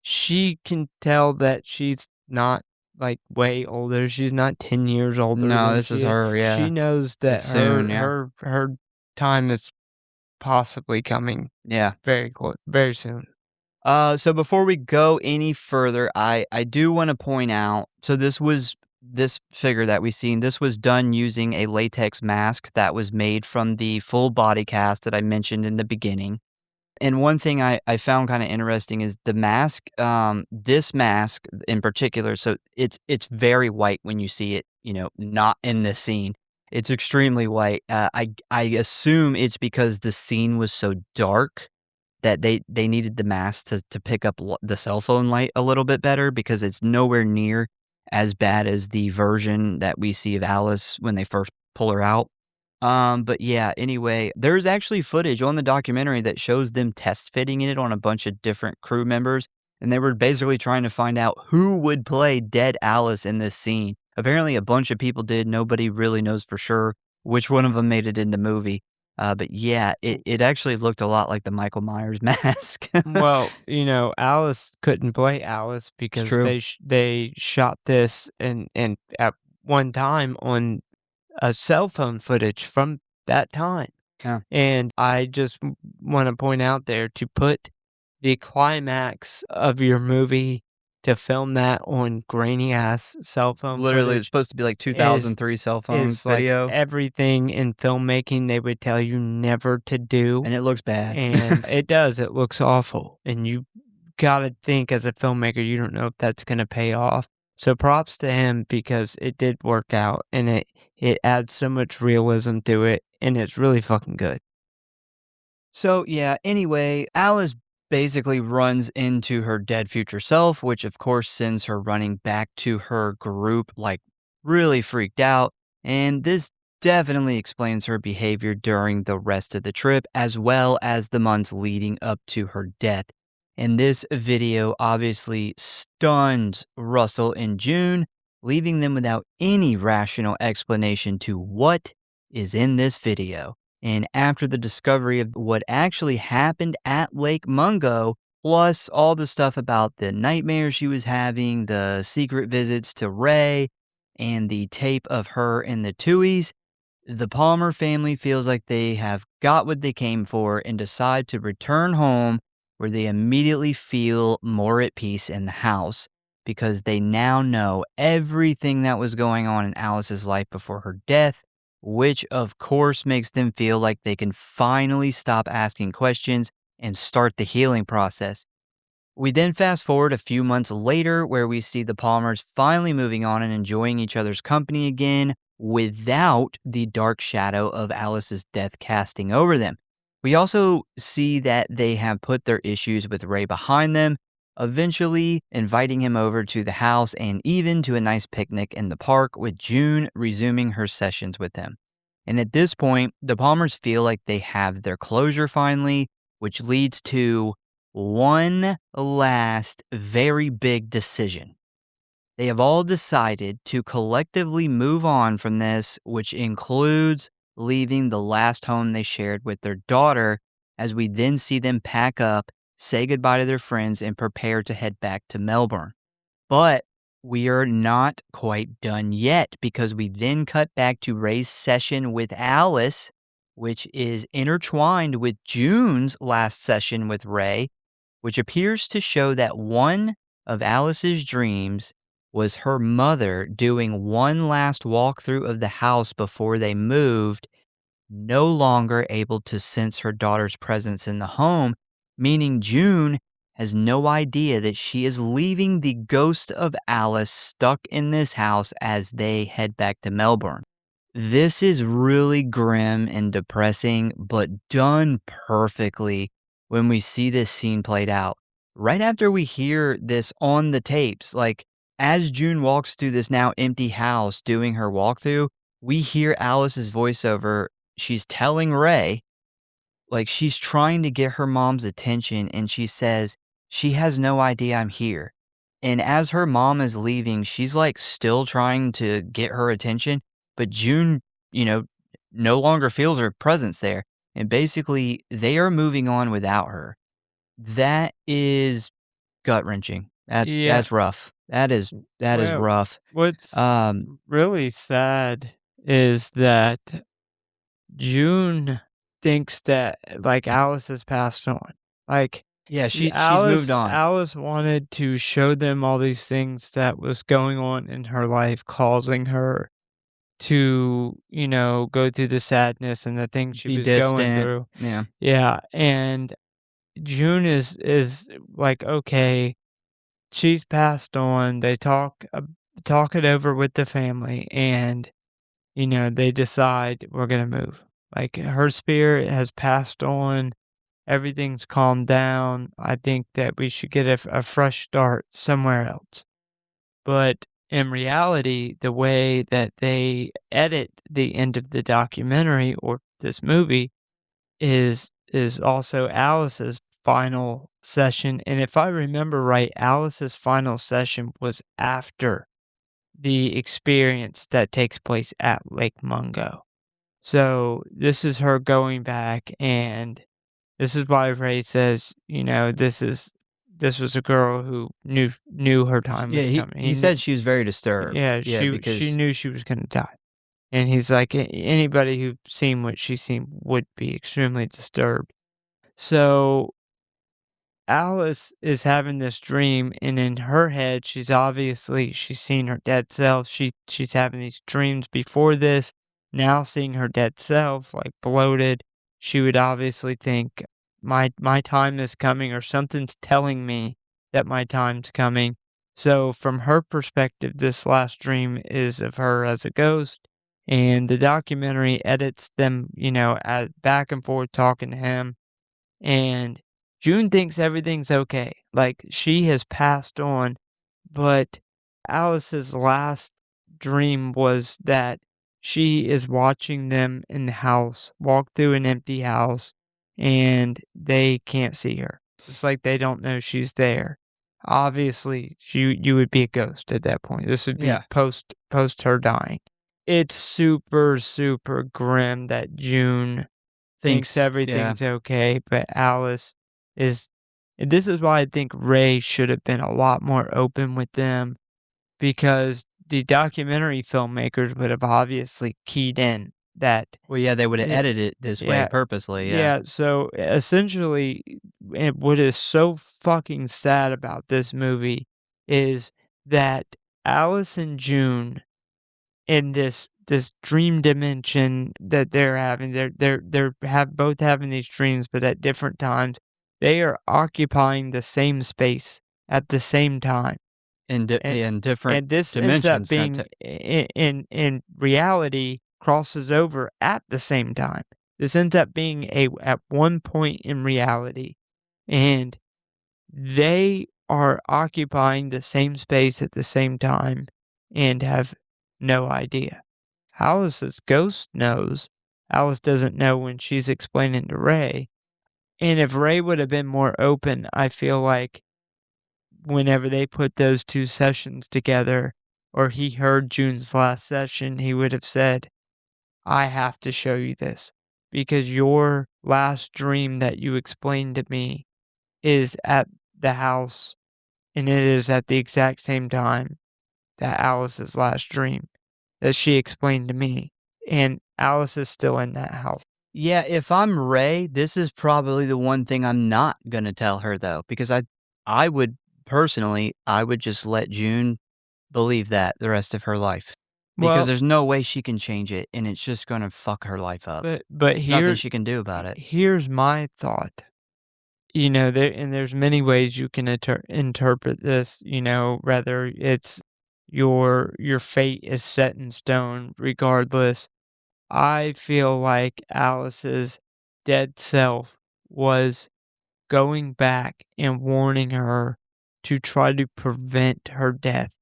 she can tell that she's not, like, way older, she's not 10 years older No, than this is she is. her, She yeah. knows that It's soon, yeah. her time is possibly coming Yeah. very soon. So before we go any further, I do want to point out, so this figure that we seen, this was done using a latex mask that was made from the full body cast that I mentioned in the beginning. And one thing I found kinda interesting is the mask, this mask in particular, so it's very white when you see it, not in this scene. It's extremely white. I assume it's because the scene was so dark that they needed the mask to pick up the cell phone light a little bit better because it's nowhere near as bad as the version that we see of Alice when they first pull her out. But yeah, anyway, there's actually footage on the documentary that shows them test fitting it on a bunch of different crew members, and they were basically trying to find out who would play dead Alice in this scene. Apparently, a bunch of people did. Nobody really knows for sure which one of them made it in the movie. But yeah, it actually looked a lot like the Michael Myers mask. Well, Alice couldn't play Alice It's because true. they shot this and at one time on a cell phone footage from that time. Yeah, And I just wanna point out there to put the climax of your movie to film that on grainy ass cell phone literally, it's footage supposed to be like is 2003 cell phone is like video, everything in filmmaking they would tell you never to do, and it looks bad. and it does, it looks awful, and you gotta think as a filmmaker, you don't know if that's gonna pay off. So props to him because it did work out, and it adds so much realism to it, and it's really fucking good. So, yeah, anyway, Alice basically runs into her dead future self, which of course sends her running back to her group, like really freaked out. And this definitely explains her behavior during the rest of the trip, as well as the months leading up to her death. And this video obviously stuns Russell and June, leaving them without any rational explanation to what is in this video. And after the discovery of what actually happened at Lake Mungo, plus all the stuff about the nightmares she was having, the secret visits to Ray, and the tape of her and the Tuohys, the Palmer family feels like they have got what they came for and decide to return home where they immediately feel more at peace in the house because they now know everything that was going on in Alice's life before her death, which of course makes them feel like they can finally stop asking questions and start the healing process. We then fast forward a few months later where we see the Palmers finally moving on and enjoying each other's company again without the dark shadow of Alice's death casting over them. We also see that they have put their issues with Ray behind them, eventually inviting him over to the house and even to a nice picnic in the park, with June resuming her sessions with him. And at this point, the Palmers feel like they have their closure finally, which leads to one last very big decision. They have all decided to collectively move on from this, which includes leaving the last home they shared with their daughter, as we then see them pack up, say goodbye to their friends, and prepare to head back to Melbourne. But we are not quite done yet because we then cut back to Ray's session with Alice, which is intertwined with June's last session with Ray, which appears to show that one of Alice's dreams was her mother doing one last walkthrough of the house before they moved, no longer able to sense her daughter's presence in the home, meaning June has no idea that she is leaving the ghost of Alice stuck in this house as they head back to Melbourne. This is really grim and depressing, but done perfectly when we see this scene played out. Right after we hear this on the tapes, like as June walks through this now empty house doing her walkthrough, we hear Alice's voiceover. She's telling Ray, like, she's trying to get her mom's attention, and she says she has no idea I'm here. And as her mom is leaving, she's, like, still trying to get her attention, but June, you know, no longer feels her presence there, and basically, they are moving on without her. That is gut-wrenching. Yeah. That's rough. That is Well, rough. what's Um, really sad is that June thinks that, like, Alice has passed on. Like, yeah, she's moved Alice on. Alice wanted to show them all these things that was going on in her life, causing her to, go through the sadness and the things she Be was going distant. through. Yeah. Yeah, and June is like, okay, she's passed on. They talk it over with the family, and they decide we're gonna move. Like, her spirit has passed on. Everything's calmed down. I think that we should get a fresh start somewhere else. But in reality, the way that they edit the end of the documentary or this movie is also Alice's final session. And if I remember right, Alice's final session was after the experience that takes place at Lake Mungo. So this is her going back, and this is why Ray says, this was a girl who knew her Sh time Yeah, was he coming. he said she was very disturbed. Yeah, Yeah, she because knew she was gonna die. And he's like, Anybody who seen what she seen would be extremely disturbed." So Alice is having this dream, and in her head, she's seen her dead self. She's having these dreams before this. Now seeing her dead self, like bloated, she would obviously think my time is coming, or something's telling me that my time's coming. So from her perspective, this last dream is of her as a ghost, and the documentary edits them, as back and forth talking to him, and June thinks everything's okay. Like, she has passed on, but Alice's last dream was that she is watching them in the house walk through an empty house, and they can't see her. It's like they don't know she's there. Obviously, you would be a ghost at that point. This would be yeah, post her dying. It's super, super grim that June thinks yeah. everything's okay, but Alice is and this is why I think Ray should have been a lot more open with them, because the documentary filmmakers would have obviously keyed in that Well, yeah, they woulda yeah, edited it this way yeah, purposely, yeah. yeah, so essentially, what is so fucking sad about this movie is that Alice and June in this dream dimension that they're having. They're have both having these dreams, but at different times. They are occupying the same space at the same time, and In different and this ends up dimensions, not being to in reality crosses over at the same time. This ends up being a at one point in reality, and they are occupying the same space at the same time and have no idea. Alice's ghost knows. Alice doesn't know when she's explaining to Ray. And if Ray would have been more open, I feel like whenever they put those two sessions together, or he heard June's last session, he would have said, I have to show you this because your last dream that you explained to me is at the house, and it is at the exact same time that Alice's last dream that she explained to me, and Alice is still in that house. Yeah, if I'm Ray, this is probably the one thing I'm not gonna tell her, though, because I would personally, I would just let June believe that the rest of her life, because Well, there's no way she can change it, and it's just gonna fuck her life up. but There's nothing she can do about it. here's my thought. There's many ways you can interpret this. Whether it's your fate is set in stone. Regardless, I feel like Alice's dead self was going back and warning her to try to prevent her death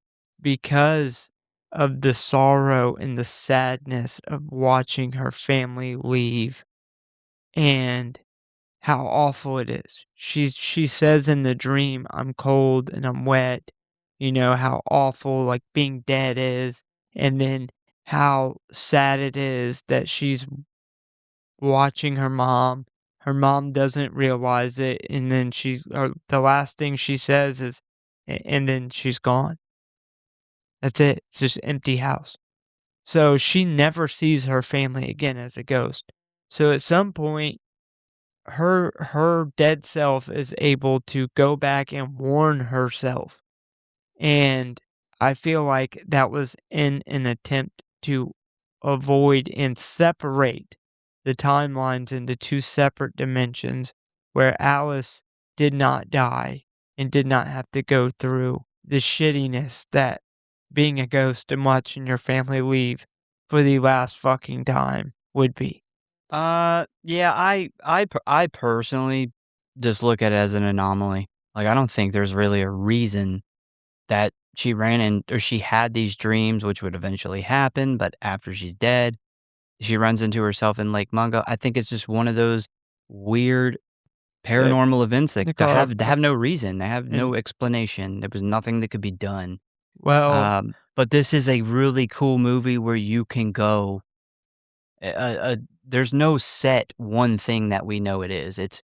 because of the sorrow and the sadness of watching her family leave. And how awful it is. She says in the dream, "I'm cold and I'm wet," how awful, like, being dead is, and then how sad it is that she's watching her mom. Her mom doesn't realize it, and then the last thing she says is, and then she's gone. That's it. It's just empty house. So she never sees her family again as a ghost. So at some point, her dead self is able to go back and warn herself. And I feel like that was in an attempt to avoid and separate the timelines into two separate dimensions where Alice did not die and did not have to go through the shittiness that being a ghost and watching your family leave for the last fucking time would be. Yeah, I personally just look at it as an anomaly. Like, I don't think there's really a reason that she ran in or she had these dreams, which would eventually happen, but after she's dead, she runs into herself in Lake Mungo. I think it's just one of those weird They, paranormal events they that call have no reason. They have no and explanation. There was nothing that could be done. well, But this is a really cool movie where you can go. There's no set one thing that we know it is. It's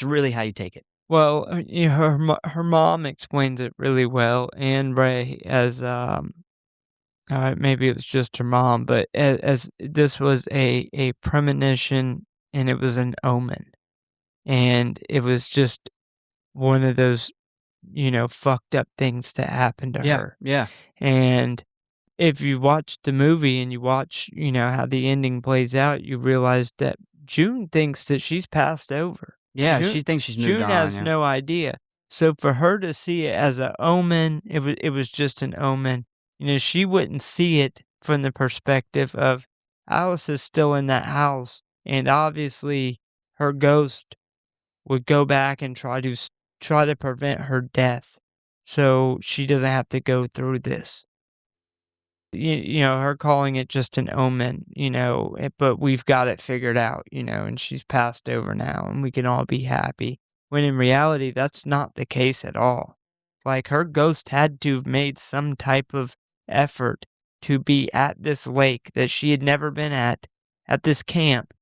really how you take it. her mom explains it really well, and Ray as maybe it was just her mom, but as this was a premonition and it was an omen, and it was just one of those fucked up things that happened to Yeah, her, yeah. and if you watch the movie and you watch how the ending plays out, you realize that June thinks that she's passed over. Yeah, June she thinks she's moved June on, has yeah. no idea. So for her to see it as a omen, it was just an omen. She wouldn't see it from the perspective of Alice is still in that house, and obviously her ghost would go back and try to prevent her death, so she doesn't have to go through this. Her calling it just an omen, but we've got it figured out, and she's passed over now and we can all be happy. When in reality, that's not the case at all. Like her ghost had to have made some type of effort to be at this lake that she had never been at this camp,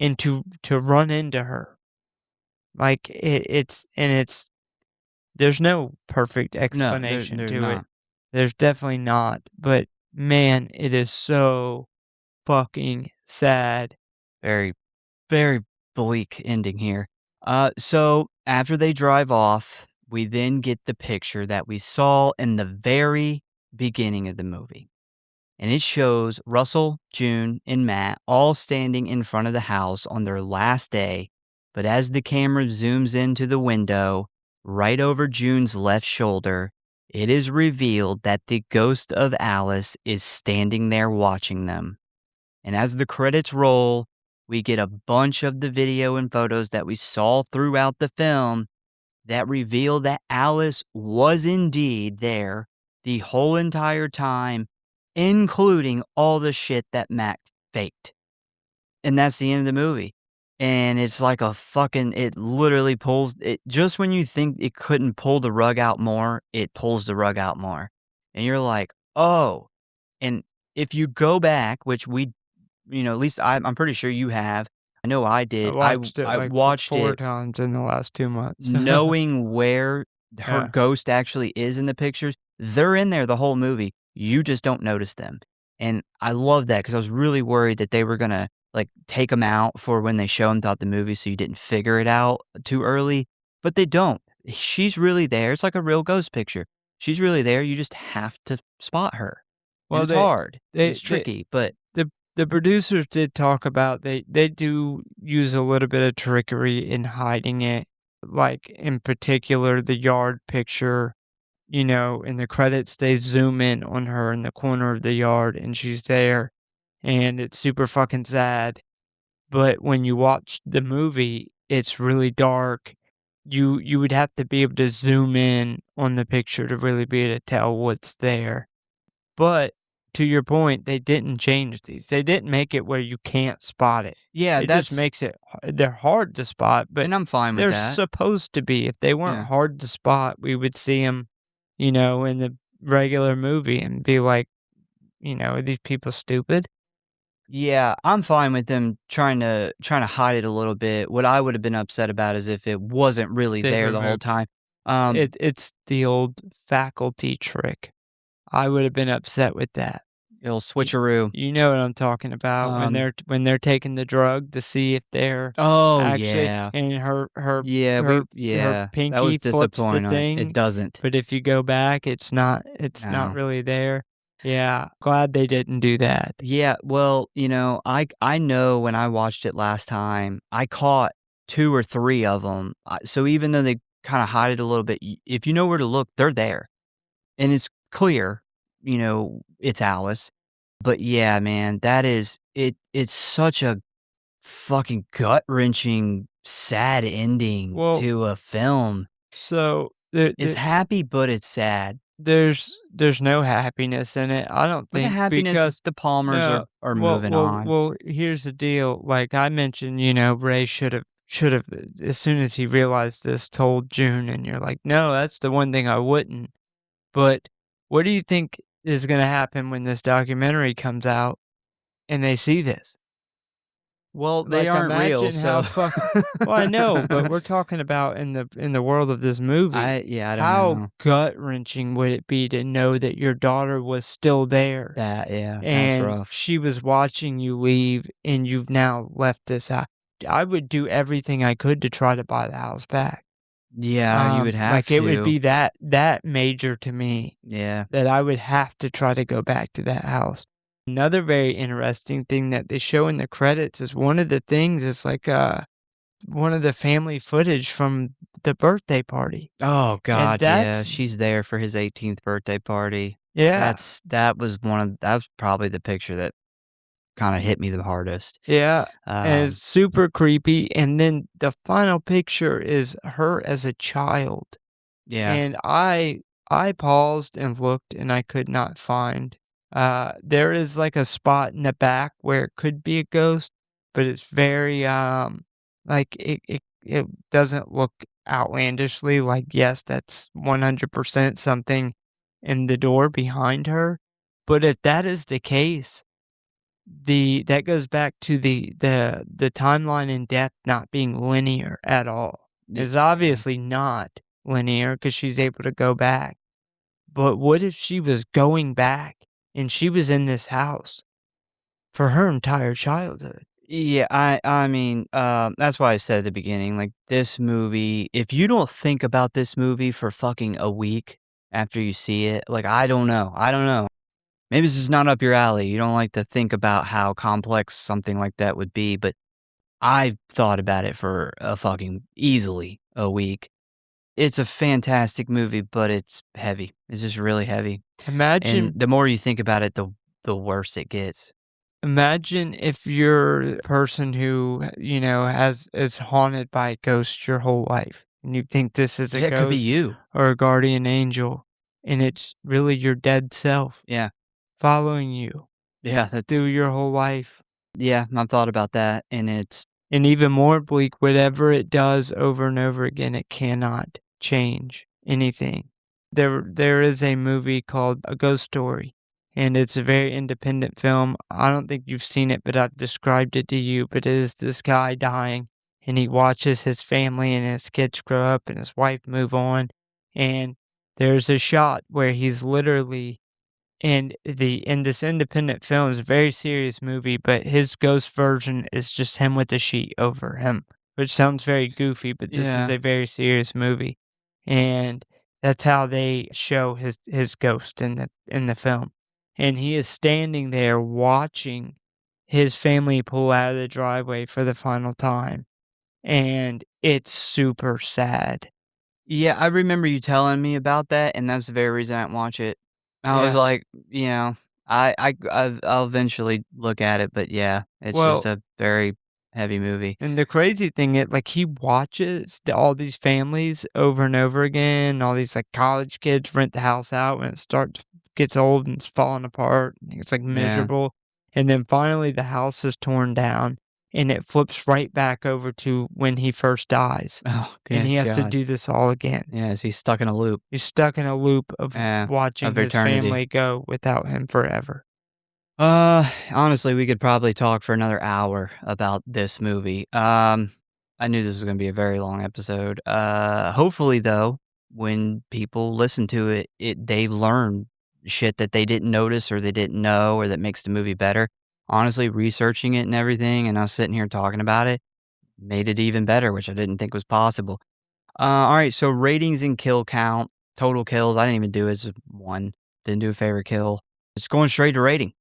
and to run into her. Like it's there's no perfect No, explanation there's to it. not. There's definitely not, but man, it is so fucking sad. Very, very bleak ending here. So after they drive off, we then get the picture that we saw in the very beginning of the movie. And it shows Russell, June, and Matt all standing in front of the house on their last day. But as the camera zooms into the window, right over June's left shoulder, it is revealed that the ghost of Alice is standing there watching them. And as the credits roll, we get a bunch of the video and photos that we saw throughout the film that reveal that Alice was indeed there the whole entire time, including all the shit that Mac faked. And that's the end of the movie. And it's like it literally pulls it just when you think it couldn't pull the rug out more, it pulls the rug out more. And you're like, oh. And if you go back, which at least I'm pretty sure you have. I know I I did. watched it I like watched four it times in the last 2 months. knowing where her Yeah. ghost actually is in the pictures. They're in there the whole movie. You just don't notice them. And I love that because I was really worried that they were gonna like take them out for when they show them throughout the movie, so you didn't figure it out too early. But they don't. She's really there. It's like a real ghost picture. She's really there. You just have to spot her, and Well, it's hard. they It's tricky, but the producers did talk about they do use a little bit of trickery in hiding it. Like in particular, the yard picture. In the credits, they zoom in on her in the corner of the yard and she's there and it's super fucking sad. But when you watch the movie, it's really dark. You would have to be able to zoom in on the picture to really be able to tell what's there. But to your point, they didn't change these. They didn't make it where you can't spot it. Yeah, It just that's makes it they're hard to spot, but and I'm fine with they're that. supposed to be. If they weren't Yeah. hard to spot, we would see them, in the regular movie and be like, "Are these people stupid?" Yeah, I'm fine with them trying to hide it a little bit. What I would have been upset about is if it wasn't really They there the whole removed time. Um, it's the old faculty trick. I would have been upset with that. it'll Y switcheroo. You know what I'm talking about when Um they're taking the drug to see if they're Oh, actually yeah. and Yeah, her that was pinky flips the disappointing. It thing, doesn't. but if you go back, it's not No. really there. Yeah, glad they didn't do that. Yeah, well, I know when I watched it last time, I caught 2 or 3 of 'em. So even though they kinda hide it a little bit, if you know where to look, they're there. And it's clear, it's Alice. But yeah, man, it's such a fucking gut-wrenching, sad ending Well, to a film. so It's happy, but it's sad. there's no happiness in it, I don't But the think, happiness because is the Palmers no, are moving on. here's the deal. Like I mentioned, Ray should have as soon as he realized this, told June, and you're like, no, that's the one thing I wouldn't. But what do you think is going to happen when this documentary comes out and they see this? Well, they Like, aren't real, imagine how so fuck. Well, I know, but we're talking about in the world of this movie. I don't How know. gut wrenching would it be to know that your daughter was still there? That's And rough. she was watching you leave, and you've now left this house. I would do everything I could to try to buy the house back. Yeah, you would have Like, it would to. be that major to me Yeah. that I would have to try to go back to that house. Another very interesting thing that they show in the credits is one of the things is like, one of the family footage from the birthday party, Oh and god, yeah, that's she's there for his 18th birthday party. yeah. That was probably the picture that kinda hit me the hardest. Yeah, and Um, it's super creepy, and then the final picture is her as a child, yeah. and I paused and looked, and I could not find there is, like, a spot in the back where it could be a ghost, but it's very, like, it doesn't look outlandishly like, yes, that's 100% something in the door behind her, but if that is the case, that goes back to the timeline in death not being linear at all. It's Yeah. obviously not linear because she's able to go back. But what if she was going back and she was in this house for her entire childhood? Yeah, I mean, that's why I said at the beginning, like, this movie if you don't think about this movie for fucking a week after you see it, like, I don't know. Maybe it's just not up your alley. You don't like to think about how complex something like that would be, but I've thought about it for a fucking easily a week. It's a fantastic movie, but it's heavy. It's just really heavy, and Imagine the more you think about it, the worse it gets. imagine if you're a person who, has is haunted by a ghost your whole life, and you think this is a Yeah, it could be ghost you. or a guardian angel, and it's really your dead self Yeah. following you Yeah, that's through your whole life. yeah, I've thought about that, and it's And even more bleak, whatever it does over and over again, it cannot change anything. There is a movie called A Ghost Story, and it's a very independent film. I don't think you've seen it, but I've described it to you. But it is this guy dying, and he watches his family and his kids grow up and his wife move on. And there's a shot where he's literally in this independent film. Is a very serious movie, but his ghost version is just him with a sheet over him, which sounds very goofy, but this is yeah. a very serious movie, and that's how they show his ghost in the film, and he is standing there watching his family pull out of the driveway for the final time, and it's super sad. Yeah, I remember you telling me about that, and that's the very reason I didn't watch it. I was Yeah. like, I'll eventually look at it, but yeah, it's just Well, a very heavy movie. and the crazy thing is, like, he watches all these families over and over again. All these like college kids rent the house out when it starts gets old and it's falling apart, and it's, like, Yeah. miserable, and then finally the house is torn down, and it flips right back over to when he first dies, Oh, and good he has to god. do this all again. Yeah, is he stuck in a loop? He's stuck in a loop of Yeah, watching of his eternity. family go without him forever. Honestly, we could probably talk for another hour about this movie. I knew this was gonna be a very long episode. Hopefully, though, when people listen to it, they learn shit that they didn't notice or they didn't know or that makes the movie better. Honestly, researching it and everything and us sitting here talking about it made it even better, which I didn't think was possible. Alright, so ratings and kill count, total kills, I didn't even do it, it's 1. Didn't do a favorite kill. Just going straight to rating.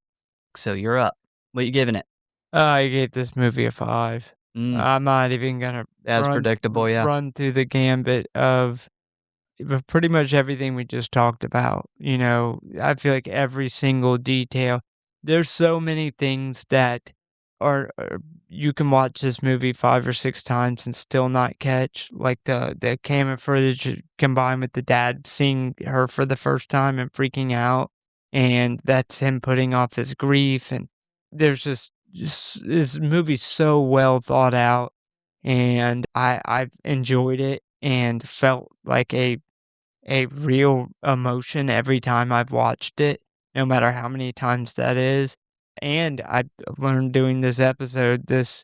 So you're up. What you giving it? I gave this movie a 5. Mm, I'm not even gonna as predictable, yeah. run through the gambit of pretty much everything we just talked about. I feel like every single detail. There's so many things that are you can watch this movie 5 or 6 times and still not catch, like the camera footage combined with the dad seeing her for the first time and freaking out, and that's him putting off his grief, and there's just this movie's so well thought out, and I've enjoyed it and felt like a real emotion every time I've watched it, no matter how many times that is. And I've learned doing this episode, this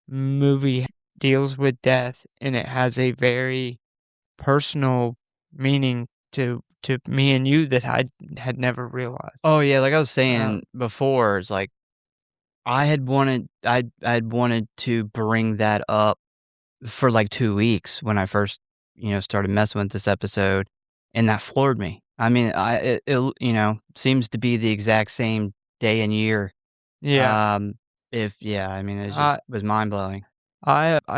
movie deals with death, and it has a very personal meaning to me and you that I had never realized. Oh, yeah, like I was Uh, saying before, it's like I'd wanted to bring that up for, like, 2 weeks when I first, started messing with this episode, and that floored me. I mean, seems to be the exact same day and year. yeah, Um, if yeah, I mean, it just I was mind-blowing.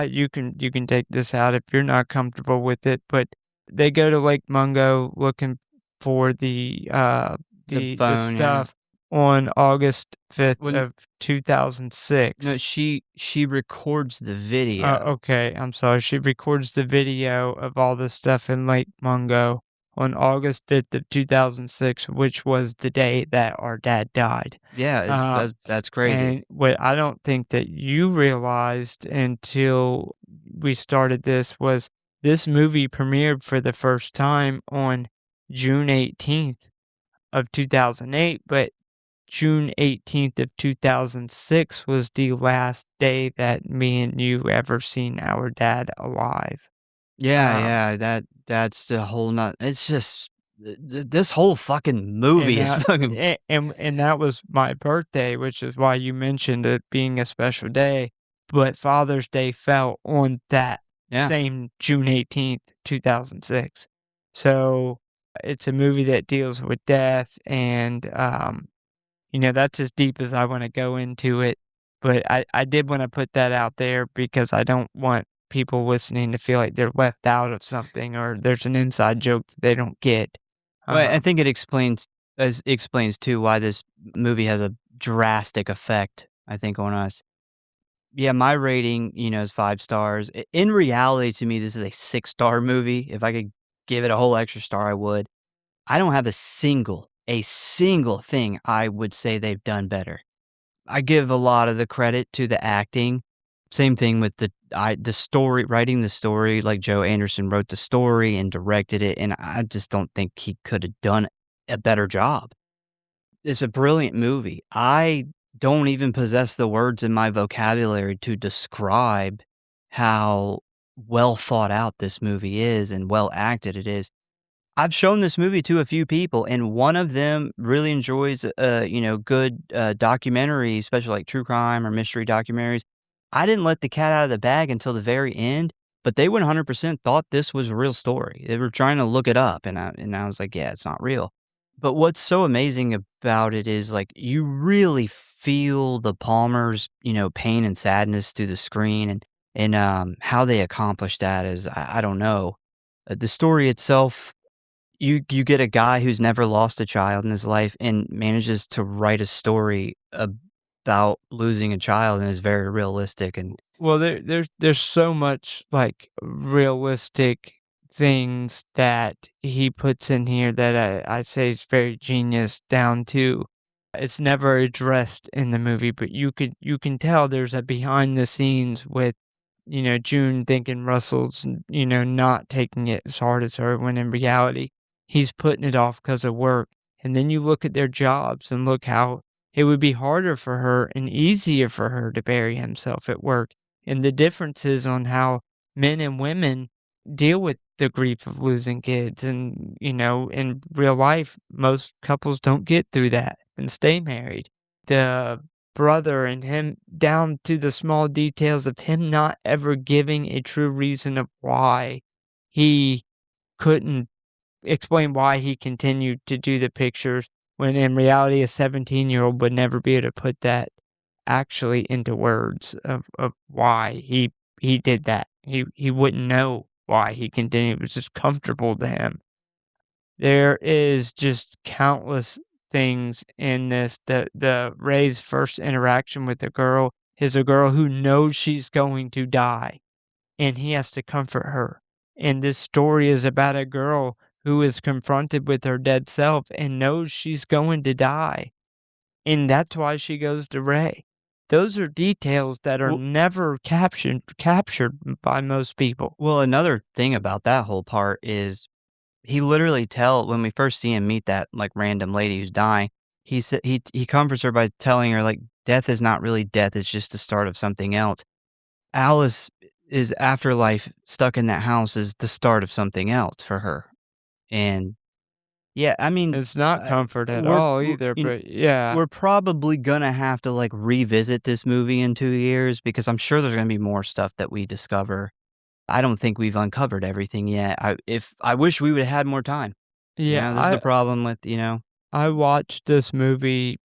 you can take this out if you're not comfortable with it, but they go to Lake Mungo looking for The the phone, yeah. stuff on August 5th When of no, 2006. she records the video. Okay, I'm sorry. She records the video of all the stuff in Lake Mungo on August 5th of 2006, which was the day that our dad died. Yeah, Um, that's crazy. and what I don't think that you realized until we started this was this movie premiered for the first time on June 18th of 2008, but June 18th of 2006 was the last day that me and you ever seen our dad alive. Yeah, Um, yeah, that's the whole not it's just this whole fucking and movie is that fucking and that was my birthday, which is why you mentioned it being a special day, but Father's Day fell on that yeah. same June 18th, 2006. So, it's a movie that deals with death and, that's as deep as I wanna go into it, but I did wanna put that out there because I don't want people listening to feel like they're left out of something or there's an inside joke that they don't get. Well, I Um, think it explains too why this movie has a drastic effect, I think, on us. Yeah, my rating, is 5 stars. In reality, to me, this is a 6-star movie. If I could give it a whole extra star, I would. I don't have a single thing I would say they've done better. I give a lot of the credit to the acting. Same thing with the story, writing the story, like Joe Anderson wrote the story and directed it, and I just don't think he could have done a better job. It's a brilliant movie. I don't even possess the words in my vocabulary to describe how well thought out this movie is and well acted it is. I've shown this movie to a few people, and one of them really enjoys, good, documentaries, especially like true crime or mystery documentaries. I didn't let the cat out of the bag until the very end, but they 100% thought this was a real story. They were trying to look it up, and I was like, "Yeah, it's not real." But what's so amazing about it is, like, you really feel the Palmers', pain and sadness through the screen, and how they accomplished that is I don't know. The story itself you get a guy who's never lost a child in his life and manages to write a story about losing a child and is very realistic and well, there's so much, like, realistic things that he puts in here that I say is very genius down to it's never addressed in the movie, but you can tell there's a behind the scenes with, June thinking Russell's, not taking it as hard as her when in reality, he's putting it off because of work. And then you look at their jobs and look how it would be harder for her and easier for her to bury himself at work. And the differences on how men and women deal with the grief of losing kids. And, in real life, most couples don't get through that and stay married. The brother and him down to the small details of him not ever giving a true reason of why he couldn't explain why he continued to do the pictures when in reality a 17-year-old would never be able to put that actually into words of why he did that. He wouldn't know why he continued. It was just comfortable to him. There is just countless things in this. The Ray's first interaction with the girl is a girl who knows she's going to die, and he has to comfort her. And this story is about a girl who is confronted with her dead self and knows she's going to die, and that's why she goes to Ray. Those are details that are Well, never captured by most people. well, another thing about that whole part is he literally when we first see him meet that, like, random lady who's dying, he comforts her by telling her, like, death is not really death, it's just the start of something else. Alice is afterlife stuck in that house is the start of something else for her, and, yeah, I mean, It's not comfort at we're all we're either, you but yeah. we're probably gonna have to, like, revisit this movie in 2 years because I'm sure there's gonna be more stuff that we discover. I don't think we've uncovered everything yet. I wish we would've had more time. Yeah, This is the I problem with, I watched this movie,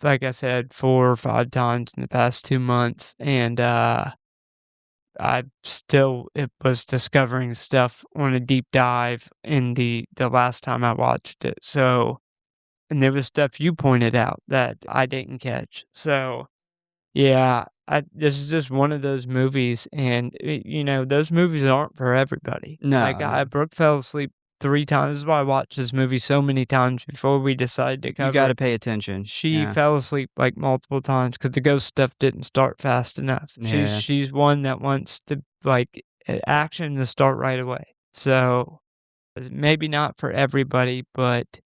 like I said, 4 or 5 times in the past 2 months, and, I still it was discovering stuff on a deep dive in the last time I watched it, so and there was stuff you pointed out that I didn't catch, so yeah, this is just one of those movies, and, those movies aren't for everybody. Like, no, no. Brooke fell asleep 3 times. This is why I watched this movie so many times before we decided to You cover gotta it. pay attention. She Yeah. fell asleep, like, multiple times because the ghost stuff didn't start fast enough. Yeah. She's one that wants to, like, action to start right away. So, maybe not for everybody, but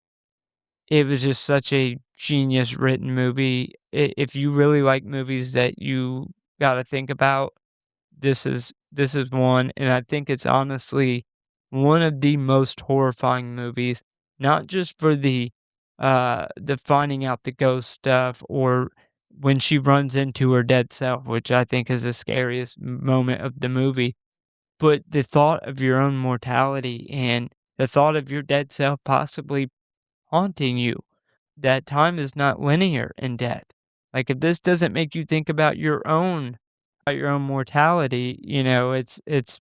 it was just such a genius written movie. If you really like movies that you gotta think about, this is one, and I think it's honestly one of the most horrifying movies, not just for the finding out the ghost stuff or when she runs into her dead self, which I think is the scariest moment of the movie, but the thought of your own mortality and the thought of your dead self possibly haunting you. That time is not linear in death. Like, if this doesn't make you think about your own mortality, it's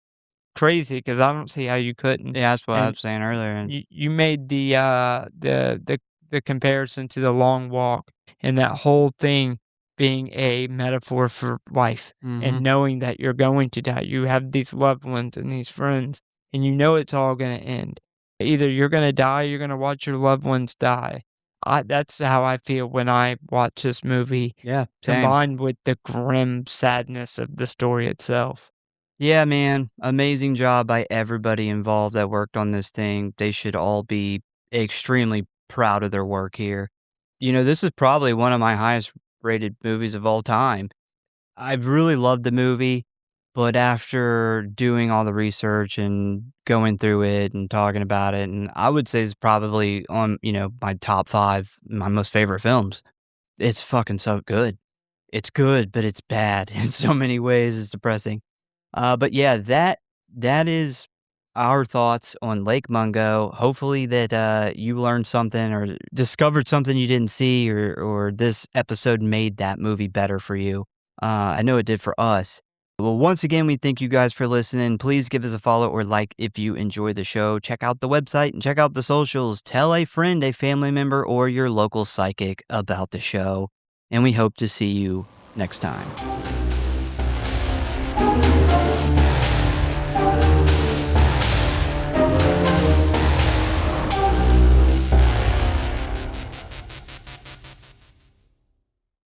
crazy because I don't see how you couldn't. Yeah, that's what I And was saying earlier, and you made the comparison to The Long Walk and that whole thing being a metaphor for life and mhm. knowing that you're going to die. You have these loved ones and these friends, and you know it's all gonna end. Either you're gonna die or you're gonna watch your loved ones die. That's how I feel when I watch this movie, Yeah, same. combined with the grim sadness of the story itself. Yeah, man, amazing job by everybody involved that worked on this thing. They should all be extremely proud of their work here. This is probably one of my highest rated movies of all time. I really loved the movie, but after doing all the research and going through it and talking about it, and I would say it's probably on, my top 5, my most favorite films. It's fucking so good. It's good, but it's bad in so many ways. It's depressing. But yeah, that is our thoughts on Lake Mungo. Hopefully that you learned something or discovered something you didn't see, or this episode made that movie better for you. I know it did for us. Well, once again, we thank you guys for listening. Please give us a follow or like if you enjoy the show. Check out the website and check out the socials. Tell a friend, a family member, or your local psychic about the show. And we hope to see you next time.